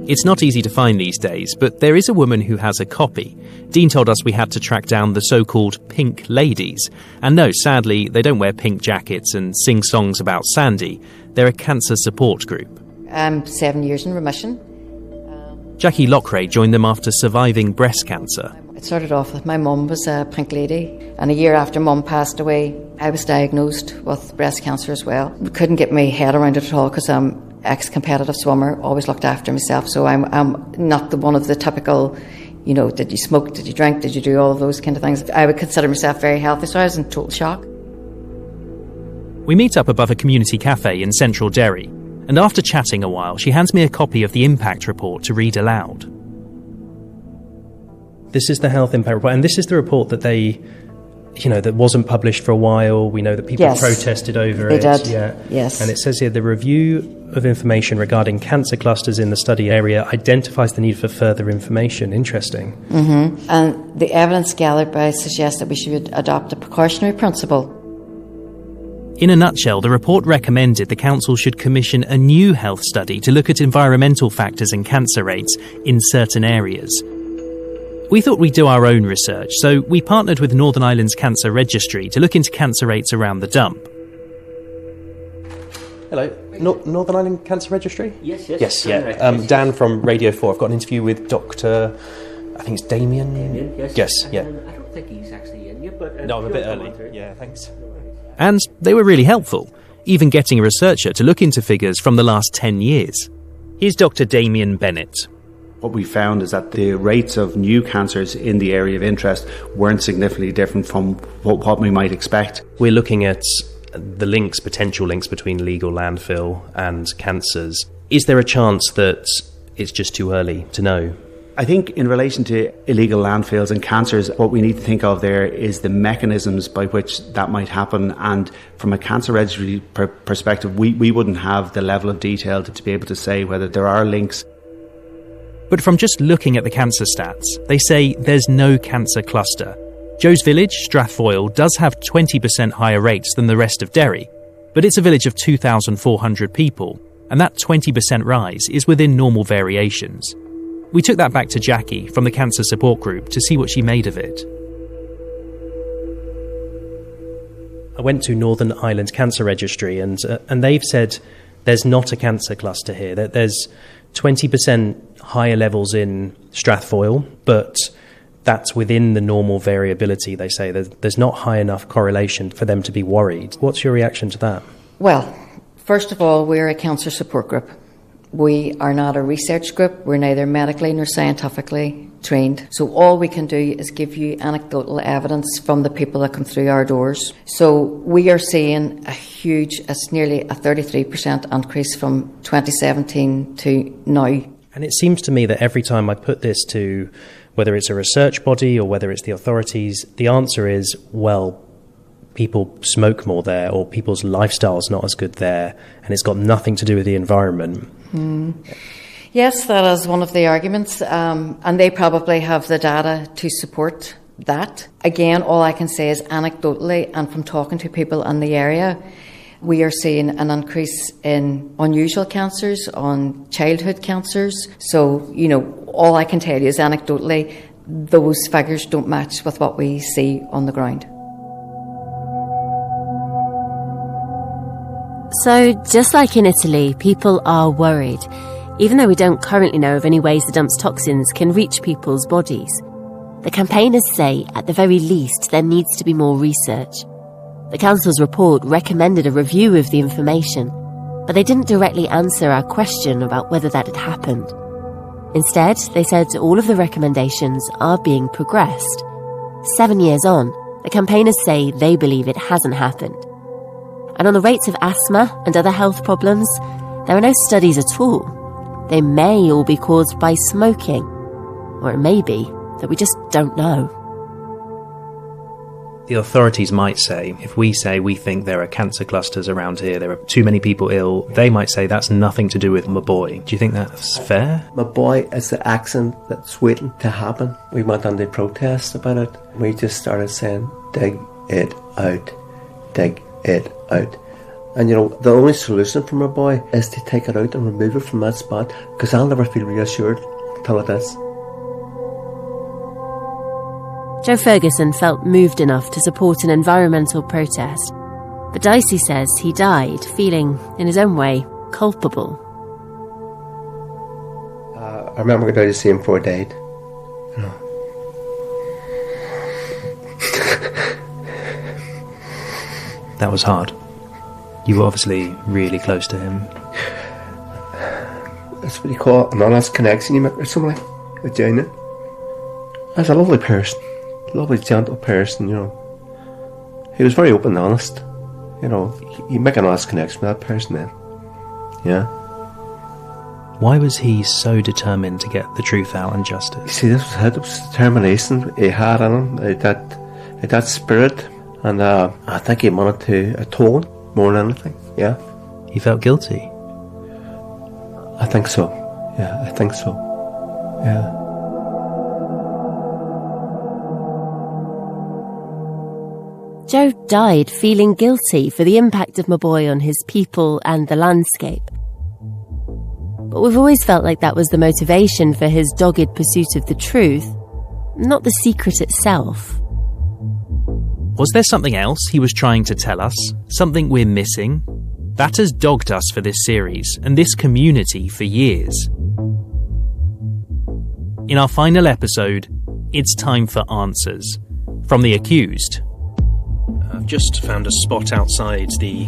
B: It's not easy to find these days, but there is a woman who has a copy. Dean told us we had to track down the so-called pink ladies. And no, sadly, they don't wear pink jackets and sing songs about Sandy. They're a cancer support group.
G: 7 years in remission.
B: Jackie Lockray joined them after surviving breast cancer.
G: It started off with my mum was a pink lady, and a year after mum passed away, I was diagnosed with breast cancer as well. Couldn't get my head around it at all because I'm ex-competitive swimmer, always looked after myself, so I'm not one of the typical, did you smoke, did you drink, did you do all of those kind of things. I would consider myself very healthy, so I was in total shock.
B: We meet up above a community cafe in central Derry, and after chatting a while, she hands me a copy of the impact report to read aloud.
K: This is the health impact report, and this is the report that they that wasn't published for a while. We know that people protested over it.
G: They did.
K: Yeah.
G: Yes.
K: And it says here, the review of information regarding cancer clusters in the study area identifies the need for further information. Interesting.
G: Mm-hmm. And the evidence gathered by suggests that we should adopt a precautionary principle.
B: In a nutshell, the report recommended the council should commission a new health study to look at environmental factors and cancer rates in certain areas. We thought we'd do our own research, so we partnered with Northern Ireland's Cancer Registry to look into cancer rates around the dump.
K: Hello, Northern Ireland Cancer Registry?
A: Yes,
K: Dan from Radio 4. I've got an interview with Dr. I think it's Damien.
A: Damien, yes.
K: Yes, yeah.
A: I don't think he's actually in yet, but...
K: no, I'm a bit early. Yeah, thanks.
B: And they were really helpful, even getting a researcher to look into figures from the last 10 years. Here's Dr. Damien Bennett.
S: What we found is that the rates of new cancers in the area of interest weren't significantly different from what we might expect.
K: We're looking at the potential links between legal landfill and cancers. Is there a chance that it's just too early to know?
S: I think in relation to illegal landfills and cancers, what we need to think of there is the mechanisms by which that might happen. And from a cancer registry perspective, we wouldn't have the level of detail to be able to say whether there are links.
B: But from just looking at the cancer stats, they say there's no cancer cluster. Joe's village, Strathfoyle, does have 20% higher rates than the rest of Derry, but it's a village of 2,400 people, and that 20% rise is within normal variations. We took that back to Jackie from the Cancer Support Group to see what she made of it.
K: I went to Northern Ireland Cancer Registry and they've said there's not a cancer cluster here. There's 20% higher levels in Strathfoyle, but that's within the normal variability, they say. There's not high enough correlation for them to be worried. What's your reaction to that?
G: Well, first of all, we're a cancer support group. We are not a research group. We're neither medically nor scientifically trained. So all we can do is give you anecdotal evidence from the people that come through our doors. So we are seeing it's nearly a 33% increase from 2017 to now.
K: And it seems to me that every time I put this to whether it's a research body or whether it's the authorities, the answer is, well, people smoke more there, or people's lifestyle's not as good there, and it's got nothing to do with the environment.
G: Yes, that is one of the arguments, and they probably have the data to support that. Again, all I can say is anecdotally, and from talking to people in the area, we are seeing an increase in unusual cancers, on childhood cancers. So, all I can tell you is anecdotally, those figures don't match with what we see on the ground.
C: So, just like in Italy, people are worried, even though we don't currently know of any ways the dump's toxins can reach people's bodies. The campaigners say, at the very least, there needs to be more research. The council's report recommended a review of the information, but they didn't directly answer our question about whether that had happened. Instead, they said all of the recommendations are being progressed. 7 years on, the campaigners say they believe it hasn't happened. And on the rates of asthma and other health problems, there are no studies at all. They may all be caused by smoking, or it may be that we just don't know.
K: The authorities might say, if we say we think there are cancer clusters around here, there are too many people ill, they might say that's nothing to do with my boy. Do you think that's fair?
F: My boy is the accident that's waiting to happen. We went on the protest about it. We just started saying, dig it out, dig it out. And the only solution for my boy is to take it out and remove it from that spot, because I'll never feel reassured till it is.
C: Joe Ferguson felt moved enough to support an environmental protest, but Dicey says he died feeling, in his own way, culpable.
F: I remember going down to see him before he died.
K: That was hard. You were obviously really close to him.
F: That's what you call an honest connection you make with somebody, with Janet. That's a lovely person. Lovely, gentle person, He was very open and honest. You make an honest connection with that person then. Yeah.
K: Why was he so determined to get the truth out and justice?
F: You see, this was determination he had in him, that like that spirit, and I think he wanted to atone more than anything. Yeah.
B: He felt guilty.
F: I think so. Yeah, I think so. Yeah.
C: Joe died feeling guilty for the impact of Maboi on his people and the landscape. But we've always felt like that was the motivation for his dogged pursuit of the truth, not the secret itself.
B: Was there something else he was trying to tell us? Something we're missing? That has dogged us for this series and this community for years. In our final episode, it's time for answers. From the accused. I've just found a spot outside the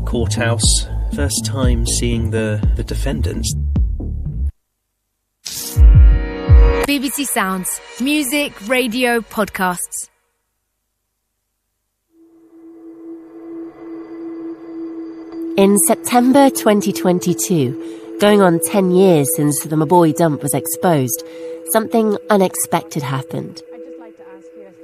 B: courthouse. First time seeing the defendants.
O: BBC Sounds. Music, radio, podcasts.
C: In September 2022, going on 10 years since the Maboi dump was exposed, something unexpected happened.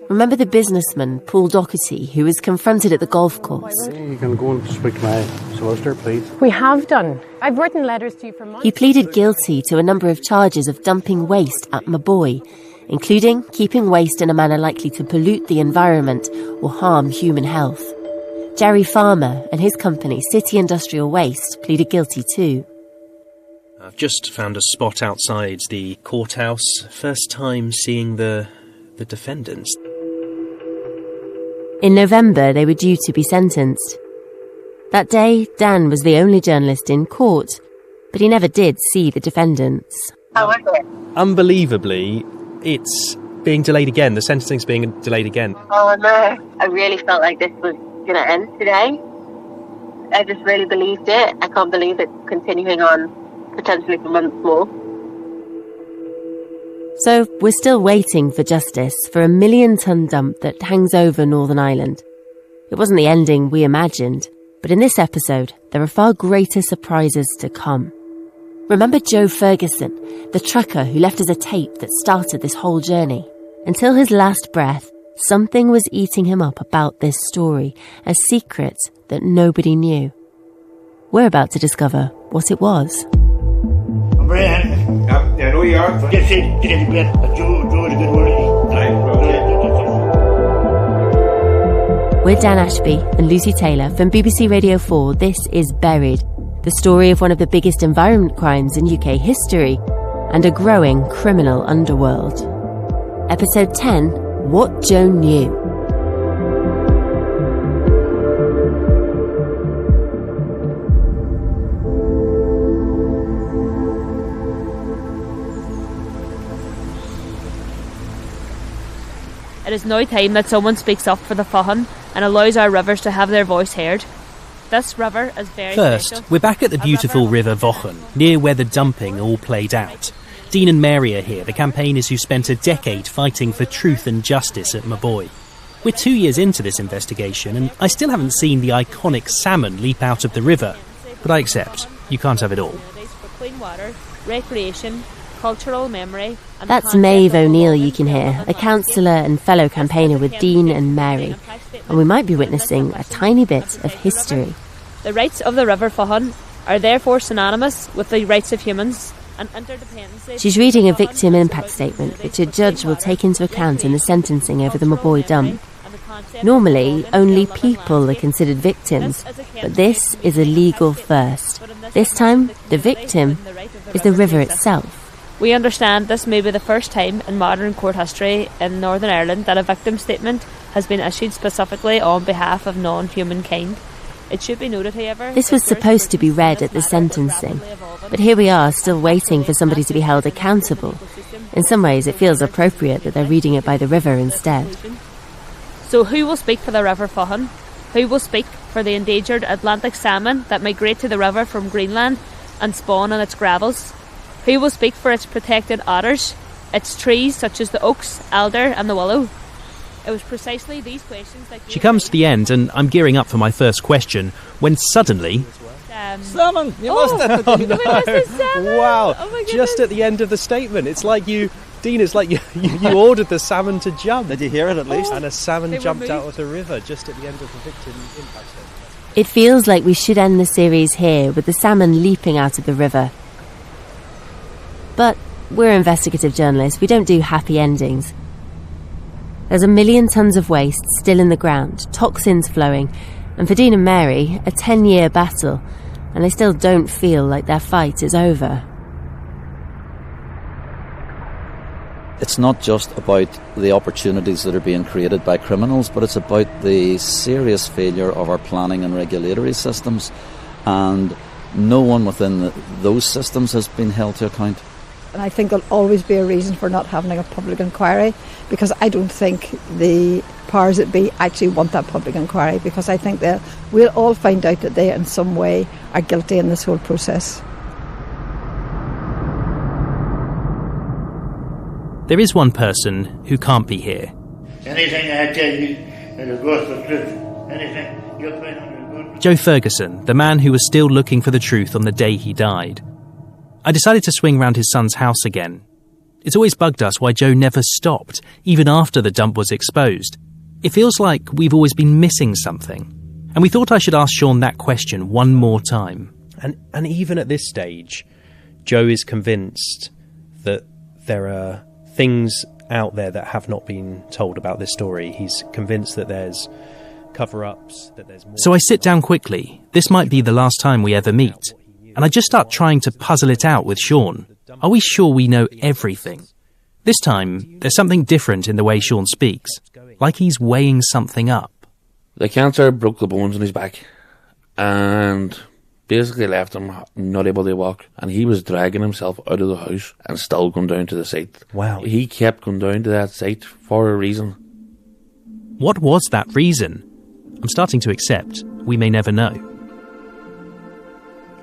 C: Remember the businessman, Paul Doherty, who was confronted at the golf course?
L: You can go and speak to my solicitor, please.
M: We have done. I've written letters to you for months.
C: He pleaded guilty to a number of charges of dumping waste at Maboi, including keeping waste in a manner likely to pollute the environment or harm human health. Jerry Farmer and his company, City Industrial Waste, pleaded guilty too.
B: I've just found a spot outside the courthouse. First time seeing the defendants.
C: In November, they were due to be sentenced. That day, Dan was the only journalist in court, but he never did see the defendants.
T: How was it?
B: Unbelievably, it's being delayed again. The sentencing's being delayed again.
T: Oh no, I really felt like this was going to end today. I just really believed it. I can't believe it's continuing on potentially for months more.
C: So we're still waiting for justice for a 1 million ton dump that hangs over Northern Ireland. It wasn't the ending we imagined, but in this episode, there are far greater surprises to come. Remember Joe Ferguson, the trucker who left us a tape that started this whole journey? Until his last breath, something was eating him up about this story, a secret that nobody knew. We're about to discover what it was.
V: Brian. Yep, I know you are. Just say, get into bed. Joe is a good word.
C: We're Dan Ashby and Lucy Taylor from BBC Radio 4. This is Buried, the story of one of the biggest environment crimes in UK history and a growing criminal underworld. Episode 10, What Joe Knew.
Y: It is now time that someone speaks up for the Faughn and allows our rivers to have their voice heard. This river is very
B: First,
Y: special.
B: we're back at the beautiful River Faughn, near where the dumping all played out. Dean and Mary are here, the campaigners who spent a decade fighting for truth and justice at Maboi. We're 2 years into this investigation, and I still haven't seen the iconic salmon leap out of the river. But I accept, you can't have it all.
Y: For clean water, recreation, cultural memory. And
C: That's Maeve O'Neill you can hear, a councillor and fellow campaigner with Dean and Mary. And we might be witnessing a tiny bit of history.
Y: The rights of the River Faughn are therefore synonymous with the rights of humans and interdependency.
C: She's reading a victim impact statement, which a judge will take into account in the sentencing over the Maboi dump. Normally, only people are considered victims, but this is a legal first. This time, the victim is the river itself.
Y: We understand this may be the first time in modern court history in Northern Ireland that a victim statement has been issued specifically on behalf of non-human kind. It should be noted, however...
C: This was supposed to be read at the sentencing, but here we are, still waiting for somebody to be held accountable. In some ways, it feels appropriate that they're reading it by the river instead.
Y: So who will speak for the River Faughn? Who will speak for the endangered Atlantic salmon that migrate to the river from Greenland and spawn on its gravels? Who will speak for its protected otters, its trees such as the oaks, alder and the willow? It was precisely these questions that...
B: She comes to the end, and I'm gearing up for my first question, when suddenly...
K: Salmon! You must have...
Y: Salmon.
K: Wow,
Y: Oh my
K: just at the end of the statement. It's like you Dean, it's like you ordered the salmon to jump.
D: Did you hear it at least?
K: And a salmon jumped out of the river just at the end of the victim impact zone.
C: It feels like we should end the series here with the salmon leaping out of the river. But we're investigative journalists, we don't do happy endings. There's 1 million tonnes of waste still in the ground, toxins flowing, and for Dean and Mary, a 10-year battle, and they still don't feel like their fight is over.
H: It's not just about the opportunities that are being created by criminals, but it's about the serious failure of our planning and regulatory systems, and no one within those systems has been held to account.
R: And I think there'll always be a reason for not having a public inquiry, because I don't think the powers that be actually want that public inquiry, because I think that we'll all find out that they in some way are guilty in this whole process.
B: There is one person who can't be here.
V: Anything I tell you, it'll go for truth. Anything you're playing on the
B: Joe Ferguson, the man who was still looking for the truth on the day he died. I decided to swing round his son's house again. It's always bugged us why Joe never stopped, even after the dump was exposed. It feels like we've always been missing something. And we thought I should ask Sean that question one more time.
K: And even at this stage, Joe is convinced that there are things out there that have not been told about this story. He's convinced that there's cover-ups, that there's more.
B: So I sit down quickly. This might be the last time we ever meet. And I just start trying to puzzle it out with Sean. Are we sure we know everything? This time, there's something different in the way Sean speaks, like he's weighing something up.
W: The cancer broke the bones in his back and basically left him not able to walk. And he was dragging himself out of the house and still going down to the site.
K: Wow.
W: He kept going down to that site for a reason.
B: What was that reason? I'm starting to accept we may never know.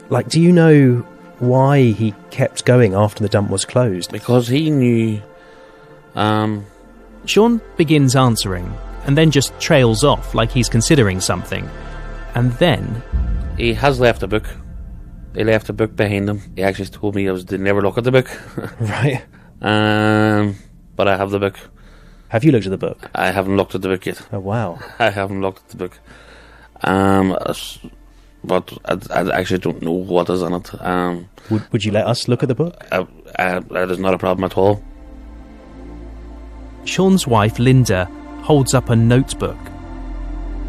K: Like, do you know why he kept going after the dump was closed?
W: Because he knew...
B: Sean begins answering, and then just trails off like he's considering something. And then...
W: He has left a book. He left a book behind him. He actually told me to never look at the book.
K: Right.
W: But I have the book.
K: Have you looked at the book?
W: I haven't looked at the book yet.
K: Oh, wow.
W: I haven't looked at the book. But I actually don't know what is in it.
K: Would you let us look at the book?
W: That is not a problem at all.
B: Sean's wife, Linda, holds up a notebook.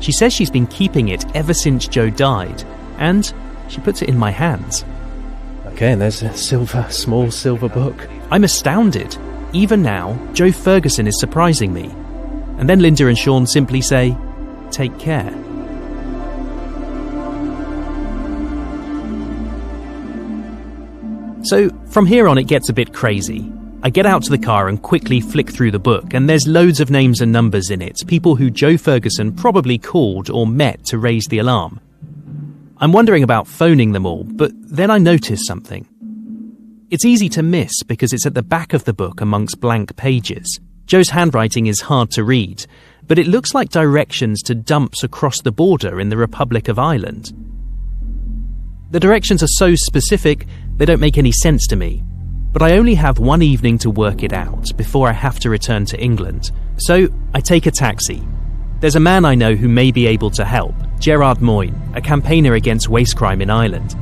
B: She says she's been keeping it ever since Joe died, and she puts it in my hands.
K: Okay, and there's a small silver book.
B: I'm astounded. Even now, Joe Ferguson is surprising me. And then Linda and Sean simply say, "Take care." So, from here on it gets a bit crazy. I get out to the car and quickly flick through the book, and there's loads of names and numbers in it, people who Joe Ferguson probably called or met to raise the alarm. I'm wondering about phoning them all, but then I notice something. It's easy to miss because it's at the back of the book amongst blank pages. Joe's handwriting is hard to read, but it looks like directions to dumps across the border in the Republic of Ireland. The directions are so specific, they don't make any sense to me. But I only have one evening to work it out before I have to return to England. So I take a taxi. There's a man I know who may be able to help, Gerard Moyne, a campaigner against waste crime in Ireland.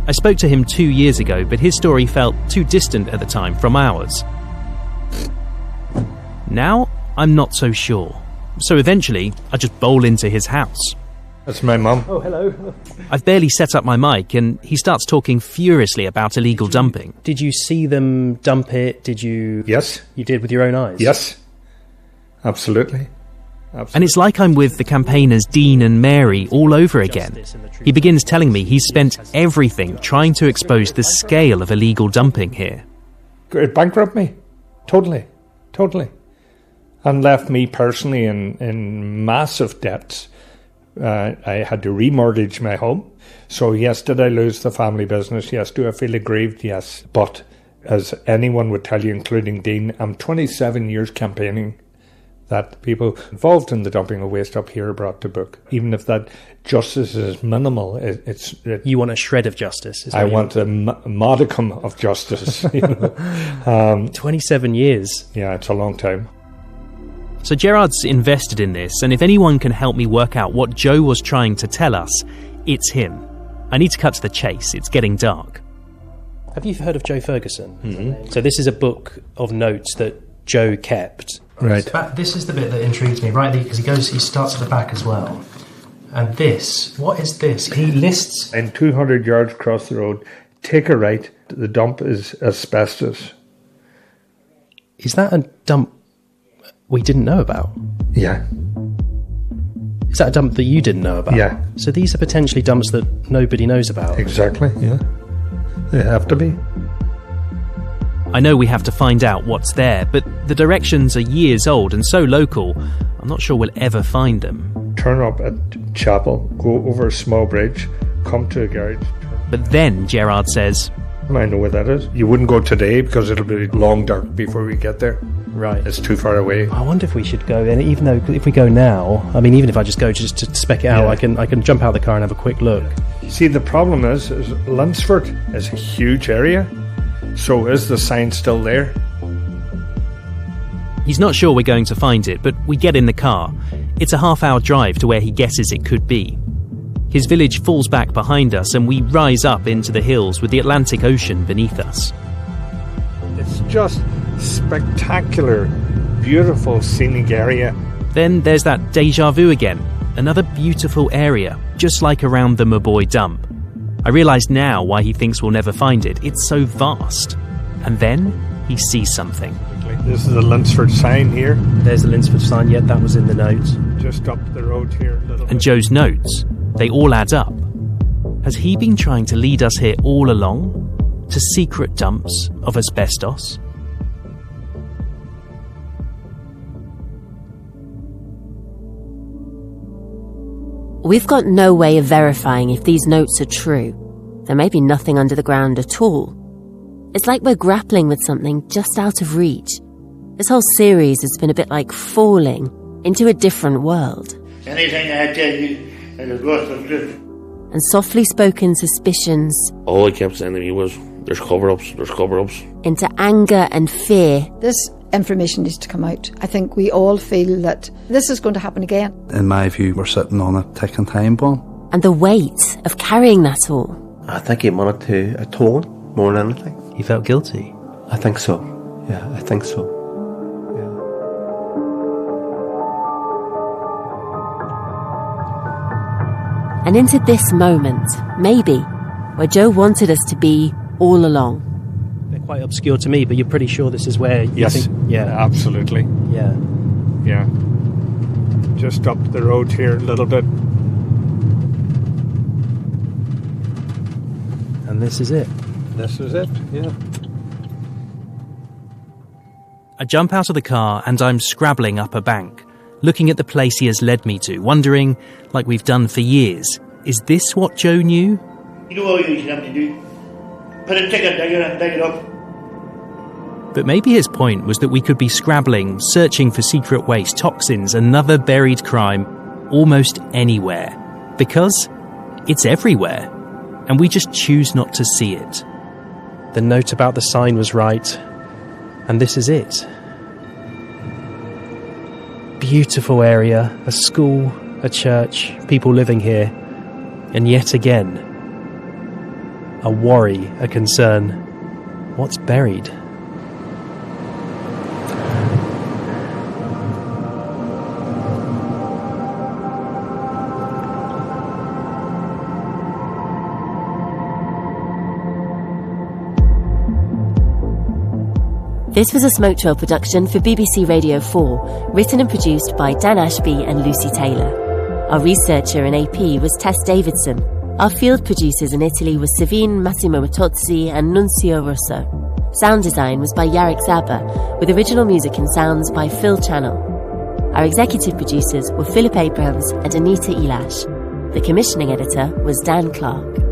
B: I spoke to him 2 years ago, but his story felt too distant at the time from ours. Now, I'm not so sure. So eventually, I just bowl into his house.
E: That's my mum.
K: Oh, hello.
B: I've barely set up my mic, and he starts talking furiously about illegal dumping.
K: Did you see them dump it? Did you...
E: Yes.
K: You did with your own eyes?
E: Yes. Absolutely.
B: And it's like I'm with the campaigners Dean and Mary all over again. He begins telling me he's spent everything trying to expose the scale of illegal dumping here.
E: It bankrupted me. Totally. And left me personally in massive debts. I had to remortgage my home. So yes, did I lose the family business? Yes. Do I feel aggrieved? Yes. But as anyone would tell you, including Dean, I'm 27 years campaigning that people involved in the dumping of waste up here are brought to book, even if that justice is minimal.
D: You want a shred of justice?
E: I want a modicum of justice.
D: 27 years.
E: Yeah, it's a long time.
B: So Gerard's invested in this, and if anyone can help me work out what Joe was trying to tell us, it's him. I need to cut to the chase. It's getting dark.
D: Have you heard of Joe Ferguson?
E: Mm-hmm.
D: So this is a book of notes that Joe kept.
E: Right.
D: But this is the bit that intrigues me, right? Because he starts at the back as well. And this, what is this? He lists...
E: In 200 yards across the road, take a right. The dump is asbestos.
D: Is that a dump we didn't know about?
E: Yeah.
D: Is that a dump that you didn't know about?
E: Yeah.
D: So these are potentially dumps that nobody knows about?
E: Exactly, yeah. They have to be.
B: I know we have to find out what's there, but the directions are years old and so local, I'm not sure we'll ever find them.
E: Turn up at Chapel, go over a small bridge, come to a garage.
B: But then Gerard says...
E: I know where that is. You wouldn't go today because it'll be long dark before we get there.
D: Right.
E: It's too far away.
D: I wonder if we should go, and even though if we go now, I mean, even if I just go just to spec it out, I can jump out of the car and have a quick look.
E: See, the problem is Lunsford is a huge area. So is the sign still there?
B: He's not sure we're going to find it, but we get in the car. It's a half-hour drive to where he guesses it could be. His village falls back behind us and we rise up into the hills with the Atlantic Ocean beneath us.
E: It's just spectacular, beautiful scenic area.
B: Then there's that déjà vu again. Another beautiful area, just like around the Maboy dump. I realise now why he thinks we'll never find it. It's so vast. And then he sees something.
E: This is the Lunsford sign here.
D: There's the Lunsford sign, yeah, that was in the notes.
E: Just up the road here.
B: And Joe's notes, they all add up. Has he been trying to lead us here all along? To secret dumps of asbestos?
C: We've got no way of verifying if these notes are true. There may be nothing under the ground at all. It's like we're grappling with something just out of reach. This whole series has been a bit like falling into a different world.
V: Anything I tell you is a ghost of truth.
C: And softly spoken suspicions...
W: All I kept saying to me was, there's cover-ups, there's cover-ups.
C: ...into anger and fear.
R: This information needs to come out. I think we all feel that this is going to happen again.
I: In my view, we're sitting on a ticking time bomb.
C: And the weight of carrying that all.
F: I think he wanted to atone more than anything.
D: He felt guilty?
F: I think so. Yeah, I think so.
C: And into this moment, maybe, where Joe wanted us to be all along.
D: They're quite obscure to me, but you're pretty sure this is where you think...
E: Yeah, absolutely.
D: Yeah.
E: Yeah. Just up the road here a little bit.
D: And this is it.
E: This is it, yeah.
B: I jump out of the car and I'm scrabbling up a bank, looking at the place he has led me to, wondering, like we've done for years, is this what Joe knew?
V: You know what you should have to do? Put a ticket digger and dig it up.
B: But maybe his point was that we could be scrabbling, searching for secret waste, toxins, another buried crime, almost anywhere. Because it's everywhere, and we just choose not to see it.
D: The note about the sign was right, and this is it. Beautiful area, a school, a church, people living here, and yet again, a worry, a concern. What's buried?
C: This was a Smoke Trail production for BBC Radio 4, written and produced by Dan Ashby and Lucy Taylor. Our researcher in AP was Tess Davidson. Our field producers in Italy were Savine Massimo Matozzi and Nunzio Russo. Sound design was by Yarek Zaba, with original music and sounds by Phil Channel. Our executive producers were Philip Abrams and Anita Elash. The commissioning editor was Dan Clark.